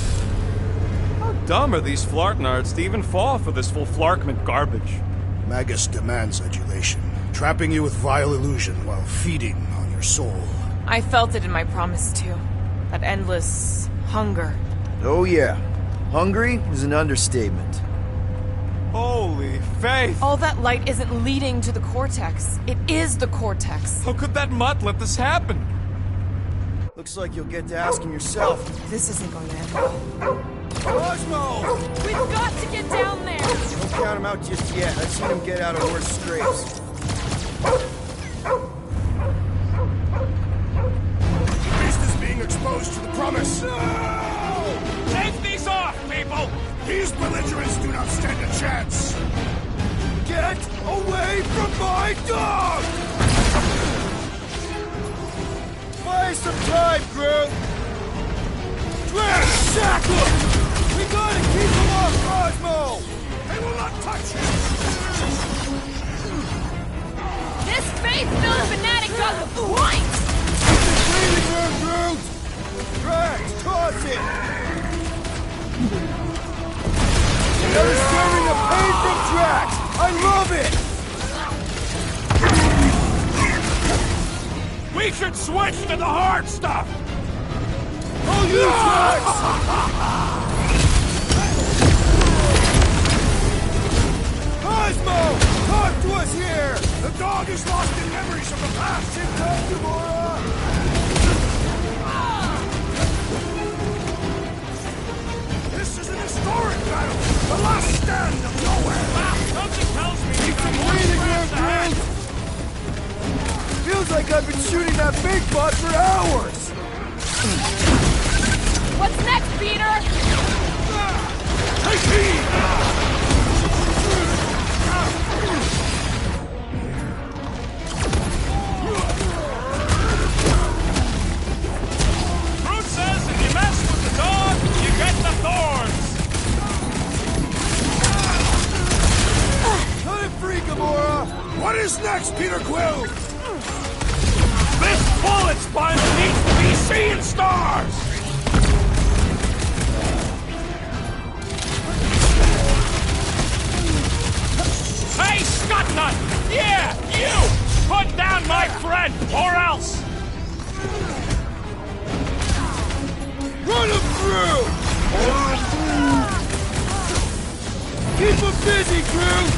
How dumb are these Flartnards to even fall for this full Flarkment garbage? Magus demands adulation, trapping you with vile illusion while feeding on your soul. I felt it in my promise too. That endless hunger. Oh yeah. Hungry is an understatement. Holy faith! All that light isn't leading to the cortex. It is the cortex. How could that mutt let this happen? Looks like you'll get to asking yourself. This isn't going to end well. Cosmo! We've got to get down there! Don't count him out just yet. I've seen him get out of worse scrapes. The beast is being exposed to the promise. No! Take these off, people! These belligerents do not stand a chance. Get away from my dog! Buy some time, Groot! Drax, sack him! We gotta keep him off Cosmo! They will not touch him! This faith-filled fanatic got the point! Breathing room, Groot! Drax, toss it! Understanding the pain from Drax! I love it! We should switch to the hard stuff! Oh, you Drax! Cosmo! Talk to us here! The dog is lost in memories of the past! Sit down, Gamora! This is an historic battle! The last stand of nowhere! Something tells me Keep some breathing room, Groot! Feels like I've been shooting that big bot for hours! What's next, Peter? Take heed! Groot says if you mess with the dog, you get the thorns! Cut it free, Gamora! What is next, Peter Quill? This bullet sponge needs to be seeing stars! Hey, Scutnut! Yeah, you! Put down my friend, or else! Run him through! Keep him busy, Groot!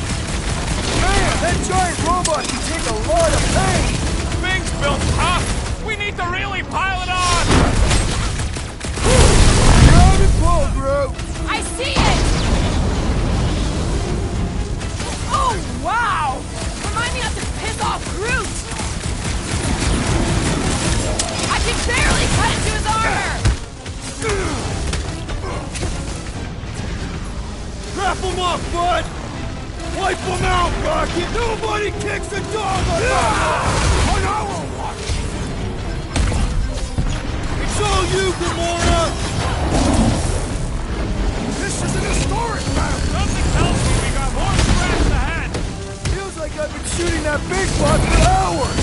Man, that giant robot can take a lot of pain! Things built tough! We need to really pile it on! Grab and pull, Groot! I see it! Oh, wow! Remind me not to piss off Groot! I can barely cut into his armor! Wrap him up, bud! Wipe him out, Rocket! Nobody kicks a dog on our watch! It's all you, Gamora! This is an historic battle! Something tells me we got more scraps ahead! Feels like I've been shooting that big bot for hours!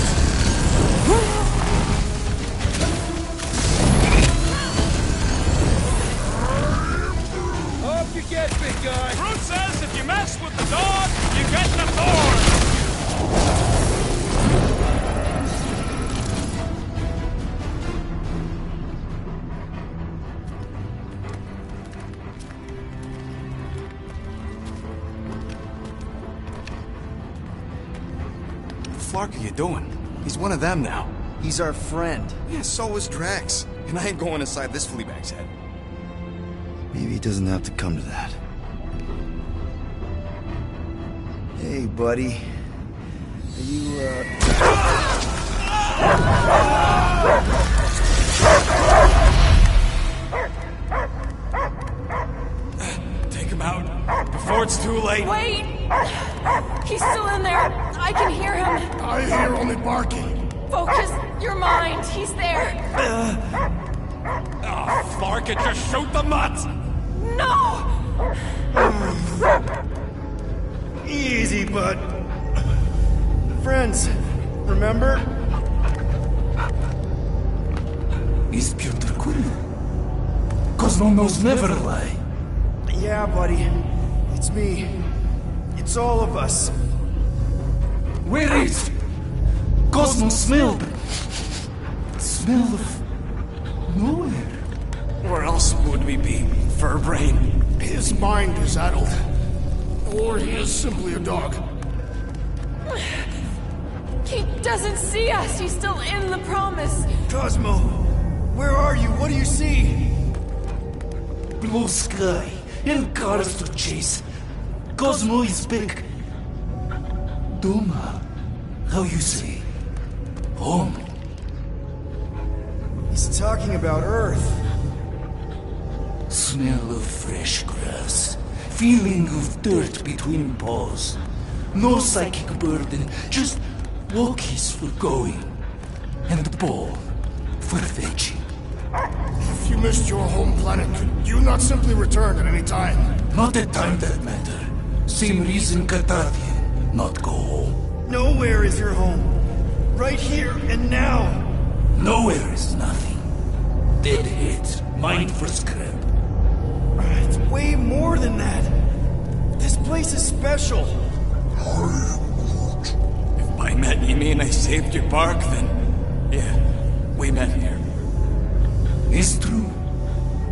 Up you get, big guy! Groot says if you mess with the dog, you get the thorns! What the fuck are you doing? He's one of them now. He's our friend. Yeah, so is Drax. And I ain't going inside this fleabag's head. Maybe it doesn't have to come to that. Hey, buddy. Are you, Take him out before it's too late. Wait! He's still in there. I can hear him. I hear only barking. Focus your mind. He's there. Oh, Flark, just shoot the mutt! No! Easy, bud. Friends, remember? is Peter Quill. Cosmo knows never lie. Yeah, buddy. It's me. It's all of us. Where is Cosmo smelled? Smell of nowhere. Where else would we be, Furbrain? His mind is addled. Or he is simply a dog. He doesn't see us. He's still in the promise. Cosmo, where are you? What do you see? Blue sky and cars to chase. Cosmo is back. Doma, how you say? Home. He's talking about Earth. Smell of fresh grass. Feeling of dirt between paws. No psychic burden, just walkies for going. And the ball for fetching. If you missed your home planet, could you not simply return at any time? Not at time that matter. Same reason Carthagian, not go home. Nowhere is your home. Right here and now. Nowhere is nothing. Dead heads, mind for scrap. It's way more than that. This place is special. If by met you mean I saved your bark, then yeah, we met here. It's true.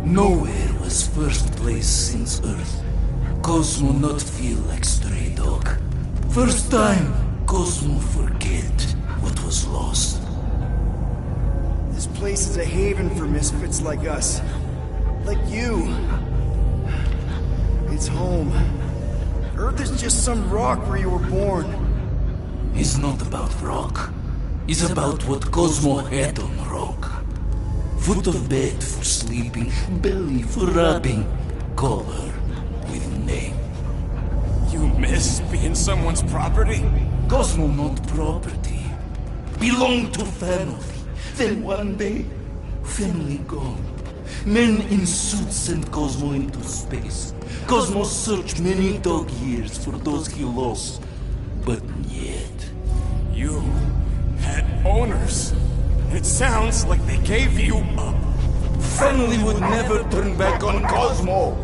Nowhere was first place since Earth. Cosmo not feel like stray dog. First time, Cosmo forget what was lost. This place is a haven for misfits like us. Like you. It's home. Earth is just some rock where you were born. It's not about rock. It's about what Cosmo had on rock. Foot of bed for sleeping, belly for rubbing, color with name. You miss being someone's property? Cosmo not property. Belong to family. Then one day, family gone. Men in suits sent Cosmo into space. Cosmo searched many dog years for those he lost. But yet... You had owners. It sounds like they gave you up. Family would never turn back on Cosmo.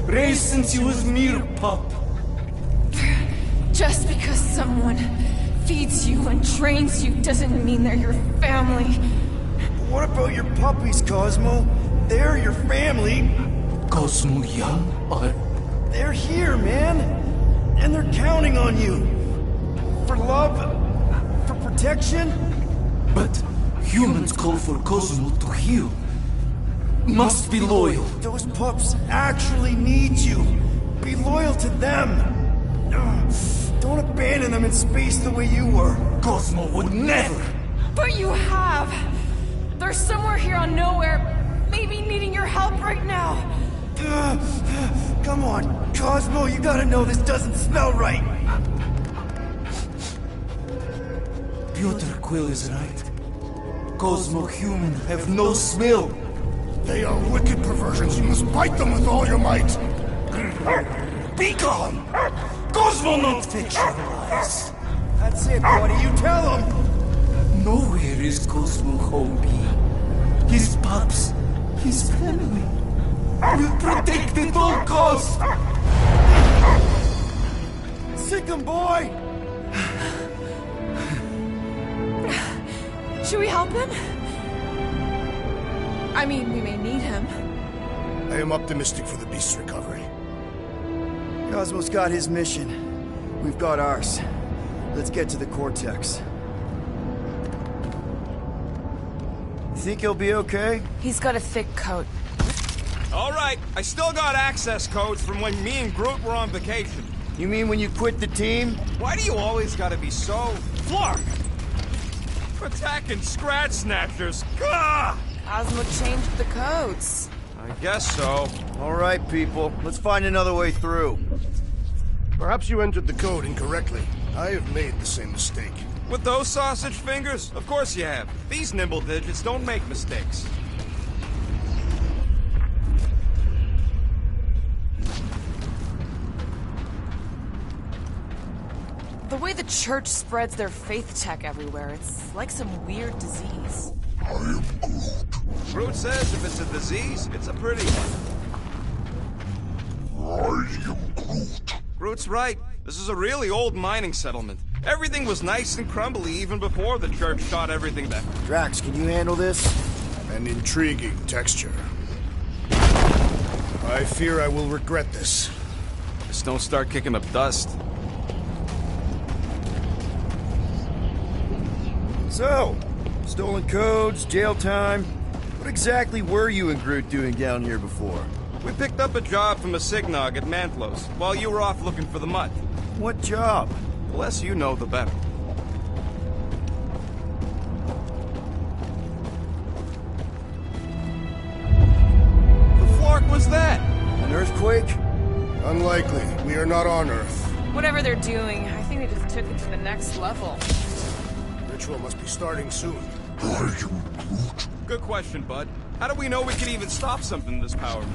Raised since he was mere pup. Just because someone feeds you and trains you doesn't mean they're your family. What about your puppies, Cosmo? They're your family. Cosmo young are... They're here, man. And they're counting on you. For love, for protection. But humans call for Cosmo to heal. Must be loyal. Those pups actually need you. Be loyal to them. Don't abandon them in space the way you were. Cosmo would never. But you have. They're somewhere here on Nowhere, maybe needing your help right now. Come on, Cosmo, you gotta know this doesn't smell right. Peter Quill is right. Cosmo human have no smell. They are wicked perversions. You must bite them with all your might. Be gone! Cosmo not fictionalize. That's it, buddy. You tell him. Nowhere is Cosmo home be. His pups, his family. Will protect at all costs. Sick him, boy. Should we help him? I mean, we may need him. I am optimistic for the beast's recovery. Cosmo's got his mission. We've got ours. Let's get to the Cortex. You think he'll be okay? He's got a thick coat. All right, I still got access codes from when me and Groot were on vacation. You mean when you quit the team? Why do you always gotta be so... Flark! Attacking Scratch Snatchers! Gah! Cosmo changed the codes. I guess so. All right, people. Let's find another way through. Perhaps you entered the code incorrectly. I have made the same mistake. With those sausage fingers? Of course you have. These nimble digits don't make mistakes. The way the church spreads their faith tech everywhere, it's like some weird disease. Groot says if it's a disease, it's a pretty one. I am Groot. Groot's right. This is a really old mining settlement. Everything was nice and crumbly even before the church shot everything down. Drax, can you handle this? An intriguing texture. I fear I will regret this. Just don't start kicking up dust. So, stolen codes, jail time. What exactly were you and Groot doing down here before? We picked up a job from a Signog at Mantlos while you were off looking for the mud. What job? The less you know, the better. The flark was that? An earthquake? Unlikely. We are not on Earth. Whatever they're doing, I think they just took it to the next level. Ritual must be starting soon. Good question, bud. How do we know we can even stop something this powerful?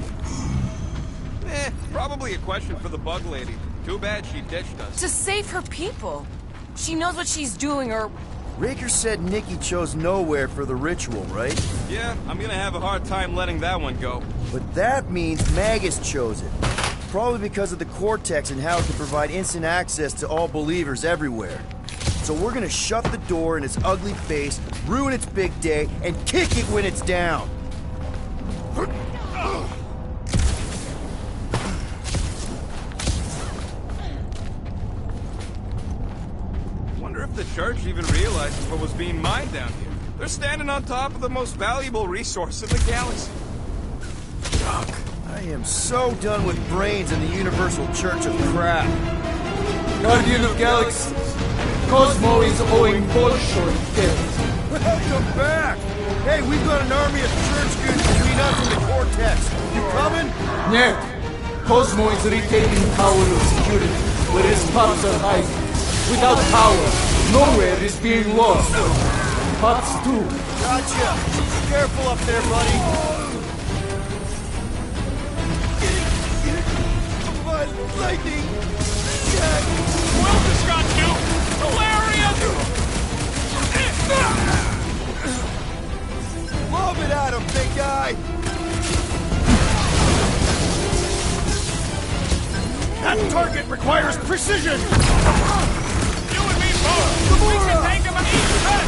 Probably a question for the bug lady. Too bad she ditched us. To save her people. She knows what she's doing, or... Raker said Nikki chose nowhere for the ritual, right? Yeah, I'm gonna have a hard time letting that one go. But that means Magus chose it. Probably because of the Cortex and how it can provide instant access to all believers everywhere. So we're gonna shut the door in its ugly face, ruin its big day, and kick it when it's down. Wonder if the church even realizes what was being mined down here. They're standing on top of the most valuable resource in the galaxy. Doc, I am so done with brains and the universal church of crap. Guardian of Galaxies, Cosmo is owing Bolshoi debt. Welcome back! Hey, we've got an army of church goons between us and the Cortex. You coming? Нет. Cosmo is retaining power of security, where his pups are hiding. Without power, nowhere is being lost. Pups too. Gotcha! Be careful up there, buddy! Lightning! Quill just got you! Hilarious! Lob it at him, big guy! That target requires precision! You and me both! We can take him at each head!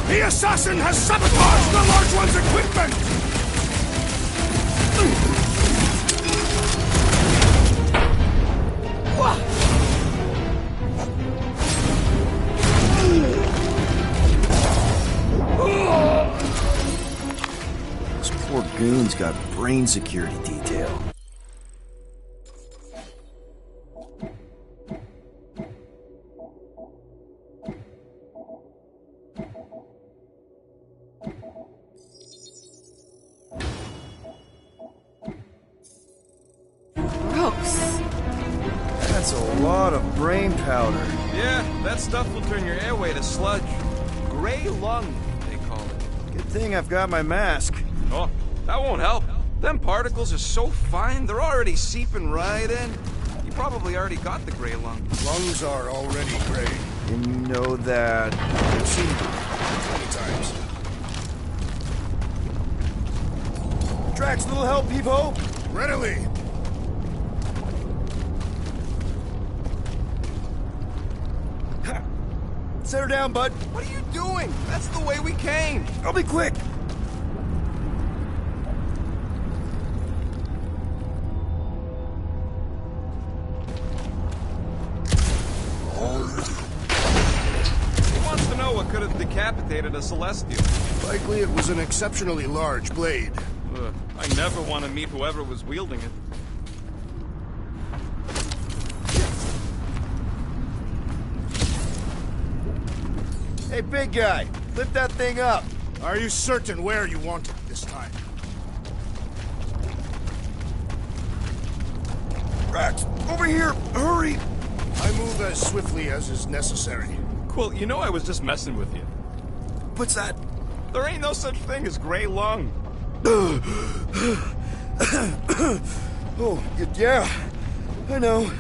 The assassin has sabotaged the large one's equipment! This poor goon's got brain security detail. Gross. That's a lot of brain powder. Yeah, that stuff will turn your airway to sludge. Gray lung, they call it. Good thing I've got my mask. Oh, that won't help. Them particles are so fine, they're already seeping right in. You probably already got the gray lung. Lungs are already gray. And you know that... I've seen them 20 times. Drax, little help, Peepo? Readily! Set her down, bud. What are you doing? That's the way we came. I'll be quick. He wants to know what could have decapitated a Celestial. Likely it was an exceptionally large blade. I never want to meet whoever was wielding it. Hey, big guy, lift that thing up. Are you certain where you want it this time? Drax, over here, hurry! I move as swiftly as is necessary. Quill, you know I was just messing with you. What's that? There ain't no such thing as gray lung. Oh, yeah, I know.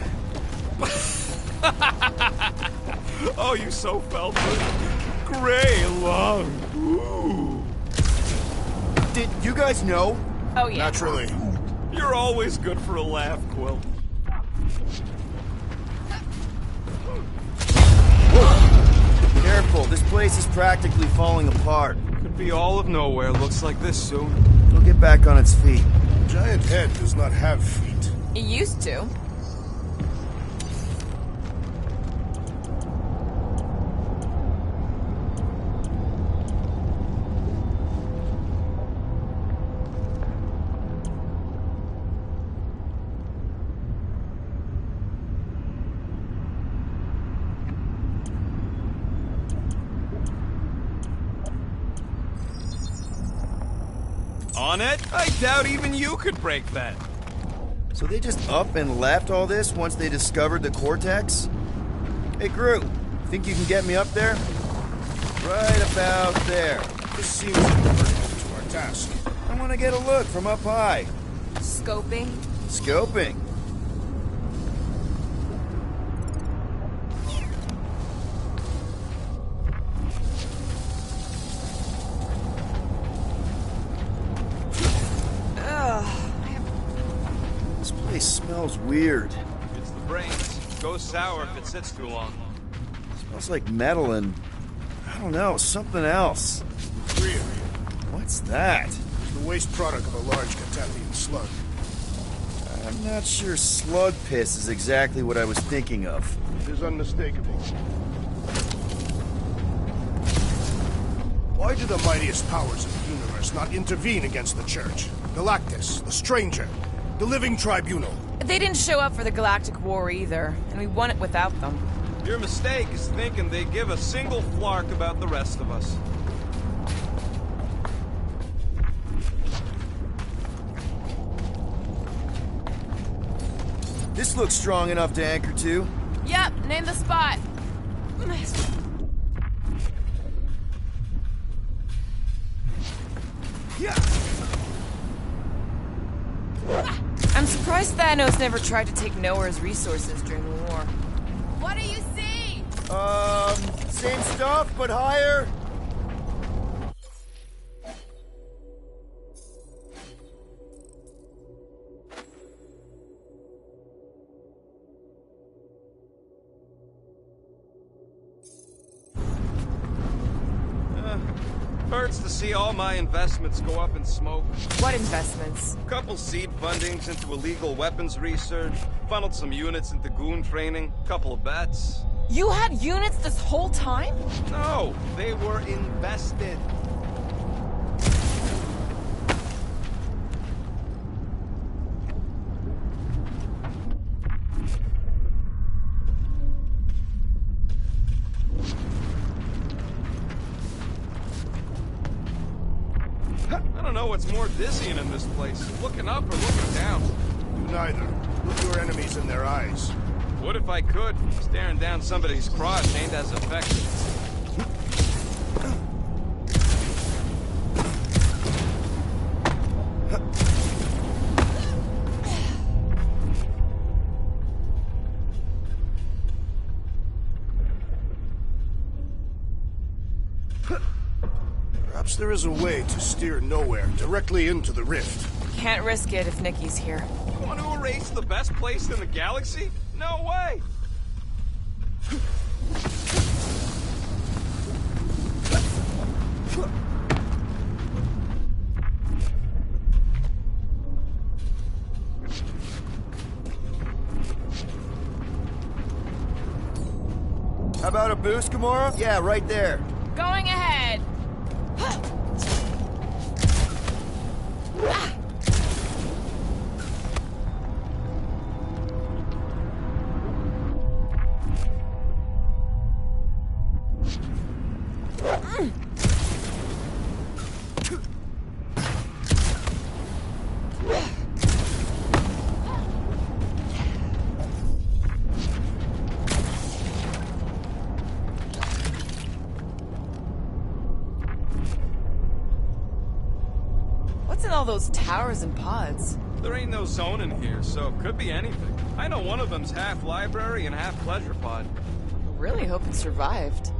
Oh, you so felt it. Cray long. Ooh. Did you guys know? Oh, yeah. Naturally. You're always good for a laugh, Quill. Careful, this place is practically falling apart. Could be all of nowhere. Looks like this soon. It'll get back on its feet. Giant head does not have feet. It used to. On it? I doubt even you could break that. So they just up and left all this once they discovered the cortex? Hey, Groot, think you can get me up there? Right about there. This seems impertinent to our task. I want to get a look from up high. Scoping? Scoping. This place smells weird. It's the brains. Goes sour if it sits too long. Smells like metal and, I don't know, something else. Really? What's that? It's the waste product of a large Cataphian slug. I'm not sure slug piss is exactly what I was thinking of. It is unmistakable. Why do the mightiest powers of the universe not intervene against the Church? Galactus, the Stranger, the Living Tribunal. They didn't show up for the Galactic War either, and we won it without them. Your mistake is thinking they give a single flark about the rest of us. This looks strong enough to anchor to. Yep, name the spot. I'm surprised Thanos never tried to take Nowhere's resources during the war. What do you see? Same stuff, but higher. Hurts to see all my investments go up in smoke. What investments? Couple seed fundings into illegal weapons research, funneled some units into goon training, couple of bets. You had units this whole time? No, they were invested. I don't know what's more dizzying in this place, looking up or looking down. Do neither. Look your enemies in their eyes. What if I could? Staring down somebody's crotch ain't as effective. Perhaps there is a way to steer Nowhere directly into the rift. Can't risk it if Nikki's here. You want to erase the best place in the galaxy? No way! How about a boost, Gamora? Yeah, right there. Going ahead. What's in all those towers and pods? There ain't no zone in here, so it could be anything. I know one of them's half library and half pleasure pod. I really hope it survived.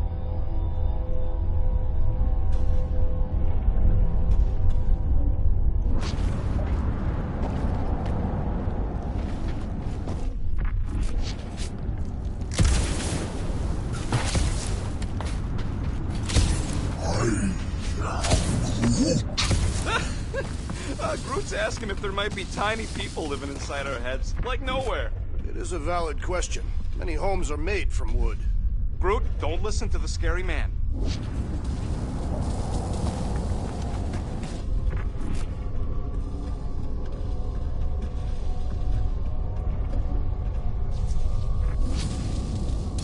Groot's asking if there might be tiny people living inside our heads, like nowhere. It is a valid question. Many homes are made from wood. Groot, don't listen to the scary man.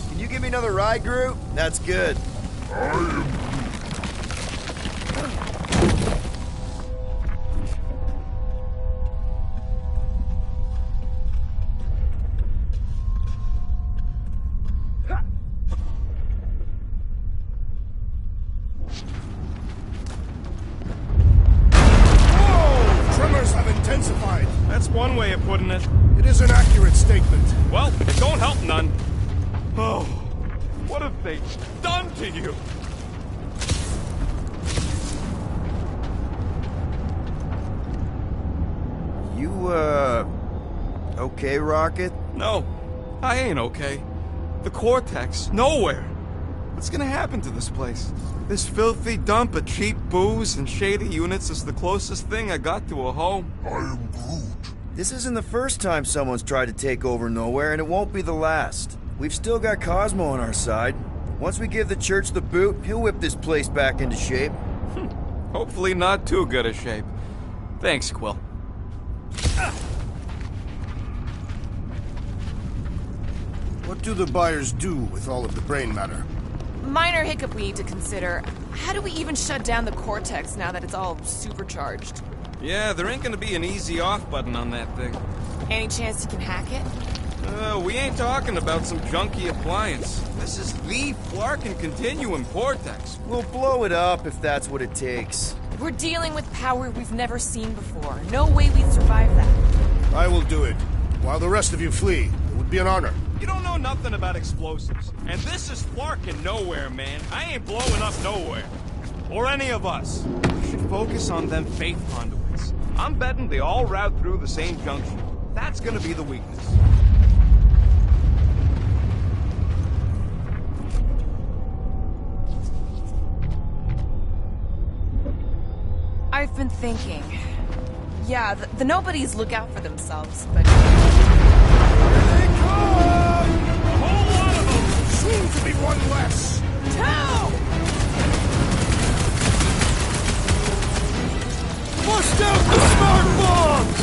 Can you give me another ride, Groot? That's good. That's one way of putting it. It is an accurate statement. Well, it don't help none. Oh, what have they done to you? You, okay, Rocket? No, I ain't okay. The Cortex, nowhere. What's gonna happen to this place? This filthy dump of cheap booze and shady units is the closest thing I got to a home. I am Groot. This isn't the first time someone's tried to take over Nowhere, and it won't be the last. We've still got Cosmo on our side. Once we give the church the boot, he'll whip this place back into shape. Hopefully not too good a shape. Thanks, Quill. What do the buyers do with all of the brain matter? Minor hiccup we need to consider. How do we even shut down the Cortex now that it's all supercharged? Yeah, there ain't gonna be an easy off button on that thing. Any chance you can hack it? We ain't talking about some junky appliance. This is the Flarkin Continuum Cortex. We'll blow it up if that's what it takes. We're dealing with power we've never seen before. No way we'd survive that. I will do it. While the rest of you flee, it would be an honor. You don't know nothing about explosives. And this is Flarkin Nowhere, man. I ain't blowing up nowhere. Or any of us. We should focus on them faith conduits. I'm betting they all route through the same junction. That's gonna be the weakness. I've been thinking. Yeah, the nobodies look out for themselves, but... Here they come! A whole lot of them! Soon to be one less! Two! Bust out the smart bombs!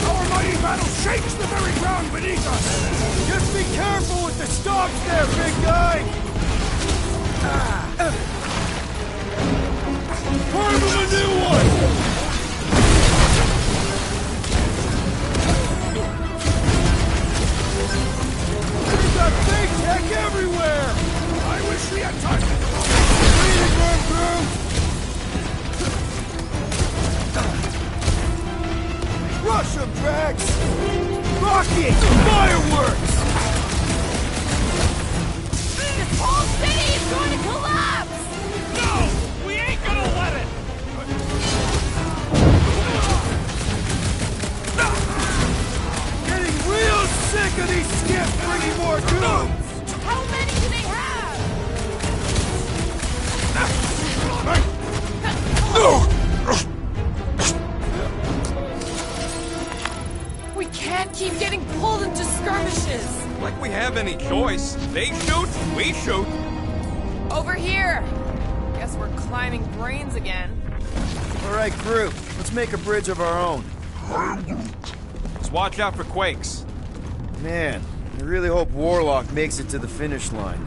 Our mighty battle shakes the very ground beneath us! Just be careful with the stalks there, big guy! Part of a new one! We've got big tech everywhere! I wish we had time to come on! Read it, Rush them, Drax! Rocket! Fireworks! This whole city is going to collapse! No! We ain't gonna let it! Getting real sick of these skips bringing more goons! How many do they have? We can't keep getting pulled into skirmishes. Like we have any choice. They shoot, we shoot. Over here. Guess we're climbing brains again. All right, Groot, let's make a bridge of our own. Just watch out for quakes. Man, I really hope Warlock makes it to the finish line.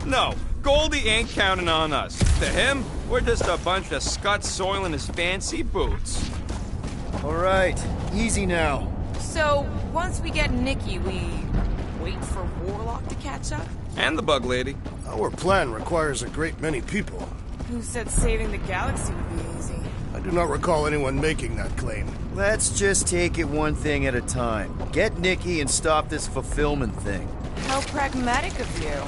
No, Goldie ain't counting on us. To him, we're just a bunch of scuts soiling his fancy boots. All right, easy now. So, once we get Nikki, we wait for Warlock to catch up? And the bug lady. Our plan requires a great many people. Who said saving the galaxy would be easy? I do not recall anyone making that claim. Let's just take it one thing at a time. Get Nikki and stop this fulfillment thing. How pragmatic of you.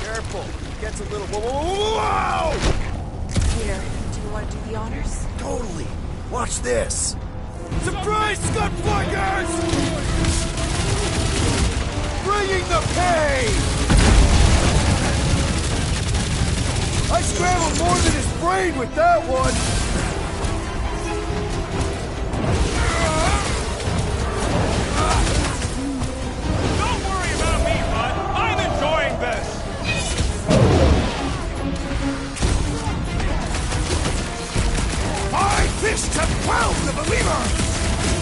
Careful, it gets a little... Whoa! Peter, do you want to do the honors? Totally. Watch this. Surprise, Scudflaggers! Bringing the pain! I scrambled more than his brain with that one! Don't worry about me, bud. I'm enjoying this. My fists have quelled the believer!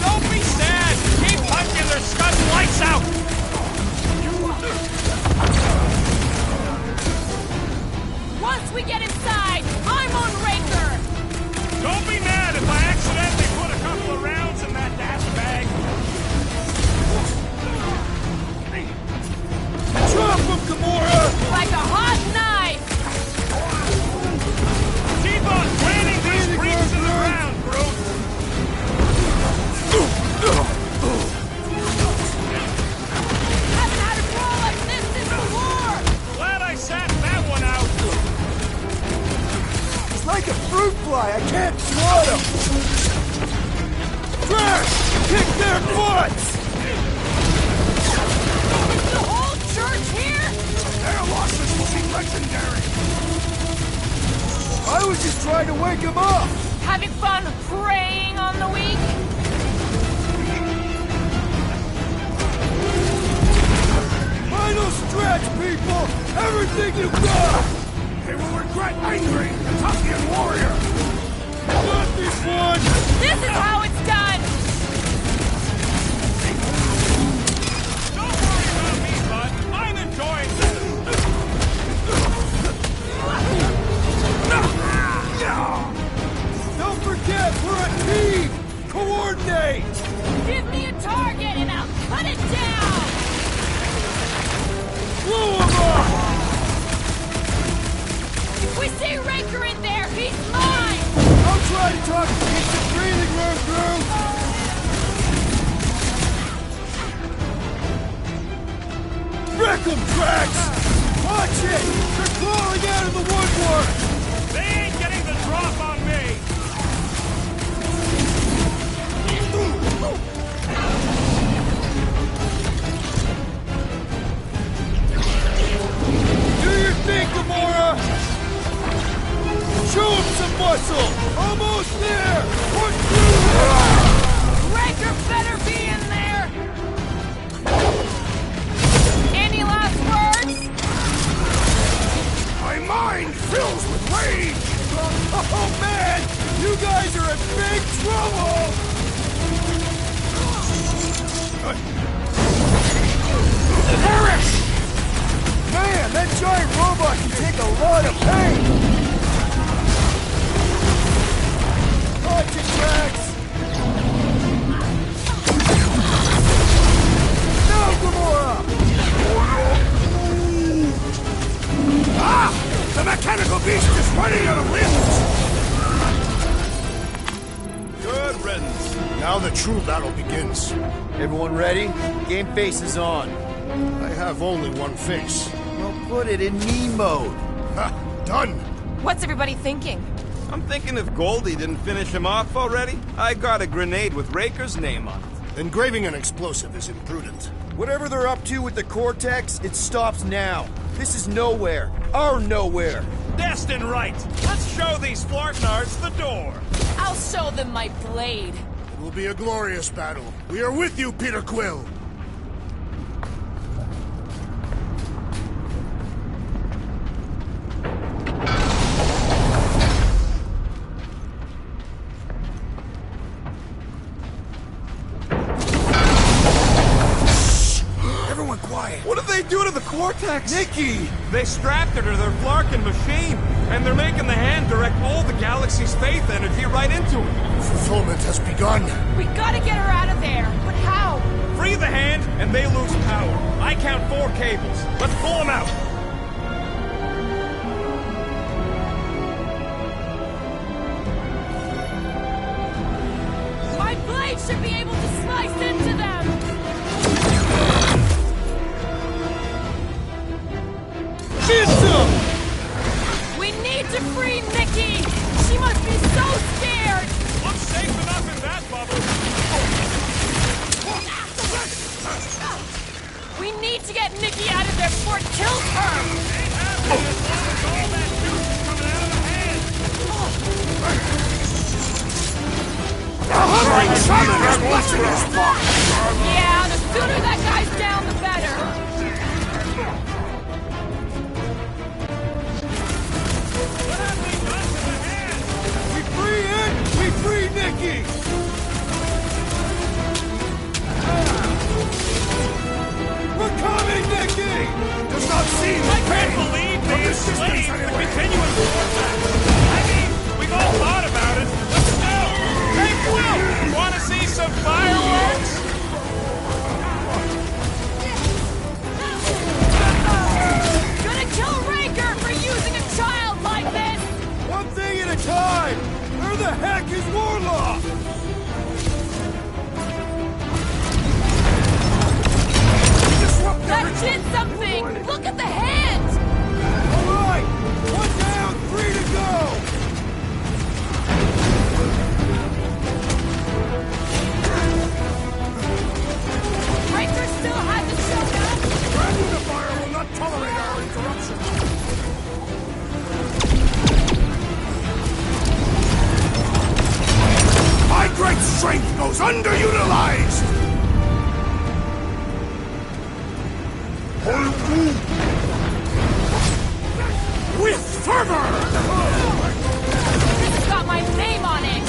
Don't be sad. Keep punching their scud lights out. Once we get inside, I'm on Raker! Don't be mad if I accidentally put a couple of rounds in that gas bag. Drop him, Gamora! Like a hot knife! Keep on planting these creeps in the ground, bro. Haven't had a brawl like this since the war! Glad I sat that one out. It's like a fruit fly, I can't swat him! Trash! Kick their butts! Is the whole church here? Their losses will be legendary! I was just trying to wake him up! Having fun preying on the weak? Final stretch, people! Everything you got! They will regret angering the Tuskian warrior! Not this one! This is how it's done! Don't worry about me, bud. I'm enjoying this. Don't forget, we're a team! Coordinate! Give me a target and I'll cut it down! Blow him up! If we see Raker in there, he's mine! I'll try to talk to get some breathing room through! Wreck 'em, Drax! Watch it! They're crawling out of the woodwork! They ain't getting the drop on me. Do your thing, Gamora! Show him some muscle! Almost there! Push through! Raker better be in there! Any last words? My mind fills with rage! Oh man! You guys are in big trouble! Perish! Man, that giant robot can take a lot of pain! Watch it, Drax! No, Gamora! Ah! The mechanical beast is running out of limbs! Good riddance. Now the true battle begins. Everyone ready? Game face is on. I have only one face. Well, put it in me mode. Ha! Done! What's everybody thinking? I'm thinking if Goldie didn't finish him off already, I got a grenade with Raker's name on it. Engraving an explosive is imprudent. Whatever they're up to with the Cortex, it stops now. This is nowhere. Our nowhere. Destin right. Let's show these Flartnards the door. I'll show them my blade. It will be a glorious battle. We are with you, Peter Quill! Everyone quiet! What did they do to the Cortex? Nikki! They strapped her to their Flarkin machine, and they're making the hand direct all the galaxy's faith energy right into it. Fulfillment has begun. We gotta get her out of there. But how? Free the hand, and they lose power. I count 4 cables. Let's pull them out. My blade should be able to slice into them. We need to free Nikki! She must be so scared! Looks safe enough in that bubble. We need to get Nikki out of there before it kills her! Ain't happening as long as all that juice is coming Yeah, the sooner that guy's down, the better. We free it! We free Nikki! We're coming, Nikki! Does not seem I can't believe they enslaved the continuous warfare. I mean, we've all thought about it. Let's go! Hey, Quill! Want to see some fireworks? Gonna kill Raker for using a child like this! One thing at a time! Where the heck is Warlock? That did something! Look at the hands! All right! One down, 3 to go! Raker still hasn't shown up! Grand Unifier will not tolerate our interruption! My great strength goes underutilized! With fervor! This has got my name on it!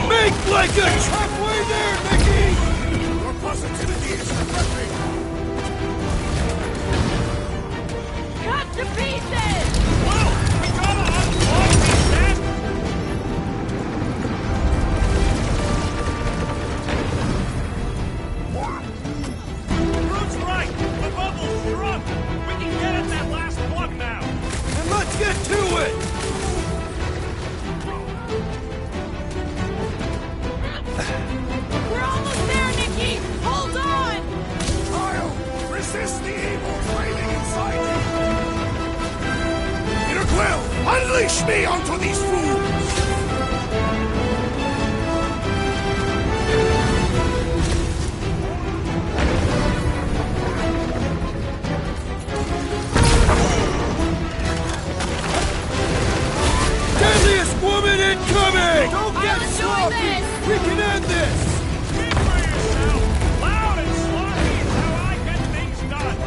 Make like a halfway there, Mickey! Your positivity is refreshing! Cut to pieces! Whoa! We gotta unplug these men! Groot's right! The bubble's shrunk! We can get at that last plug now! And let's get to it! We're almost there, Nikki! Hold on! Kyle, resist the evil flaming inside you! Peter Quill, unleash me onto these fools! Deadliest woman incoming! Don't get sloppy! We can end this! Speak for yourself! Loud and sloppy is how I get things done!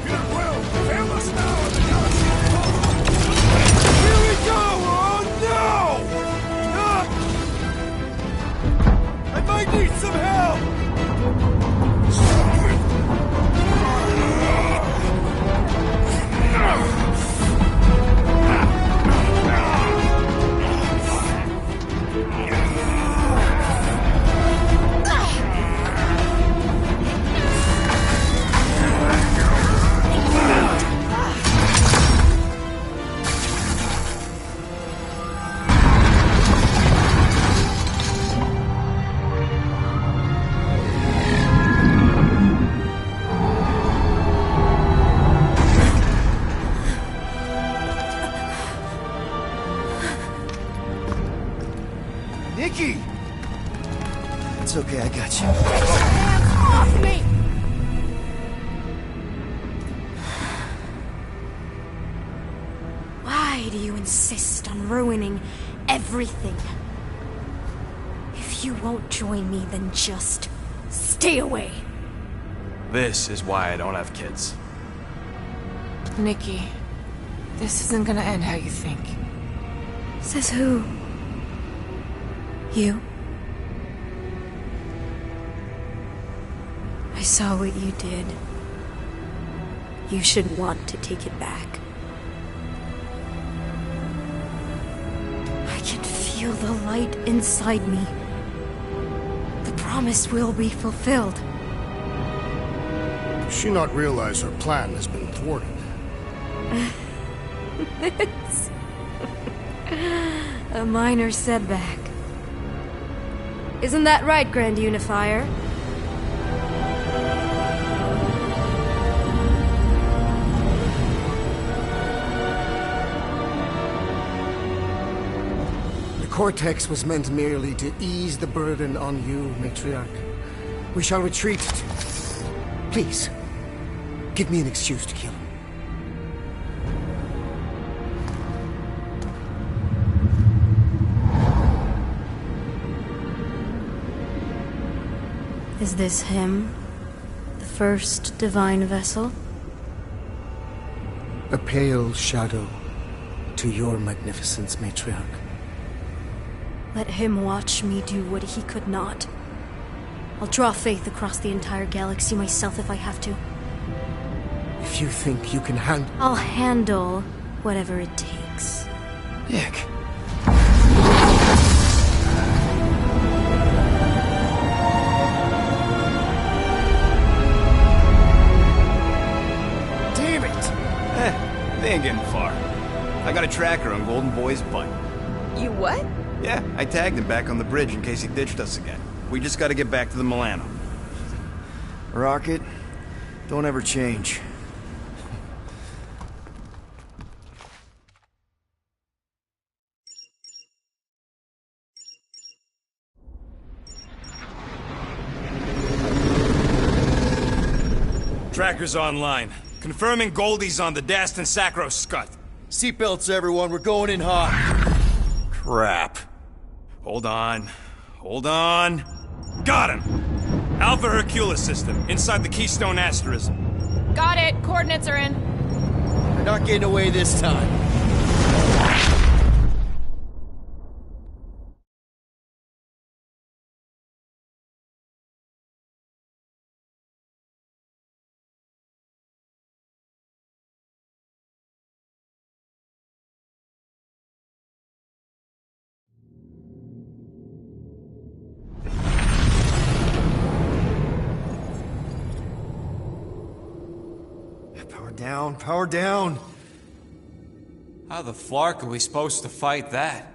Peter Quill, fail us now in the galaxy! Here we go! Oh no! I might need some help! Nikki! It's okay, I got you. Hands off me! Why do you insist on ruining everything? If you won't join me, then just stay away. This is why I don't have kids. Nikki, this isn't gonna end how you think. Says who? You? I saw what you did. You should want to take it back. I can feel the light inside me. The promise will be fulfilled. Does she not realize her plan has been thwarted? It's a minor setback. Isn't that right, Grand Unifier? The Cortex was meant merely to ease the burden on you, Matriarch. We shall retreat. Please, Give me an excuse to kill him. Is this him? The first divine vessel? A pale shadow to your magnificence, matriarch. Let him watch me do what he could not. I'll draw faith across the entire galaxy myself if I have to. If you think you can handle... I'll handle whatever it takes. Nick. Damn it! They ain't getting far. I got a tracker on Golden Boy's butt. You what? Yeah, I tagged him back on the bridge in case he ditched us again. We just gotta get back to the Milano. Rocket, don't ever change. Tracker's online. Confirming Goldie's on the Dastan Sacro Scut. Seatbelts, everyone. We're going in hot. Crap. Hold on. Hold on. Got him! Alpha Hercules system, inside the Keystone Asterism. Got it. Coordinates are in. They're not getting away this time. Power down. How the flark are we supposed to fight that?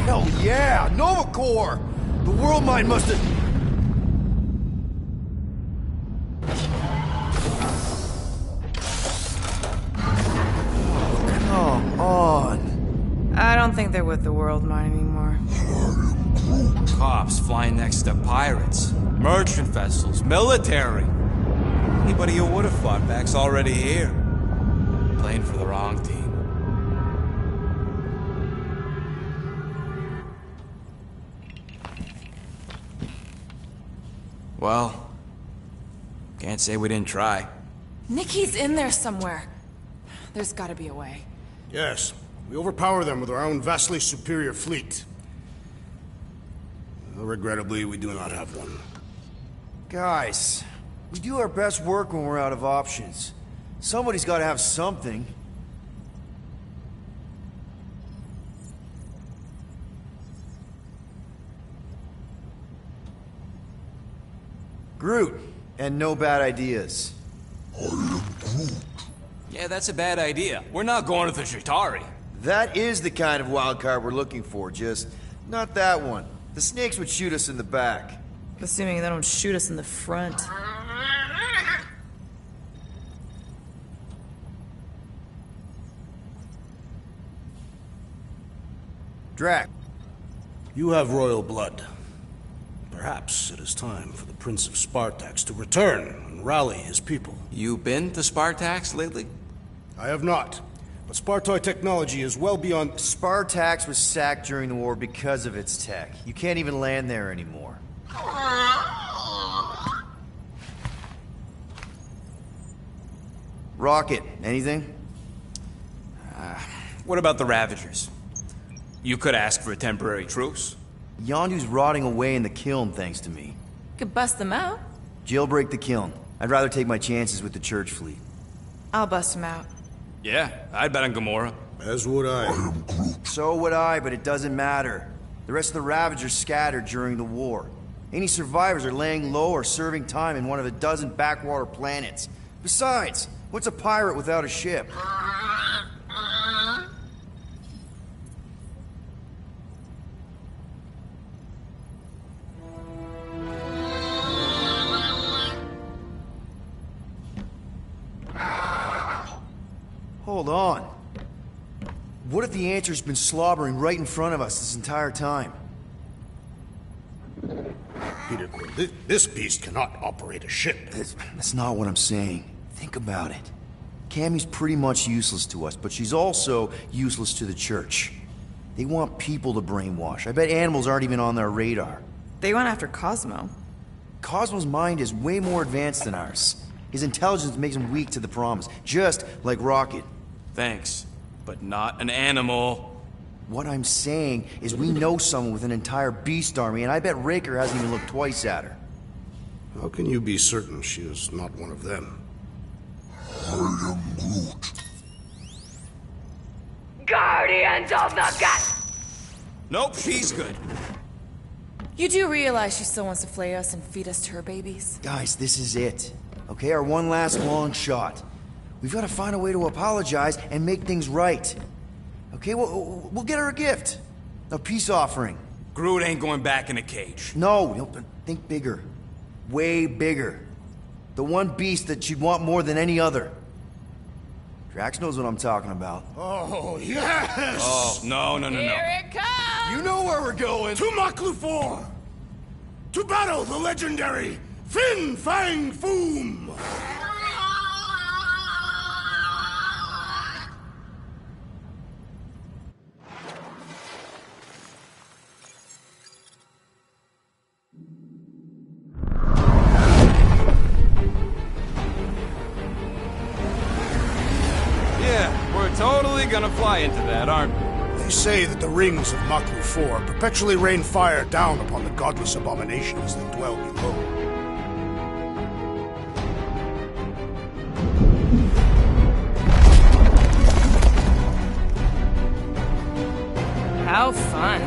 Hell yeah! Nova Corps! The world mind must have... Oh, come on. I don't think they're with the world mine anymore. Cops flying next to pirates, merchant vessels, military. Anybody who would have fought back's already here. Playing for the wrong team. Well, can't say we didn't try. Nikki's in there somewhere. There's gotta be a way. Yes, we overpower them with our own vastly superior fleet. Well, regrettably, we do not have one. Guys, we do our best work when we're out of options. Somebody's got to have something. Groot, and no bad ideas. I am Groot. Yeah, that's a bad idea. We're not going to the Chitauri. That is the kind of wild card we're looking for, just not that one. The snakes would shoot us in the back. Assuming they don't shoot us in the front. Drac. You have royal blood. Perhaps it is time for the Prince of Spartax to return and rally his people. You been to Spartax lately? I have not. But Spartoi technology is well beyond... Spartax was sacked during the war because of its tech. You can't even land there anymore. Rocket, anything? What about the Ravagers? You could ask for a temporary truce. Yondu's rotting away in the kiln thanks to me. Could bust them out. Jailbreak the kiln. I'd rather take my chances with the church fleet. I'll bust them out. Yeah, I'd bet on Gamora. As would I. I am Groot. So would I, but it doesn't matter. The rest of the Ravagers scattered during the war. Any survivors are laying low or serving time in one of a dozen backwater planets. Besides, what's a pirate without a ship? Hold on. What if the answer's been slobbering right in front of us this entire time? Peter Quill. This beast cannot operate a ship. That's not what I'm saying. Think about it. Cammy's pretty much useless to us, but she's also useless to the church. They want people to brainwash. I bet animals aren't even on their radar. They went after Cosmo. Cosmo's mind is way more advanced than ours. His intelligence makes him weak to the promise, just like Rocket. Thanks, but not an animal. What I'm saying is we know someone with an entire beast army, and I bet Raker hasn't even looked twice at her. How can you be certain she is not one of them? I am Groot. Guardians of the Galaxy. Nope, she's good. You do realize she still wants to flay us and feed us to her babies? Guys, this is it. Okay, our one last long shot. We've got to find a way to apologize and make things right. Okay, we'll get her a gift. A peace offering. Groot ain't going back in a cage. No, but think bigger. Way bigger. The one beast that she'd want more than any other. Drax knows what I'm talking about. Oh, yes! Oh, no. Here it comes! You know where we're going. To Maklu 4! To battle the legendary Fin Fang Foom! Totally gonna fly into that, aren't we? They say that the rings of Maklu 4 perpetually rain fire down upon the godless abominations that dwell below. How fun.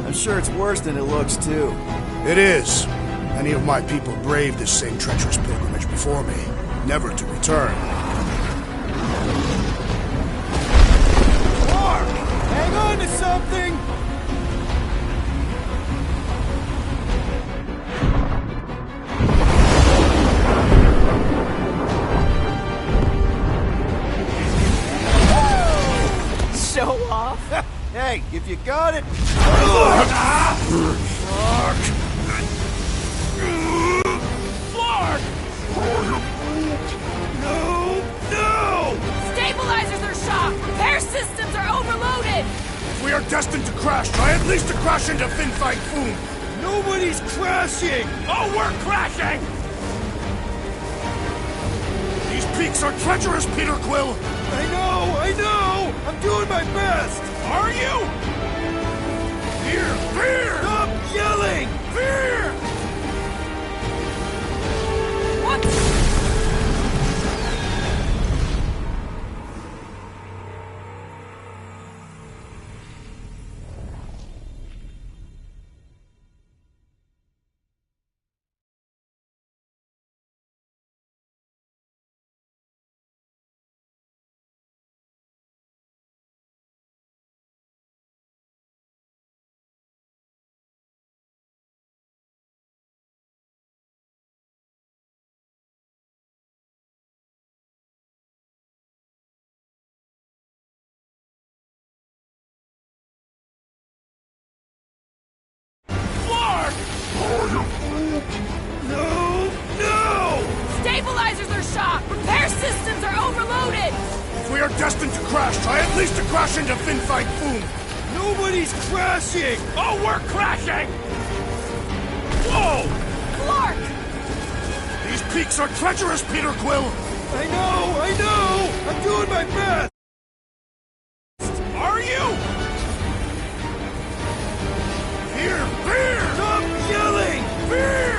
I'm sure it's worse than it looks, too. It is. Many of my people braved this same treacherous pilgrimage before me, never to return. Hang on to something! Show off? Hey, if you got it... No! Stabilizers are shot! Repair systems are overloaded! If we are destined to crash, try at least to crash into Fin Fang Foom! Nobody's crashing! Oh, we're crashing! These peaks are treacherous, Peter Quill! I know! I'm doing my best! Are you? Fear! Stop yelling! Fear! What? Stabilizers are shot! Repair systems are overloaded! If we are destined to crash, try at least to crash into Fin Fang Foom! Nobody's crashing! Oh, we're crashing! Whoa! Clark! These peaks are treacherous, Peter Quill! I know! I'm doing my best! Are you? Fear! Stop yelling! Fear!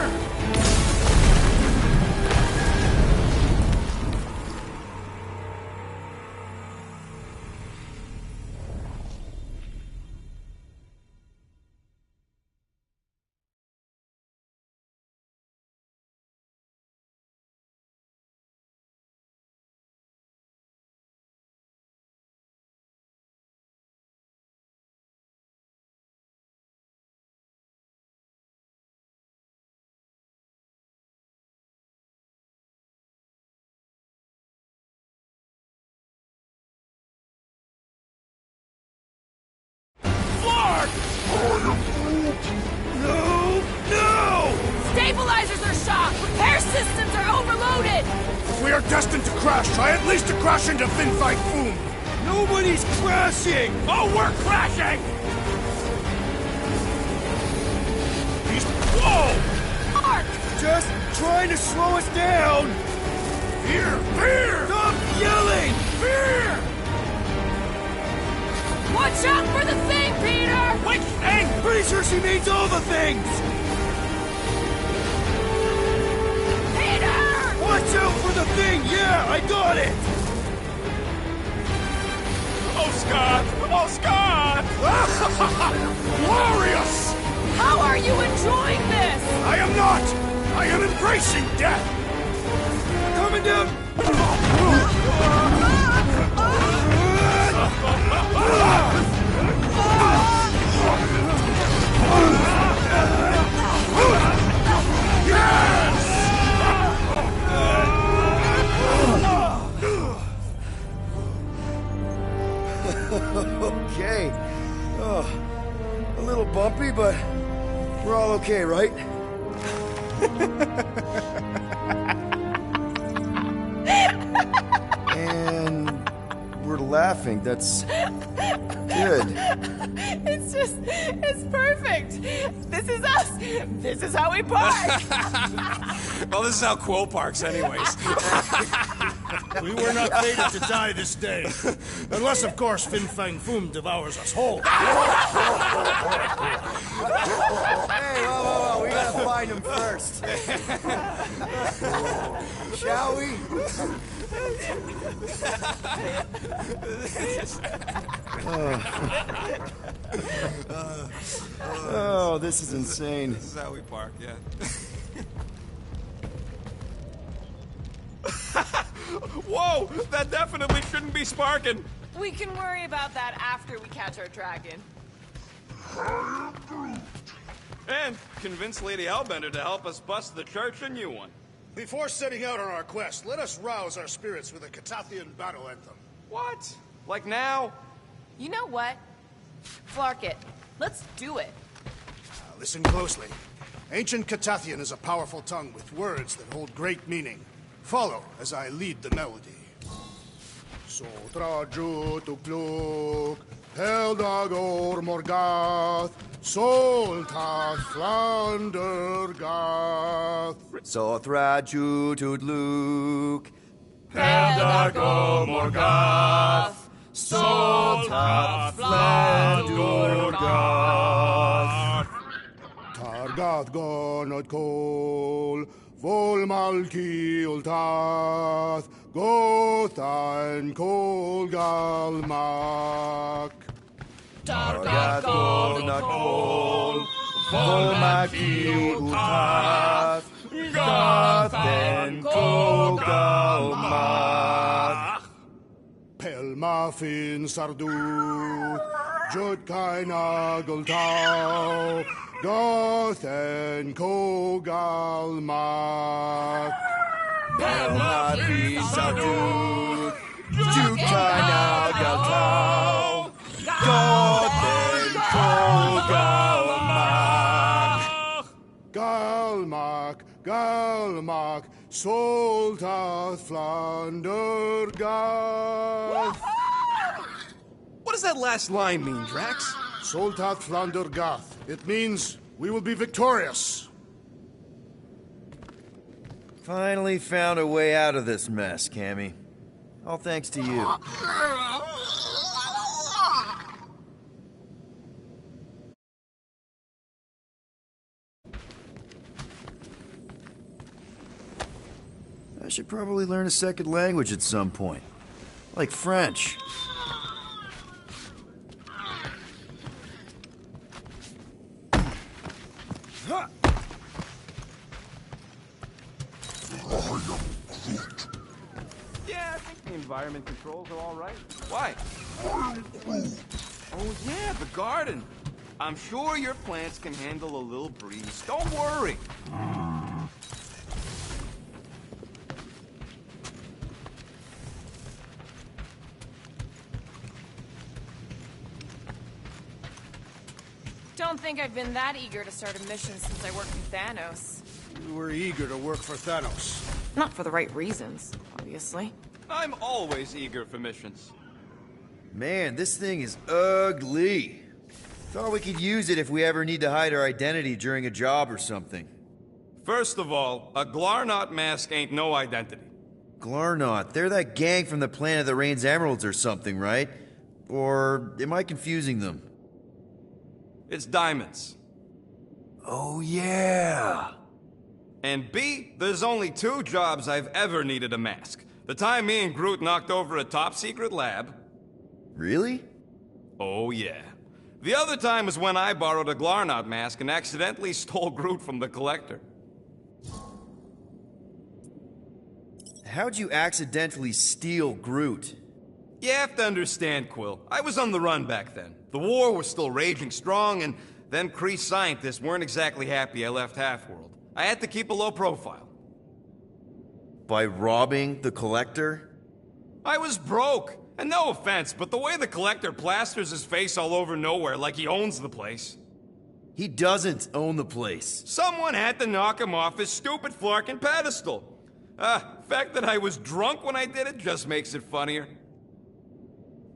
No! shock! Repair systems are overloaded! If we are destined to crash, try at least to crash into Fin Fang Foom! Nobody's crashing! Oh, we're crashing! Whoa! Mark! Just trying to slow us down! Fear! Fear! Stop yelling! Fear! Watch out for the thing, Peter! Which thing? Pretty sure she means all the things! Peter! Watch out for the thing! Yeah, I got it! Oh, Scott! Oh, Scott! Glorious! How are you enjoying this? I am not! I am embracing death! Coming down! Okay. Oh, a little bumpy, but we're all okay, right? And we're laughing. That's good. It's perfect. This is us. This is how we park. Well, this is how Quill parks, anyways. We were not fated to die this day. Unless, of course, Fin Fang Foom devours us whole. Hey, whoa. We gotta find him first. Shall we? Oh, this is insane. This is how we park, yeah. Whoa! That definitely shouldn't be sparking! We can worry about that after we catch our dragon. And convince Lady Hellbender to help us bust the church a new one. Before setting out on our quest, let us rouse our spirits with a Catathian battle anthem. What? Like now? You know what? Flark it. Let's do it. Listen closely. Ancient Catathian is a powerful tongue with words that hold great meaning. Follow as I lead the melody. Sotra jutukluk, Heldagor Morgath, Solta Flandergath. Sothra jutudluk, Peldago Morgath, Solta Flandurgath. Targath gonod kol, Volmalki ultath, Gothan kol galmak. Targath gonod kol, Volmalki ultath, Gothan kol galmak. Pelmafin sarduth, Jutkaina gultau, Gothen kogalmak. Pelmafin sarduth, Jutkaina gultau, Gothen kogalmak. Galmak, Galmak, Soltath Flandergath. What does that last line mean, Drax? Soltath Flandergath. It means we will be victorious. Finally found a way out of this mess, Cammy. All thanks to you. I should probably learn a second language at some point. Like French. Yeah, I think the environment controls are all right. Why? Oh, yeah, the garden. I'm sure your plants can handle a little breeze. Don't worry. Don't think I've been that eager to start a mission since I worked with Thanos. We were eager to work for Thanos. Not for the right reasons, obviously. I'm always eager for missions. Man, this thing is ugly. Thought we could use it if we ever need to hide our identity during a job or something. First of all, a Glarnot mask ain't no identity. Glarnot, they're that gang from the planet that rains emeralds or something, right? Or am I confusing them? It's diamonds. Oh, yeah. And B, there's only 2 jobs I've ever needed a mask. The time me and Groot knocked over a top-secret lab. Really? Oh, yeah. The other time was when I borrowed a Glarnot mask and accidentally stole Groot from the Collector. How'd you accidentally steal Groot? You have to understand, Quill. I was on the run back then. The war was still raging strong, and them Kree scientists weren't exactly happy I left Half-World. I had to keep a low profile. By robbing the Collector? I was broke. And no offense, but the way the Collector plasters his face all over nowhere like he owns the place. He doesn't own the place. Someone had to knock him off his stupid flarkin' pedestal. The fact that I was drunk when I did it just makes it funnier.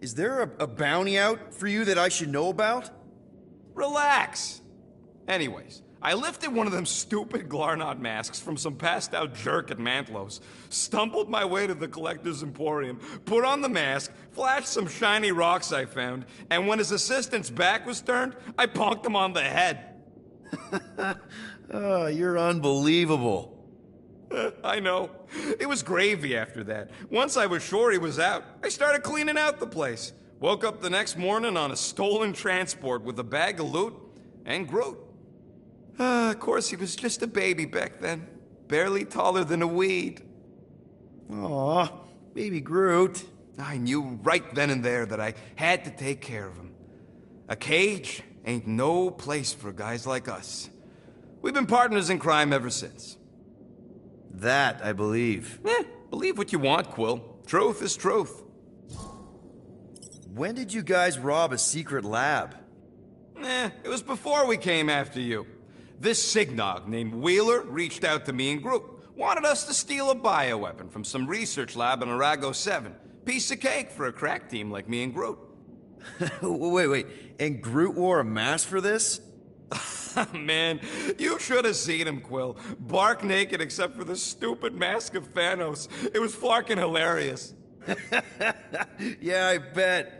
Is there a bounty out for you that I should know about? Relax. Anyways, I lifted one of them stupid Glarnot masks from some passed-out jerk at Mantlo's, stumbled my way to the Collector's Emporium, put on the mask, flashed some shiny rocks I found, and when his assistant's back was turned, I punked him on the head. Oh, you're unbelievable. I know. It was gravy after that. Once I was sure he was out, I started cleaning out the place. Woke up the next morning on a stolen transport with a bag of loot and Groot. Of course, he was just a baby back then. Barely taller than a weed. Aw, baby Groot. I knew right then and there that I had to take care of him. A cage ain't no place for guys like us. We've been partners in crime ever since. That, I believe. Believe what you want, Quill. Truth is truth. When did you guys rob a secret lab? It was before we came after you. This Signog named Wheeler reached out to me and Groot. Wanted us to steal a bioweapon from some research lab in Arago 7. Piece of cake for a crack team like me and Groot. Wait. And Groot wore a mask for this? Man, you should have seen him, Quill. Bark naked except for the stupid mask of Thanos. It was flarkin' hilarious. Yeah, I bet.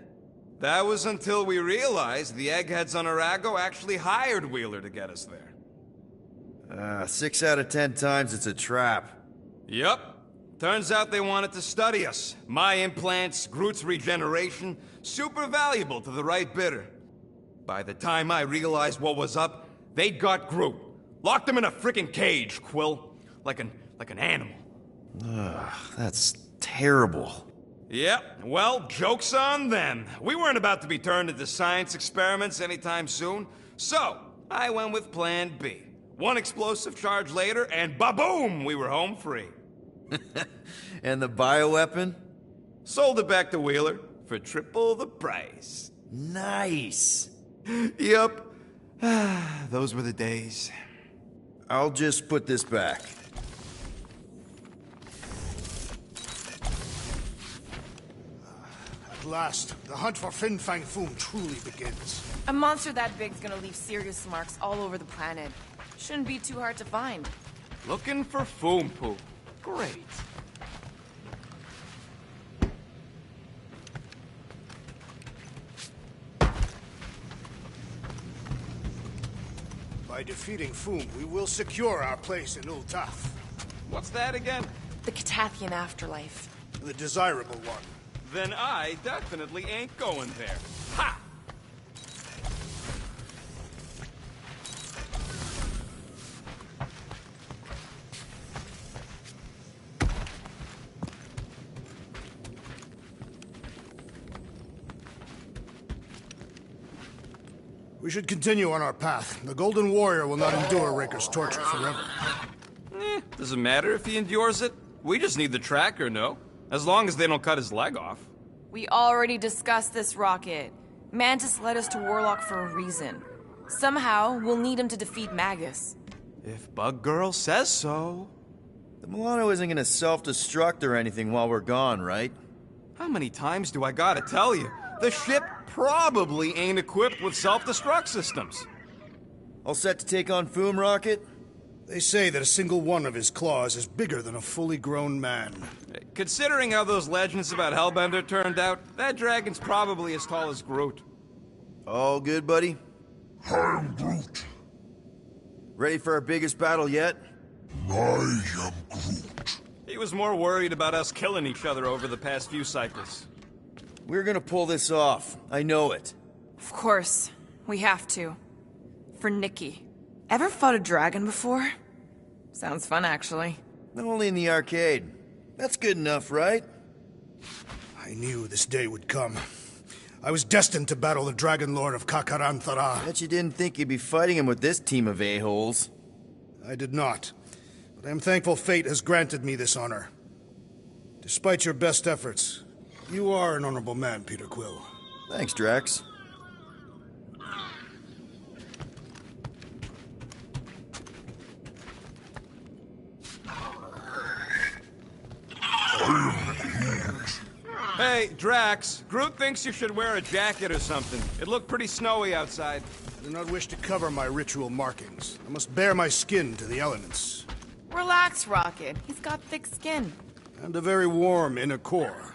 That was until we realized the eggheads on Arago actually hired Wheeler to get us there. 6 out of 10 times it's a trap. Yep. Turns out they wanted to study us. My implants, Groot's regeneration, super valuable to the right bidder. By the time I realized what was up, they'd got Groot. Locked him in a frickin' cage, Quill. Like an animal. That's terrible. Yep, well, joke's on them. We weren't about to be turned into science experiments anytime soon, so I went with Plan B. One explosive charge later, and ba-boom, we were home free. And the bioweapon? Sold it back to Wheeler for triple the price. Nice. Yep. Those were the days. I'll just put this back. At last, the hunt for Fin Fang Foom truly begins. A monster that big's gonna leave serious marks all over the planet. Shouldn't be too hard to find. Looking for Foom Poop. Great. By defeating Foom, we will secure our place in Ultaf. What's that again? The Catathian afterlife. The desirable one. Then I definitely ain't going there. Ha! We should continue on our path. The Golden Warrior will not endure Raker's torture forever. Doesn't matter if he endures it. We just need the tracker, no? As long as they don't cut his leg off. We already discussed this, Rocket. Mantis led us to Warlock for a reason. Somehow, we'll need him to defeat Magus. If Bug Girl says so. The Milano isn't gonna self-destruct or anything while we're gone, right? How many times do I gotta tell you? The ship probably ain't equipped with self-destruct systems. All set to take on Foom, Rocket? They say that a single one of his claws is bigger than a fully grown man. Considering how those legends about Hellbender turned out, that dragon's probably as tall as Groot. All good, buddy? I'm Groot. Ready for our biggest battle yet? I am Groot. He was more worried about us killing each other over the past few cycles. We're gonna pull this off. I know it. Of course. We have to. For Nikki. Ever fought a dragon before? Sounds fun, actually. Only in the arcade. That's good enough, right? I knew this day would come. I was destined to battle the Dragon Lord of Kakaranthara. Bet you didn't think you'd be fighting him with this team of a-holes. I did not. But I am thankful fate has granted me this honor. Despite your best efforts, you are an honorable man, Peter Quill. Thanks, Drax. Hey, Drax, Groot thinks you should wear a jacket or something. It looked pretty snowy outside. I do not wish to cover my ritual markings. I must bare my skin to the elements. Relax, Rocket. He's got thick skin. And a very warm inner core.